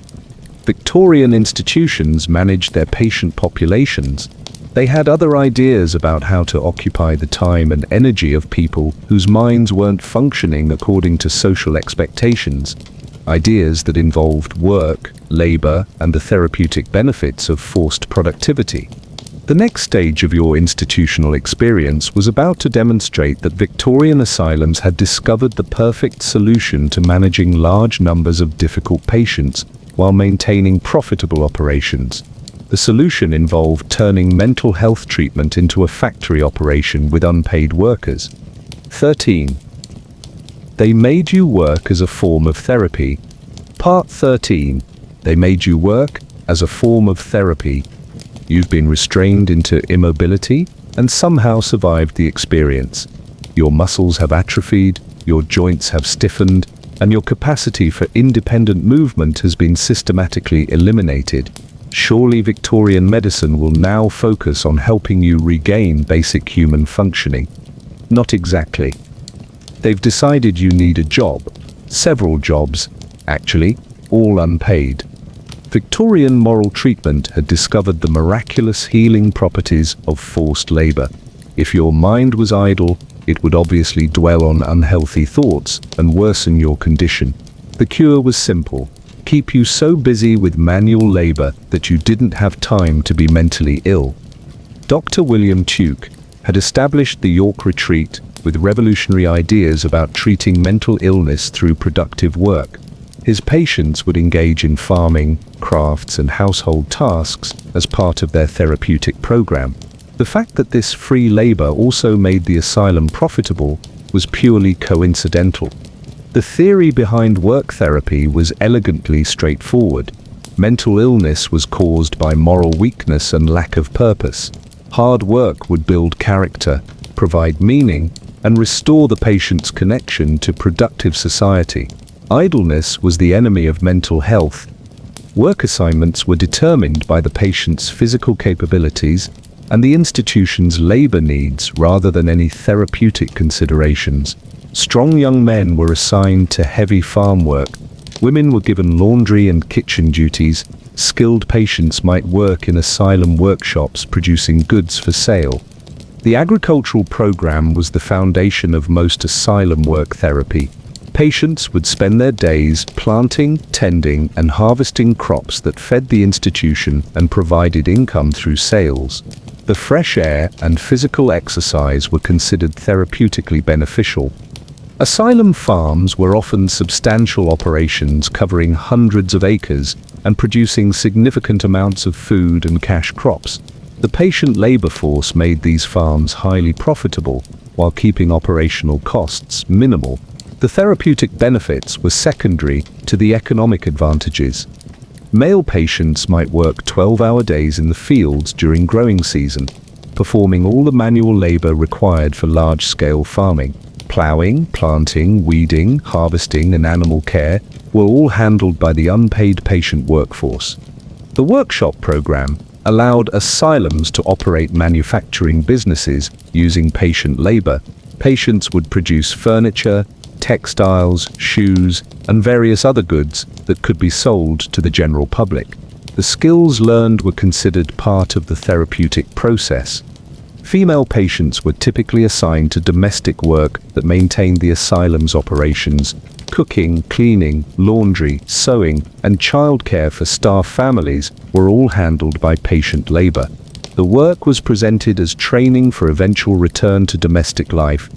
Victorian institutions managed their patient populations. They had other ideas about how to occupy the time and energy of people whose minds weren't functioning according to social expectations. Ideas that involved work, labor, and the therapeutic benefits of forced productivity. The next stage of your institutional experience was about to demonstrate that Victorian asylums had discovered the perfect solution to managing large numbers of difficult patients while maintaining profitable operations. The solution involved turning mental health treatment into a factory operation with unpaid workers. 13. They made you work as a form of therapy. Part 13. They made you work as a form of therapy. You've been restrained into immobility and somehow survived the experience. Your muscles have atrophied, your joints have stiffened, and your capacity for independent movement has been systematically eliminated. Surely Victorian medicine will now focus on helping you regain basic human functioning. Not exactly. They've decided you need a job. Several jobs, actually, all unpaid. Victorian moral treatment had discovered the miraculous healing properties of forced labor. If your mind was idle, it would obviously dwell on unhealthy thoughts and worsen your condition. The cure was simple. Keep you so busy with manual labor that you didn't have time to be mentally ill. Dr. William Tuke had established the York Retreat with revolutionary ideas about treating mental illness through productive work. His patients would engage in farming, crafts, and household tasks as part of their therapeutic program. The fact that this free labor also made the asylum profitable was purely coincidental. The theory behind work therapy was elegantly straightforward. Mental illness was caused by moral weakness and lack of purpose. Hard work would build character, provide meaning, and restore the patient's connection to productive society. Idleness was the enemy of mental health. Work assignments were determined by the patient's physical capabilities and the institution's labor needs rather than any therapeutic considerations. Strong young men were assigned to heavy farm work. Women were given laundry and kitchen duties. Skilled patients might work in asylum workshops producing goods for sale. The agricultural program was the foundation of most asylum work therapy. Patients would spend their days planting, tending, and harvesting crops that fed the institution and provided income through sales. The fresh air and physical exercise were considered therapeutically beneficial. Asylum farms were often substantial operations covering hundreds of acres and producing significant amounts of food and cash crops. The patient labor force made these farms highly profitable while keeping operational costs minimal. The therapeutic benefits were secondary to the economic advantages. Male patients might work 12-hour days in the fields during growing season, performing all the manual labor required for large-scale farming. Plowing, planting, weeding, harvesting, and animal care were all handled by the unpaid patient workforce. The workshop program allowed asylums to operate manufacturing businesses using patient labor. Patients would produce furniture, textiles, shoes, and various other goods that could be sold to the general public. The skills learned were considered part of the therapeutic process. Female patients were typically assigned to domestic work that maintained the asylum's operations. Cooking, cleaning, laundry, sewing, and childcare for staff families were all handled by patient labor. The work was presented as training for eventual return to domestic life.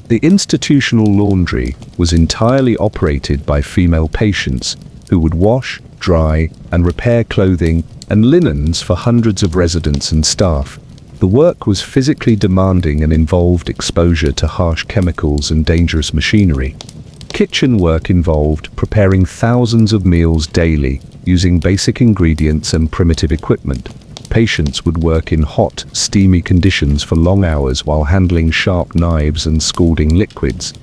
The institutional laundry was entirely operated by female patients who would wash, dry, and repair clothing and linens for hundreds of residents and staff. The work was physically demanding and involved exposure to harsh chemicals and dangerous machinery. Kitchen work involved preparing thousands of meals daily using basic ingredients and primitive equipment. Patients would work in hot, steamy conditions for long hours while handling sharp knives and scalding liquids.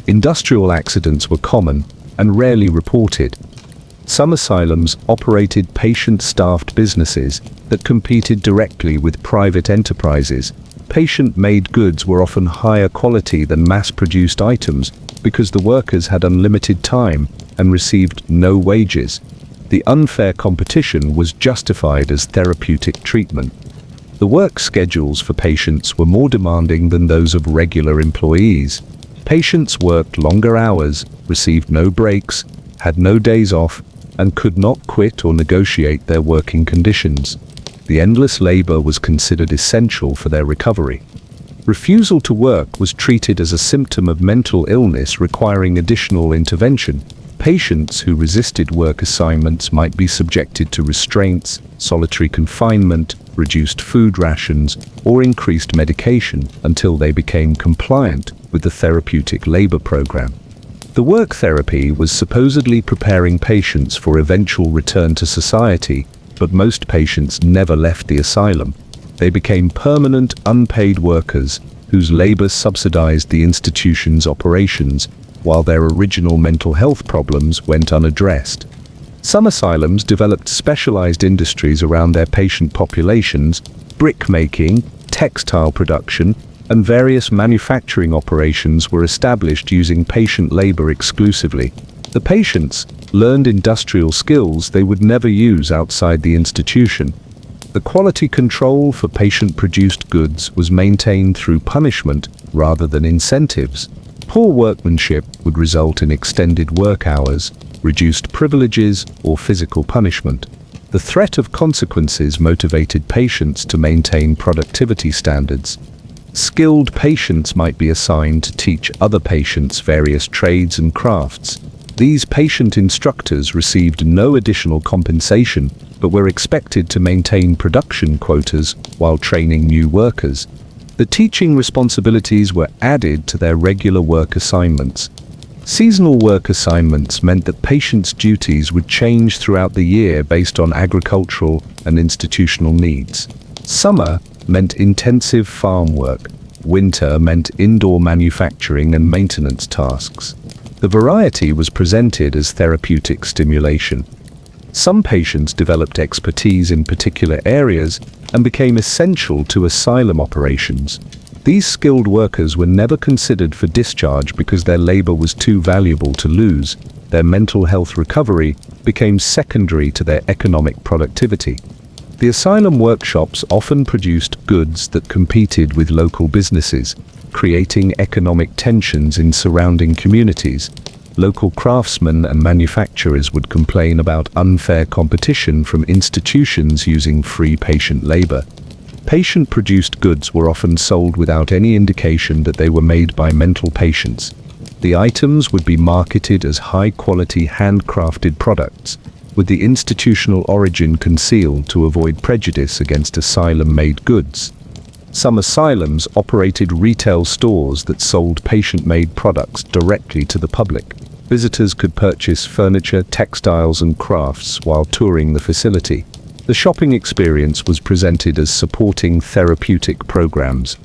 Industrial accidents were common and rarely reported. Some asylums operated patient-staffed businesses that competed directly with private enterprises. Patient-made goods were often higher quality than mass-produced items because the workers had unlimited time and received no wages. The unfair competition was justified as therapeutic treatment. The work schedules for patients were more demanding than those of regular employees. Patients worked longer hours, received no breaks, had no days off, and could not quit or negotiate their working conditions. The endless labor was considered essential for their recovery. Refusal to work was treated as a symptom of mental illness requiring additional intervention. Patients who resisted work assignments might be subjected to restraints, solitary confinement, reduced food rations, or increased medication until they became compliant with the therapeutic labor program. The work therapy was supposedly preparing patients for eventual return to society, but most patients never left the asylum. They became permanent, unpaid workers whose labor subsidized the institution's operations while their original mental health problems went unaddressed. Some asylums developed specialized industries around their patient populations: brickmaking, textile production, and various manufacturing operations were established using patient labor exclusively. The patients learned industrial skills they would never use outside the institution. The quality control for patient-produced goods was maintained through punishment rather than incentives. Poor workmanship would result in extended work hours, reduced privileges, or physical punishment. The threat of consequences motivated patients to maintain productivity standards. Skilled patients might be assigned to teach other patients various trades and crafts. These patient instructors received no additional compensation, but were expected to maintain production quotas while training new workers. The teaching responsibilities were added to their regular work assignments. Seasonal work assignments meant that patients' duties would change throughout the year based on agricultural and institutional needs. Summer meant intensive farm work. Winter meant indoor manufacturing and maintenance tasks. The variety was presented as therapeutic stimulation. Some patients developed expertise in particular areas and became essential to asylum operations. These skilled workers were never considered for discharge because their labor was too valuable to lose. Their mental health recovery became secondary to their economic productivity. The asylum workshops often produced goods that competed with local businesses, creating economic tensions in surrounding communities. Local craftsmen and manufacturers would complain about unfair competition from institutions using free patient labor. Patient-produced goods were often sold without any indication that they were made by mental patients. The items would be marketed as high-quality handcrafted products, with the institutional origin concealed to avoid prejudice against asylum-made goods. Some asylums operated retail stores that sold patient-made products directly to the public. Visitors could purchase furniture, textiles, and crafts while touring the facility. The shopping experience was presented as supporting therapeutic programs.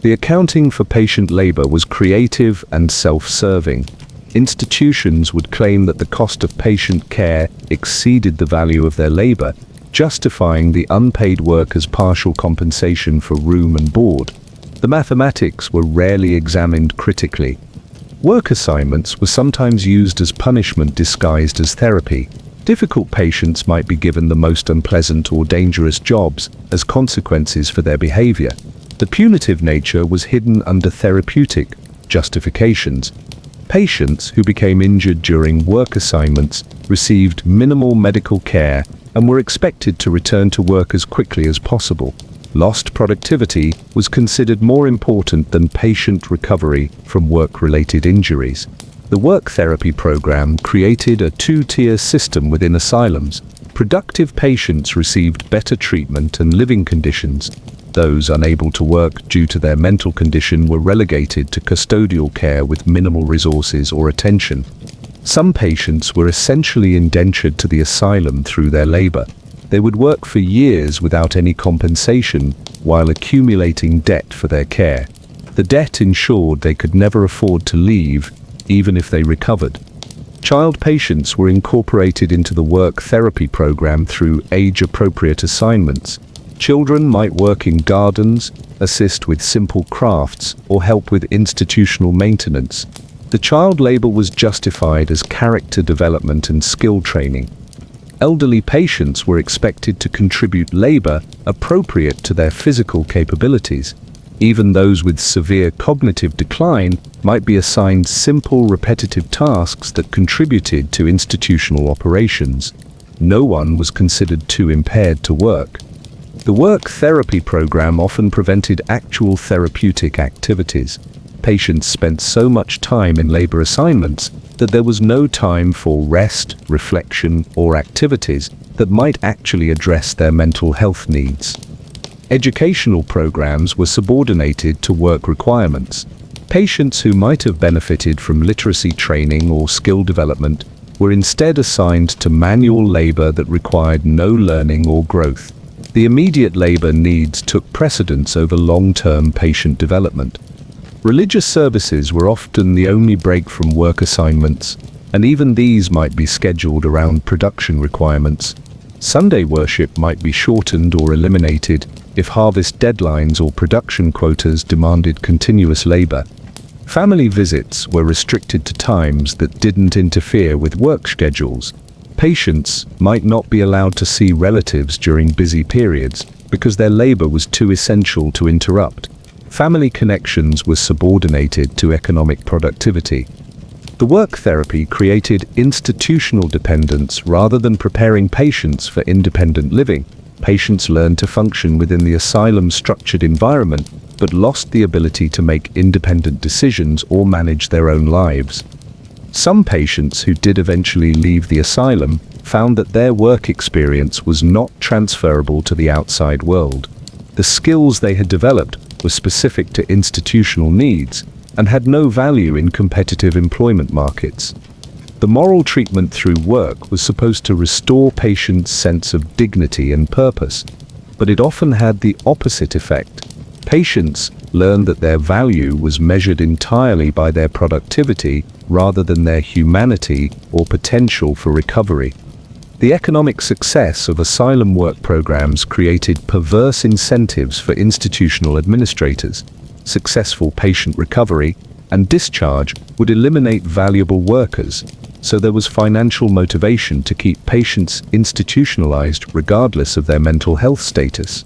The accounting for patient labor was creative and self-serving. Institutions would claim that the cost of patient care exceeded the value of their labor, justifying the unpaid workers' partial compensation for room and board. The mathematics were rarely examined critically. Work assignments were sometimes used as punishment disguised as therapy. Difficult patients might be given the most unpleasant or dangerous jobs as consequences for their behavior. The punitive nature was hidden under therapeutic justifications. Patients who became injured during work assignments received minimal medical care and were expected to return to work as quickly as possible. Lost productivity was considered more important than patient recovery from work-related injuries. The work therapy program created a two-tier system within asylums. Productive patients received better treatment and living conditions. Those unable to work due to their mental condition were relegated to custodial care with minimal resources or attention. Some patients were essentially indentured to the asylum through their labor. They would work for years without any compensation while accumulating debt for their care. The debt ensured they could never afford to leave, even if they recovered. Child patients were incorporated into the work therapy program through age-appropriate assignments. Children might work in gardens, assist with simple crafts, or help with institutional maintenance. The child labor was justified as character development and skill training. Elderly patients were expected to contribute labor appropriate to their physical capabilities. Even those with severe cognitive decline might be assigned simple, repetitive tasks that contributed to institutional operations. No one was considered too impaired to work. The work therapy program often prevented actual therapeutic activities. Patients spent so much time in labor assignments that there was no time for rest, reflection, or activities that might actually address their mental health needs. Educational programs were subordinated to work requirements. Patients who might have benefited from literacy training or skill development were instead assigned to manual labor that required no learning or growth. The immediate labor needs took precedence over long-term patient development. Religious services were often the only break from work assignments, and even these might be scheduled around production requirements. Sunday worship might be shortened or eliminated if harvest deadlines or production quotas demanded continuous labor. Family visits were restricted to times that didn't interfere with work schedules. Patients might not be allowed to see relatives during busy periods because their labor was too essential to interrupt. Family connections were subordinated to economic productivity. The work therapy created institutional dependence rather than preparing patients for independent living. Patients learned to function within the asylum's structured environment, but lost the ability to make independent decisions or manage their own lives. Some patients who did eventually leave the asylum found that their work experience was not transferable to the outside world. The skills they had developed were specific to institutional needs and had no value in competitive employment markets. The moral treatment through work was supposed to restore patients' sense of dignity and purpose, but it often had the opposite effect. Patients learned that their value was measured entirely by their productivity rather than their humanity or potential for recovery. The economic success of asylum work programs created perverse incentives for institutional administrators. Successful patient recovery and discharge would eliminate valuable workers, so there was financial motivation to keep patients institutionalized regardless of their mental health status.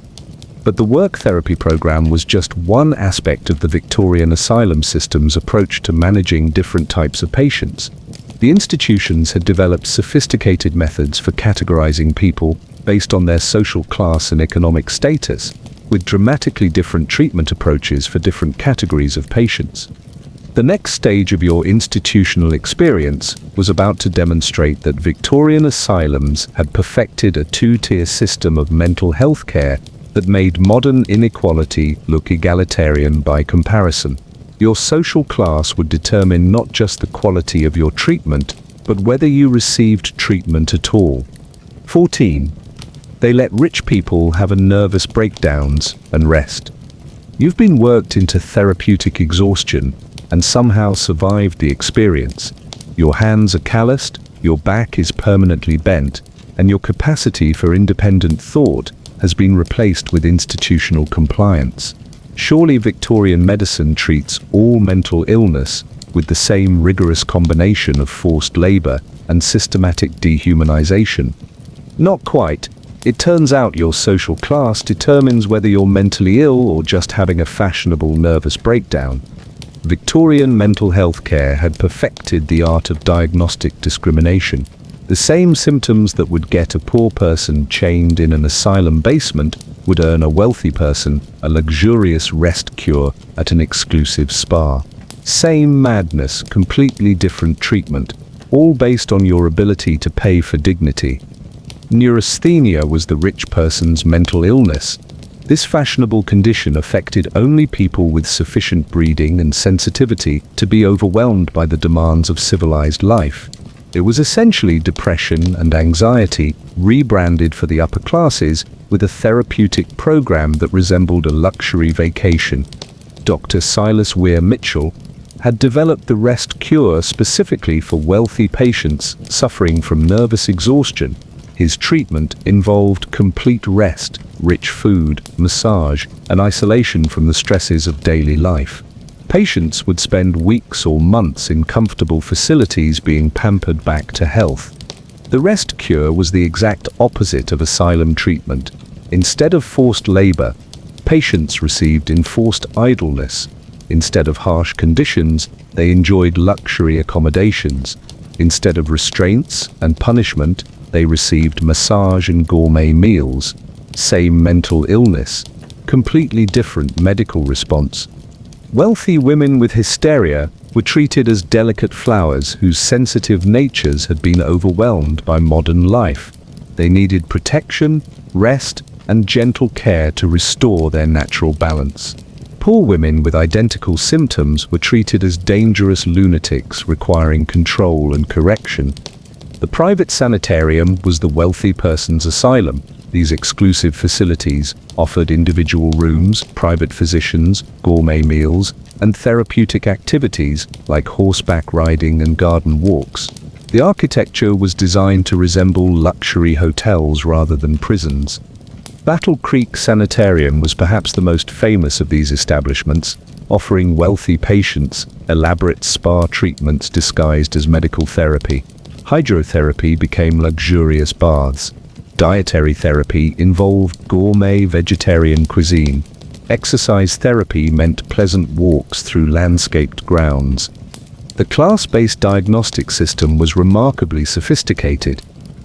But the work therapy program was just one aspect of the Victorian asylum system's approach to managing different types of patients. The institutions had developed sophisticated methods for categorizing people based on their social class and economic status, with dramatically different treatment approaches for different categories of patients. The next stage of your institutional experience was about to demonstrate that Victorian asylums had perfected a two-tier system of mental health care that made modern inequality look egalitarian by comparison. Your social class would determine not just the quality of your treatment, but whether you received treatment at all. 14. They let rich people have nervous breakdowns and rest. You've been worked into therapeutic exhaustion and somehow survived the experience. Your hands are calloused, your back is permanently bent, and your capacity for independent thought has been replaced with institutional compliance. Surely Victorian medicine treats all mental illness with the same rigorous combination of forced labor and systematic dehumanization. Not quite. It turns out your social class determines whether you're mentally ill or just having a fashionable nervous breakdown. Victorian mental health care had perfected the art of diagnostic discrimination. The same symptoms that would get a poor person chained in an asylum basement would earn a wealthy person a luxurious rest cure at an exclusive spa. Same madness, completely different treatment, all based on your ability to pay for dignity. Neurasthenia was the rich person's mental illness. This fashionable condition affected only people with sufficient breeding and sensitivity to be overwhelmed by the demands of civilized life. It was essentially depression and anxiety rebranded for the upper classes with a therapeutic program that resembled a luxury vacation. Dr. Silas Weir Mitchell, had developed the rest cure specifically for wealthy patients suffering from nervous exhaustion. His treatment involved complete rest, rich food, massage, and isolation from the stresses of daily life. Patients would spend weeks or months in comfortable facilities being pampered back to health. The rest cure was the exact opposite of asylum treatment. Instead of forced labor, patients received enforced idleness. Instead of harsh conditions, they enjoyed luxury accommodations. Instead of restraints and punishment, they received massage and gourmet meals. Same mental illness, completely different medical response. Wealthy women with hysteria were treated as delicate flowers whose sensitive natures had been overwhelmed by modern life. They needed protection, rest, and gentle care to restore their natural balance. Poor women with identical symptoms were treated as dangerous lunatics requiring control and correction. The private sanitarium was the wealthy person's asylum. These exclusive facilities offered individual rooms, private physicians, gourmet meals, and therapeutic activities like horseback riding and garden walks. The architecture was designed to resemble luxury hotels rather than prisons. Battle Creek Sanitarium was perhaps the most famous of these establishments, offering wealthy patients elaborate spa treatments disguised as medical therapy. Hydrotherapy became luxurious baths. Dietary therapy involved gourmet vegetarian cuisine. Exercise therapy meant pleasant walks through landscaped grounds. The class-based diagnostic system was remarkably sophisticated.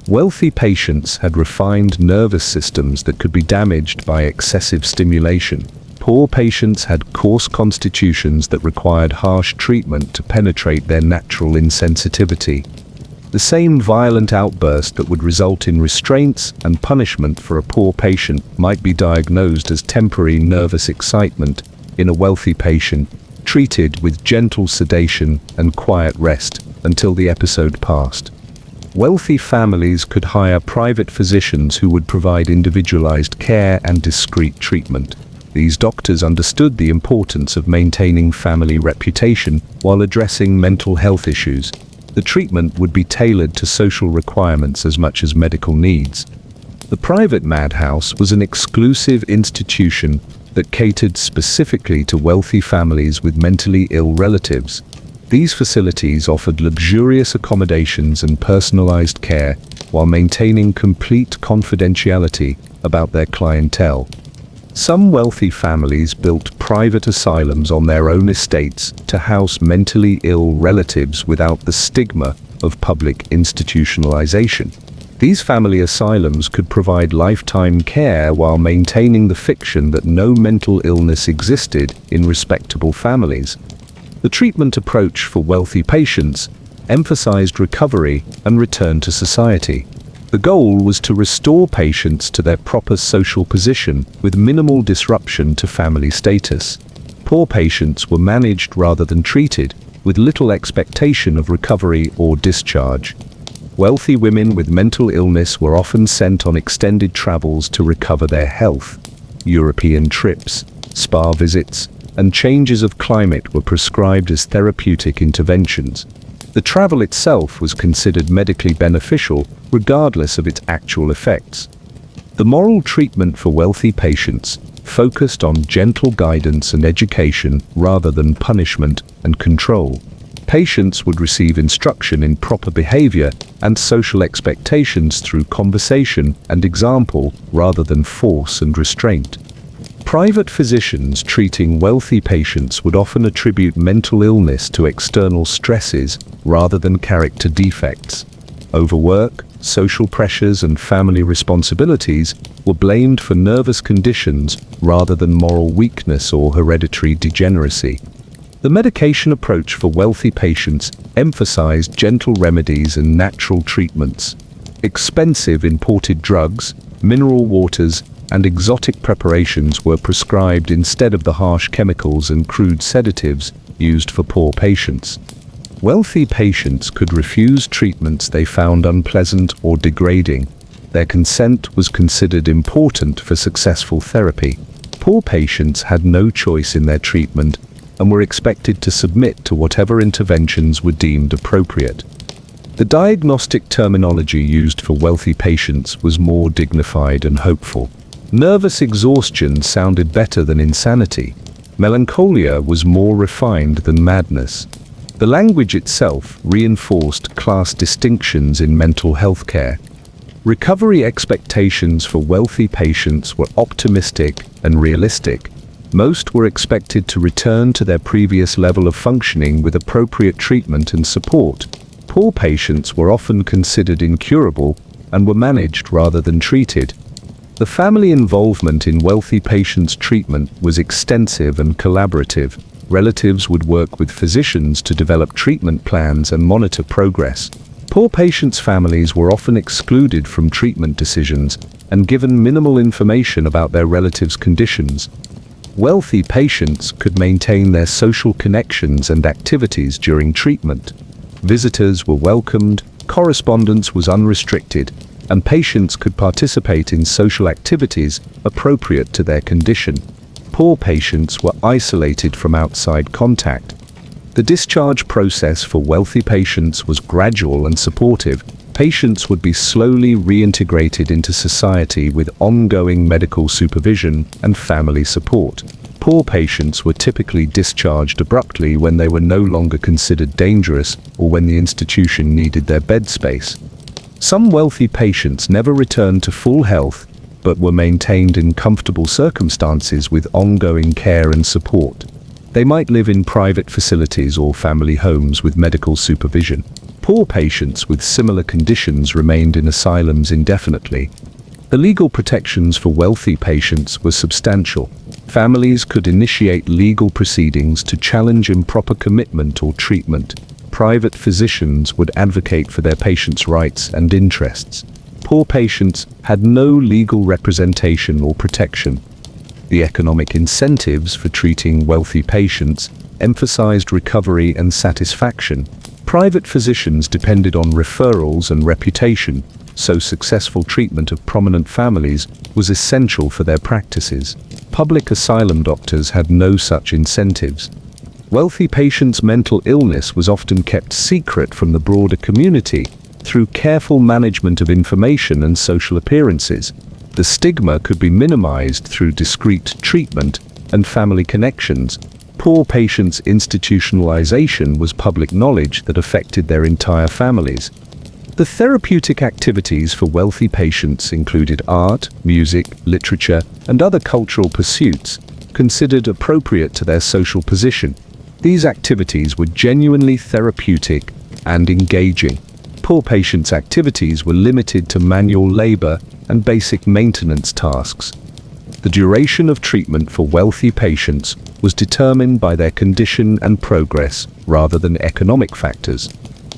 Wealthy patients had refined nervous systems that could be damaged by excessive stimulation. Poor patients had coarse constitutions that required harsh treatment to penetrate their natural insensitivity. The same violent outburst that would result in restraints and punishment for a poor patient might be diagnosed as temporary nervous excitement in a wealthy patient, treated with gentle sedation and quiet rest until the episode passed. Wealthy families could hire private physicians who would provide individualized care and discreet treatment. These doctors understood the importance of maintaining family reputation while addressing mental health issues. The treatment would be tailored to social requirements as much as medical needs. The private madhouse was an exclusive institution that catered specifically to wealthy families with mentally ill relatives. These facilities offered luxurious accommodations and personalized care while maintaining complete confidentiality about their clientele. Some wealthy families built private asylums on their own estates to house mentally ill relatives without the stigma of public institutionalization. These family asylums could provide lifetime care while maintaining the fiction that no mental illness existed in respectable families. The treatment approach for wealthy patients emphasized recovery and return to society. The goal was to restore patients to their proper social position with minimal disruption to family status. Poor patients were managed rather than treated, with little expectation of recovery or discharge. Wealthy women with mental illness were often sent on extended travels to recover their health. European trips, spa visits, and changes of climate were prescribed as therapeutic interventions. The travel itself was considered medically beneficial, regardless of its actual effects. The moral treatment for wealthy patients focused on gentle guidance and education rather than punishment and control. Patients would receive instruction in proper behavior and social expectations through conversation and example rather than force and restraint. Private physicians treating wealthy patients would often attribute mental illness to external stresses rather than character defects. Overwork, social pressures, and family responsibilities were blamed for nervous conditions rather than moral weakness or hereditary degeneracy. The medication approach for wealthy patients emphasized gentle remedies and natural treatments. Expensive imported drugs, mineral waters, and exotic preparations were prescribed instead of the harsh chemicals and crude sedatives used for poor patients. Wealthy patients could refuse treatments they found unpleasant or degrading. Their consent was considered important for successful therapy. Poor patients had no choice in their treatment and were expected to submit to whatever interventions were deemed appropriate. The diagnostic terminology used for wealthy patients was more dignified and hopeful. Nervous exhaustion sounded better than insanity. Melancholia was more refined than madness. The language itself reinforced class distinctions in mental health care. Recovery expectations for wealthy patients were optimistic and realistic. Most were expected to return to their previous level of functioning with appropriate treatment and support. Poor patients were often considered incurable and were managed rather than treated. The family involvement in wealthy patients' treatment was extensive and collaborative. Relatives would work with physicians to develop treatment plans and monitor progress. Poor patients' families were often excluded from treatment decisions and given minimal information about their relatives' conditions. Wealthy patients could maintain their social connections and activities during treatment. Visitors were welcomed, correspondence was unrestricted, and patients could participate in social activities appropriate to their condition. Poor patients were isolated from outside contact. The discharge process for wealthy patients was gradual and supportive. Patients would be slowly reintegrated into society with ongoing medical supervision and family support. Poor patients were typically discharged abruptly when they were no longer considered dangerous or when the institution needed their bed space. Some wealthy patients never returned to full health, but were maintained in comfortable circumstances with ongoing care and support. They might live in private facilities or family homes with medical supervision. Poor patients with similar conditions remained in asylums indefinitely. The legal protections for wealthy patients were substantial. Families could initiate legal proceedings to challenge improper commitment or treatment. Private physicians would advocate for their patients' rights and interests. Poor patients had no legal representation or protection. The economic incentives for treating wealthy patients emphasized recovery and satisfaction. Private physicians depended on referrals and reputation, so successful treatment of prominent families was essential for their practices. Public asylum doctors had no such incentives. Wealthy patients' mental illness was often kept secret from the broader community through careful management of information and social appearances. The stigma could be minimized through discreet treatment and family connections. Poor patients' institutionalization was public knowledge that affected their entire families. The therapeutic activities for wealthy patients included art, music, literature, and other cultural pursuits considered appropriate to their social position. These activities were genuinely therapeutic and engaging. Poor patients' activities were limited to manual labor and basic maintenance tasks. The duration of treatment for wealthy patients was determined by their condition and progress rather than economic factors.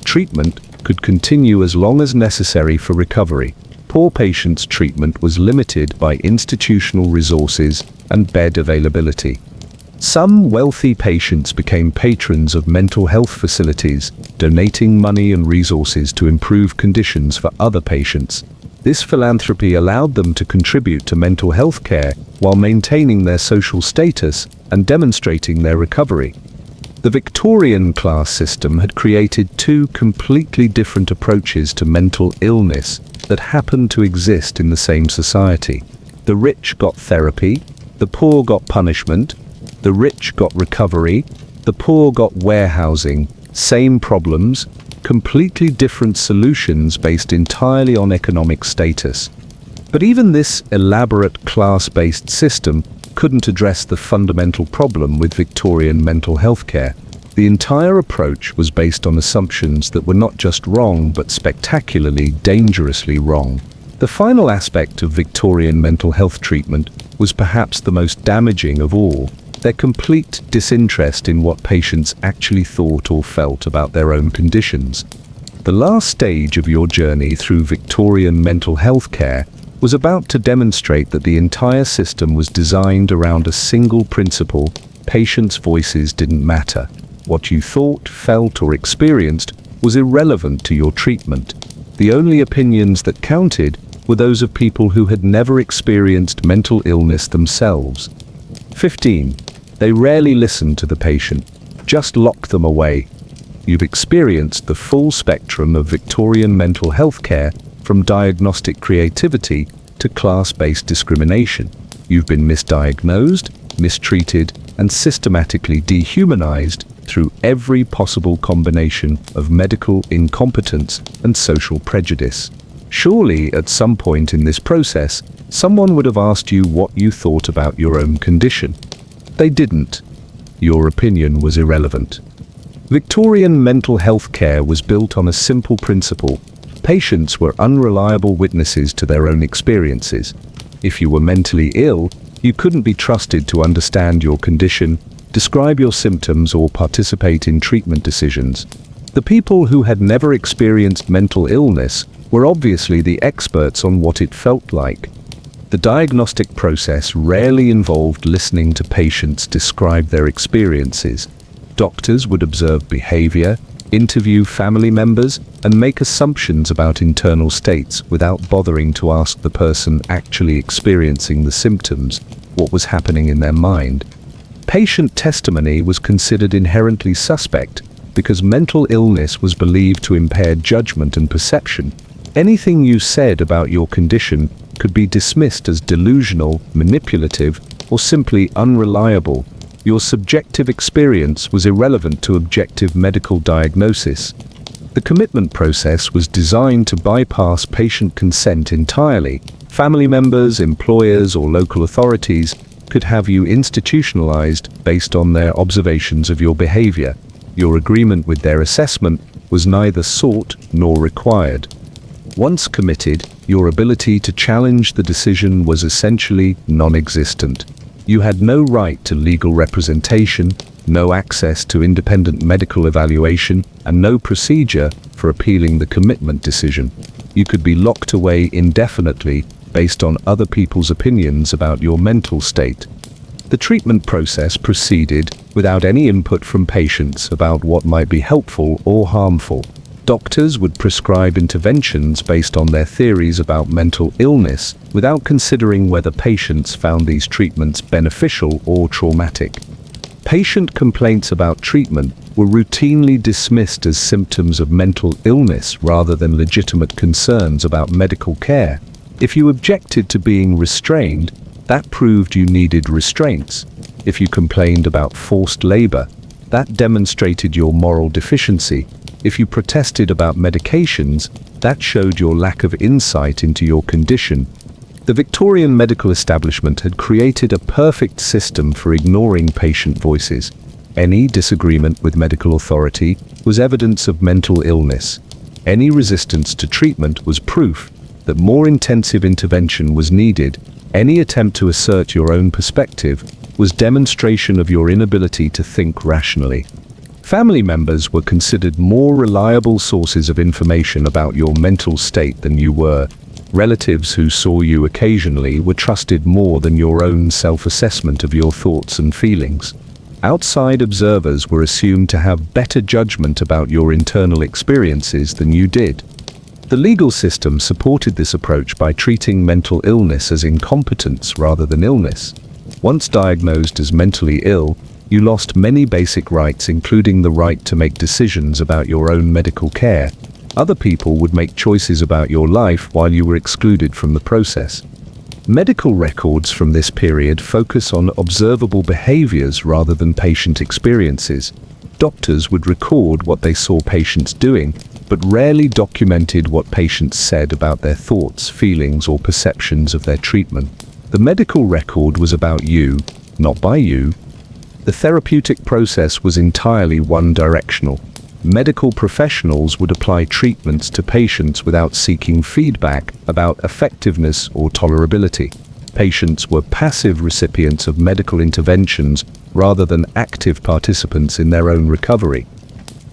Treatment could continue as long as necessary for recovery. Poor patients' treatment was limited by institutional resources and bed availability. Some wealthy patients became patrons of mental health facilities, donating money and resources to improve conditions for other patients. This philanthropy allowed them to contribute to mental health care while maintaining their social status and demonstrating their recovery. The Victorian class system had created two completely different approaches to mental illness that happened to exist in the same society. The rich got therapy, the poor got punishment. The rich got recovery, the poor got warehousing. Same problems, completely different solutions based entirely on economic status. But even this elaborate class-based system couldn't address the fundamental problem with Victorian mental health care. The entire approach was based on assumptions that were not just wrong but spectacularly, dangerously wrong. The final aspect of Victorian mental health treatment was perhaps the most damaging of all: their complete disinterest in what patients actually thought or felt about their own conditions. The last stage of your journey through Victorian mental health care was about to demonstrate that the entire system was designed around a single principle: patients' voices didn't matter. What you thought, felt, or experienced was irrelevant to your treatment. The only opinions that counted were those of people who had never experienced mental illness themselves. 15. They rarely listened to the patient, just locked them away. You've experienced the full spectrum of Victorian mental health care, from diagnostic creativity to class-based discrimination. You've been misdiagnosed, mistreated, and systematically dehumanized through every possible combination of medical incompetence and social prejudice. Surely, at some point in this process, someone would have asked you what you thought about your own condition. They didn't. Your opinion was irrelevant. Victorian mental health care was built on a simple principle. Patients were unreliable witnesses to their own experiences. If you were mentally ill, you couldn't be trusted to understand your condition, describe your symptoms, or participate in treatment decisions. The people who had never experienced mental illness were obviously the experts on what it felt like. The diagnostic process rarely involved listening to patients describe their experiences. Doctors would observe behavior, interview family members, and make assumptions about internal states without bothering to ask the person actually experiencing the symptoms what was happening in their mind. Patient testimony was considered inherently suspect because mental illness was believed to impair judgment and perception. Anything you said about your condition could be dismissed as delusional, manipulative, or simply unreliable. Your subjective experience was irrelevant to objective medical diagnosis. The commitment process was designed to bypass patient consent entirely. Family members, employers, or local authorities could have you institutionalized based on their observations of your behavior. Your agreement with their assessment was neither sought nor required. Once committed, your ability to challenge the decision was essentially non-existent. You had no right to legal representation, no access to independent medical evaluation, and no procedure for appealing the commitment decision. You could be locked away indefinitely based on other people's opinions about your mental state. The treatment process proceeded without any input from patients about what might be helpful or harmful. Doctors would prescribe interventions based on their theories about mental illness without considering whether patients found these treatments beneficial or traumatic. Patient complaints about treatment were routinely dismissed as symptoms of mental illness rather than legitimate concerns about medical care. If you objected to being restrained, that proved you needed restraints. If you complained about forced labor, that demonstrated your moral deficiency. If you protested about medications, that showed your lack of insight into your condition. The Victorian medical establishment had created a perfect system for ignoring patient voices. Any disagreement with medical authority was evidence of mental illness. Any resistance to treatment was proof that more intensive intervention was needed. Any attempt to assert your own perspective was demonstration of your inability to think rationally. Family members were considered more reliable sources of information about your mental state than you were. Relatives who saw you occasionally were trusted more than your own self-assessment of your thoughts and feelings. Outside observers were assumed to have better judgment about your internal experiences than you did. The legal system supported this approach by treating mental illness as incompetence rather than illness. Once diagnosed as mentally ill, you lost many basic rights, including the right to make decisions about your own medical care. Other people would make choices about your life while you were excluded from the process. Medical records from this period focus on observable behaviors rather than patient experiences. Doctors would record what they saw patients doing, but rarely documented what patients said about their thoughts, feelings, or perceptions of their treatment. The medical record was about you, not by you. The therapeutic process was entirely one-directional. Medical professionals would apply treatments to patients without seeking feedback about effectiveness or tolerability. Patients were passive recipients of medical interventions rather than active participants in their own recovery.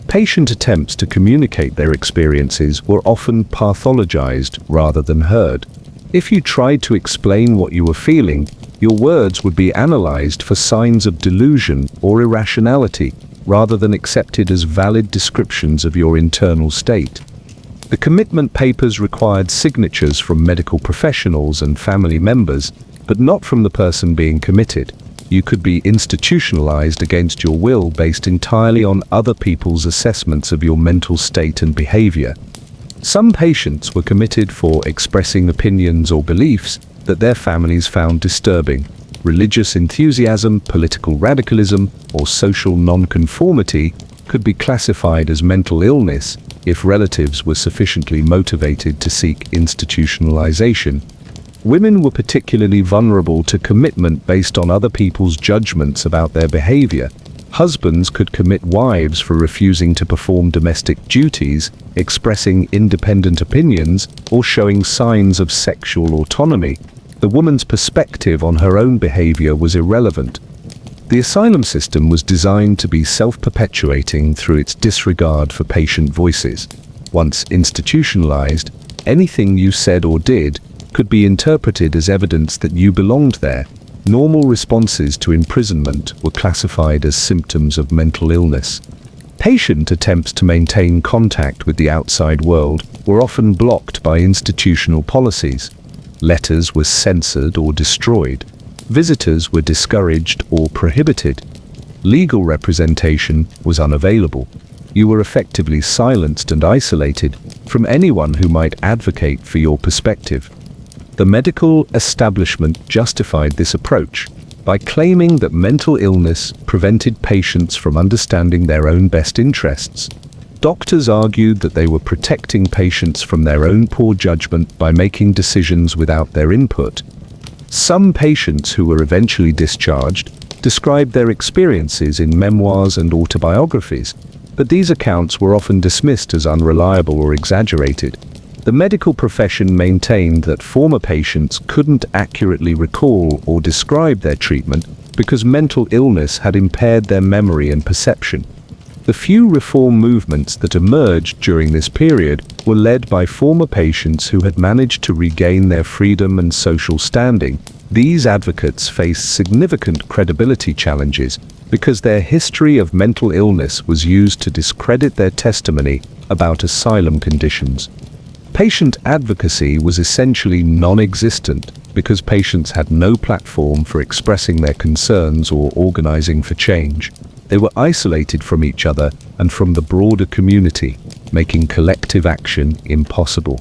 Patient attempts to communicate their experiences were often pathologized rather than heard. If you tried to explain what you were feeling, your words would be analyzed for signs of delusion or irrationality, rather than accepted as valid descriptions of your internal state. The commitment papers required signatures from medical professionals and family members, but not from the person being committed. You could be institutionalized against your will based entirely on other people's assessments of your mental state and behavior. Some patients were committed for expressing opinions or beliefs that their families found disturbing. Religious enthusiasm, political radicalism, or social nonconformity could be classified as mental illness if relatives were sufficiently motivated to seek institutionalization. Women were particularly vulnerable to commitment based on other people's judgments about their behavior. Husbands could commit wives for refusing to perform domestic duties, expressing independent opinions, or showing signs of sexual autonomy. The woman's perspective on her own behavior was irrelevant. The asylum system was designed to be self-perpetuating through its disregard for patient voices. Once institutionalized, anything you said or did could be interpreted as evidence that you belonged there. Normal responses to imprisonment were classified as symptoms of mental illness. Patient attempts to maintain contact with the outside world were often blocked by institutional policies. Letters were censored or destroyed. Visitors were discouraged or prohibited. Legal representation was unavailable. You were effectively silenced and isolated from anyone who might advocate for your perspective. The medical establishment justified this approach by claiming that mental illness prevented patients from understanding their own best interests. Doctors argued that they were protecting patients from their own poor judgment by making decisions without their input. Some patients who were eventually discharged described their experiences in memoirs and autobiographies, but these accounts were often dismissed as unreliable or exaggerated. The medical profession maintained that former patients couldn't accurately recall or describe their treatment because mental illness had impaired their memory and perception. The few reform movements that emerged during this period were led by former patients who had managed to regain their freedom and social standing. These advocates faced significant credibility challenges because their history of mental illness was used to discredit their testimony about asylum conditions. Patient advocacy was essentially non-existent because patients had no platform for expressing their concerns or organizing for change. They were isolated from each other and from the broader community, making collective action impossible.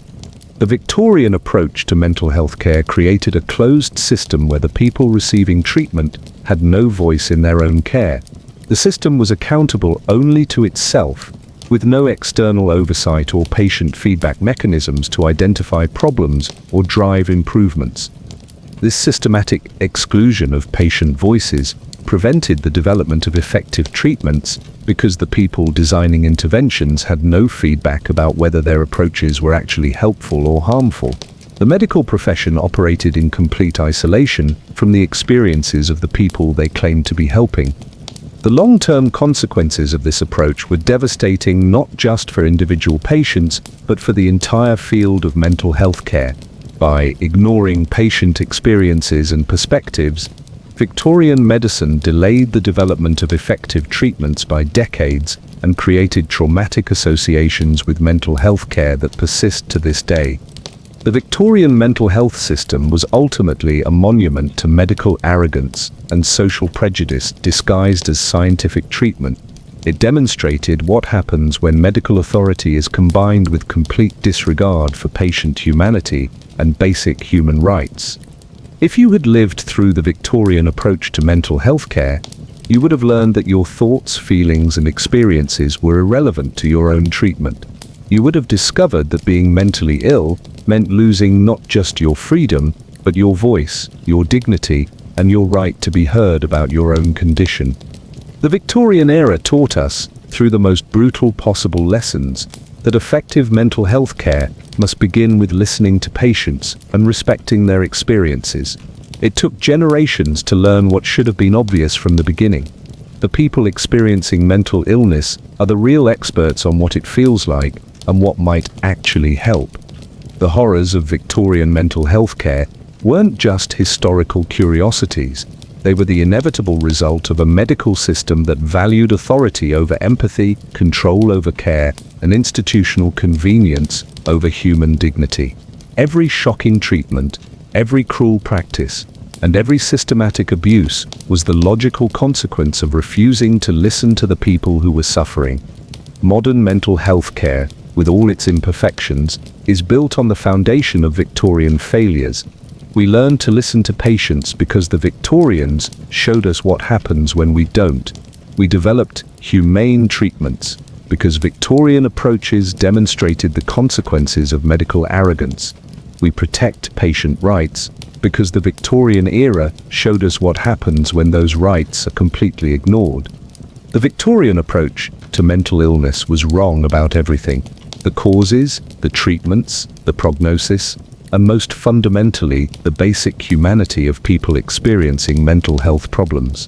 The Victorian approach to mental health care created a closed system where the people receiving treatment had no voice in their own care. The system was accountable only to itself, with no external oversight or patient feedback mechanisms to identify problems or drive improvements. This systematic exclusion of patient voices prevented the development of effective treatments because the people designing interventions had no feedback about whether their approaches were actually helpful or harmful. The medical profession operated in complete isolation from the experiences of the people they claimed to be helping. The long-term consequences of this approach were devastating not just for individual patients, but for the entire field of mental health care. By ignoring patient experiences and perspectives, Victorian medicine delayed the development of effective treatments by decades and created traumatic associations with mental health care that persist to this day. The Victorian mental health system was ultimately a monument to medical arrogance and social prejudice disguised as scientific treatment. It demonstrated what happens when medical authority is combined with complete disregard for patient humanity and basic human rights. If you had lived through the Victorian approach to mental health care, you would have learned that your thoughts, feelings, and experiences were irrelevant to your own treatment. You would have discovered that being mentally ill meant losing not just your freedom, but your voice, your dignity, and your right to be heard about your own condition. The Victorian era taught us, through the most brutal possible lessons, that effective mental health care must begin with listening to patients and respecting their experiences. It took generations to learn what should have been obvious from the beginning. The people experiencing mental illness are the real experts on what it feels like and what might actually help. The horrors of Victorian mental health care weren't just historical curiosities. They were the inevitable result of a medical system that valued authority over empathy, control over care, and institutional convenience over human dignity. Every shocking treatment, every cruel practice, and every systematic abuse was the logical consequence of refusing to listen to the people who were suffering. Modern mental health care, with all its imperfections, is built on the foundation of Victorian failures. We learn to listen to patients because the Victorians showed us what happens when we don't. We developed humane treatments because Victorian approaches demonstrated the consequences of medical arrogance. We protect patient rights because the Victorian era showed us what happens when those rights are completely ignored. The Victorian approach to mental illness was wrong about everything: the causes, the treatments, the prognosis, and most fundamentally, the basic humanity of people experiencing mental health problems.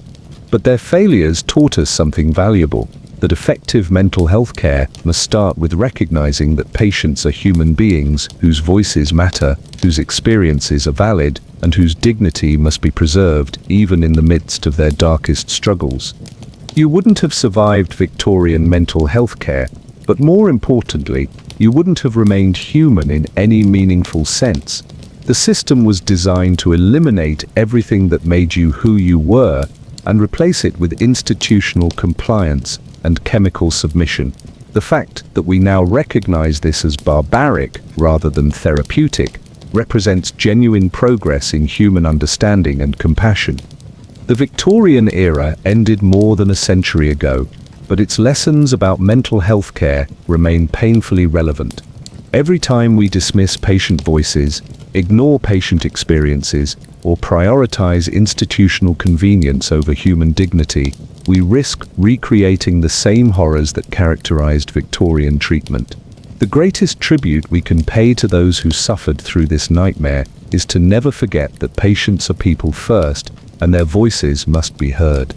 But their failures taught us something valuable: that effective mental health care must start with recognizing that patients are human beings whose voices matter, whose experiences are valid, and whose dignity must be preserved even in the midst of their darkest struggles. You wouldn't have survived Victorian mental health care, but more importantly, you wouldn't have remained human in any meaningful sense. The system was designed to eliminate everything that made you who you were and replace it with institutional compliance and chemical submission. The fact that we now recognize this as barbaric rather than therapeutic represents genuine progress in human understanding and compassion. The Victorian era ended more than a century ago, but its lessons about mental health care remain painfully relevant. Every time we dismiss patient voices, ignore patient experiences, or prioritize institutional convenience over human dignity, we risk recreating the same horrors that characterized Victorian treatment. The greatest tribute we can pay to those who suffered through this nightmare is to never forget that patients are people first, and their voices must be heard.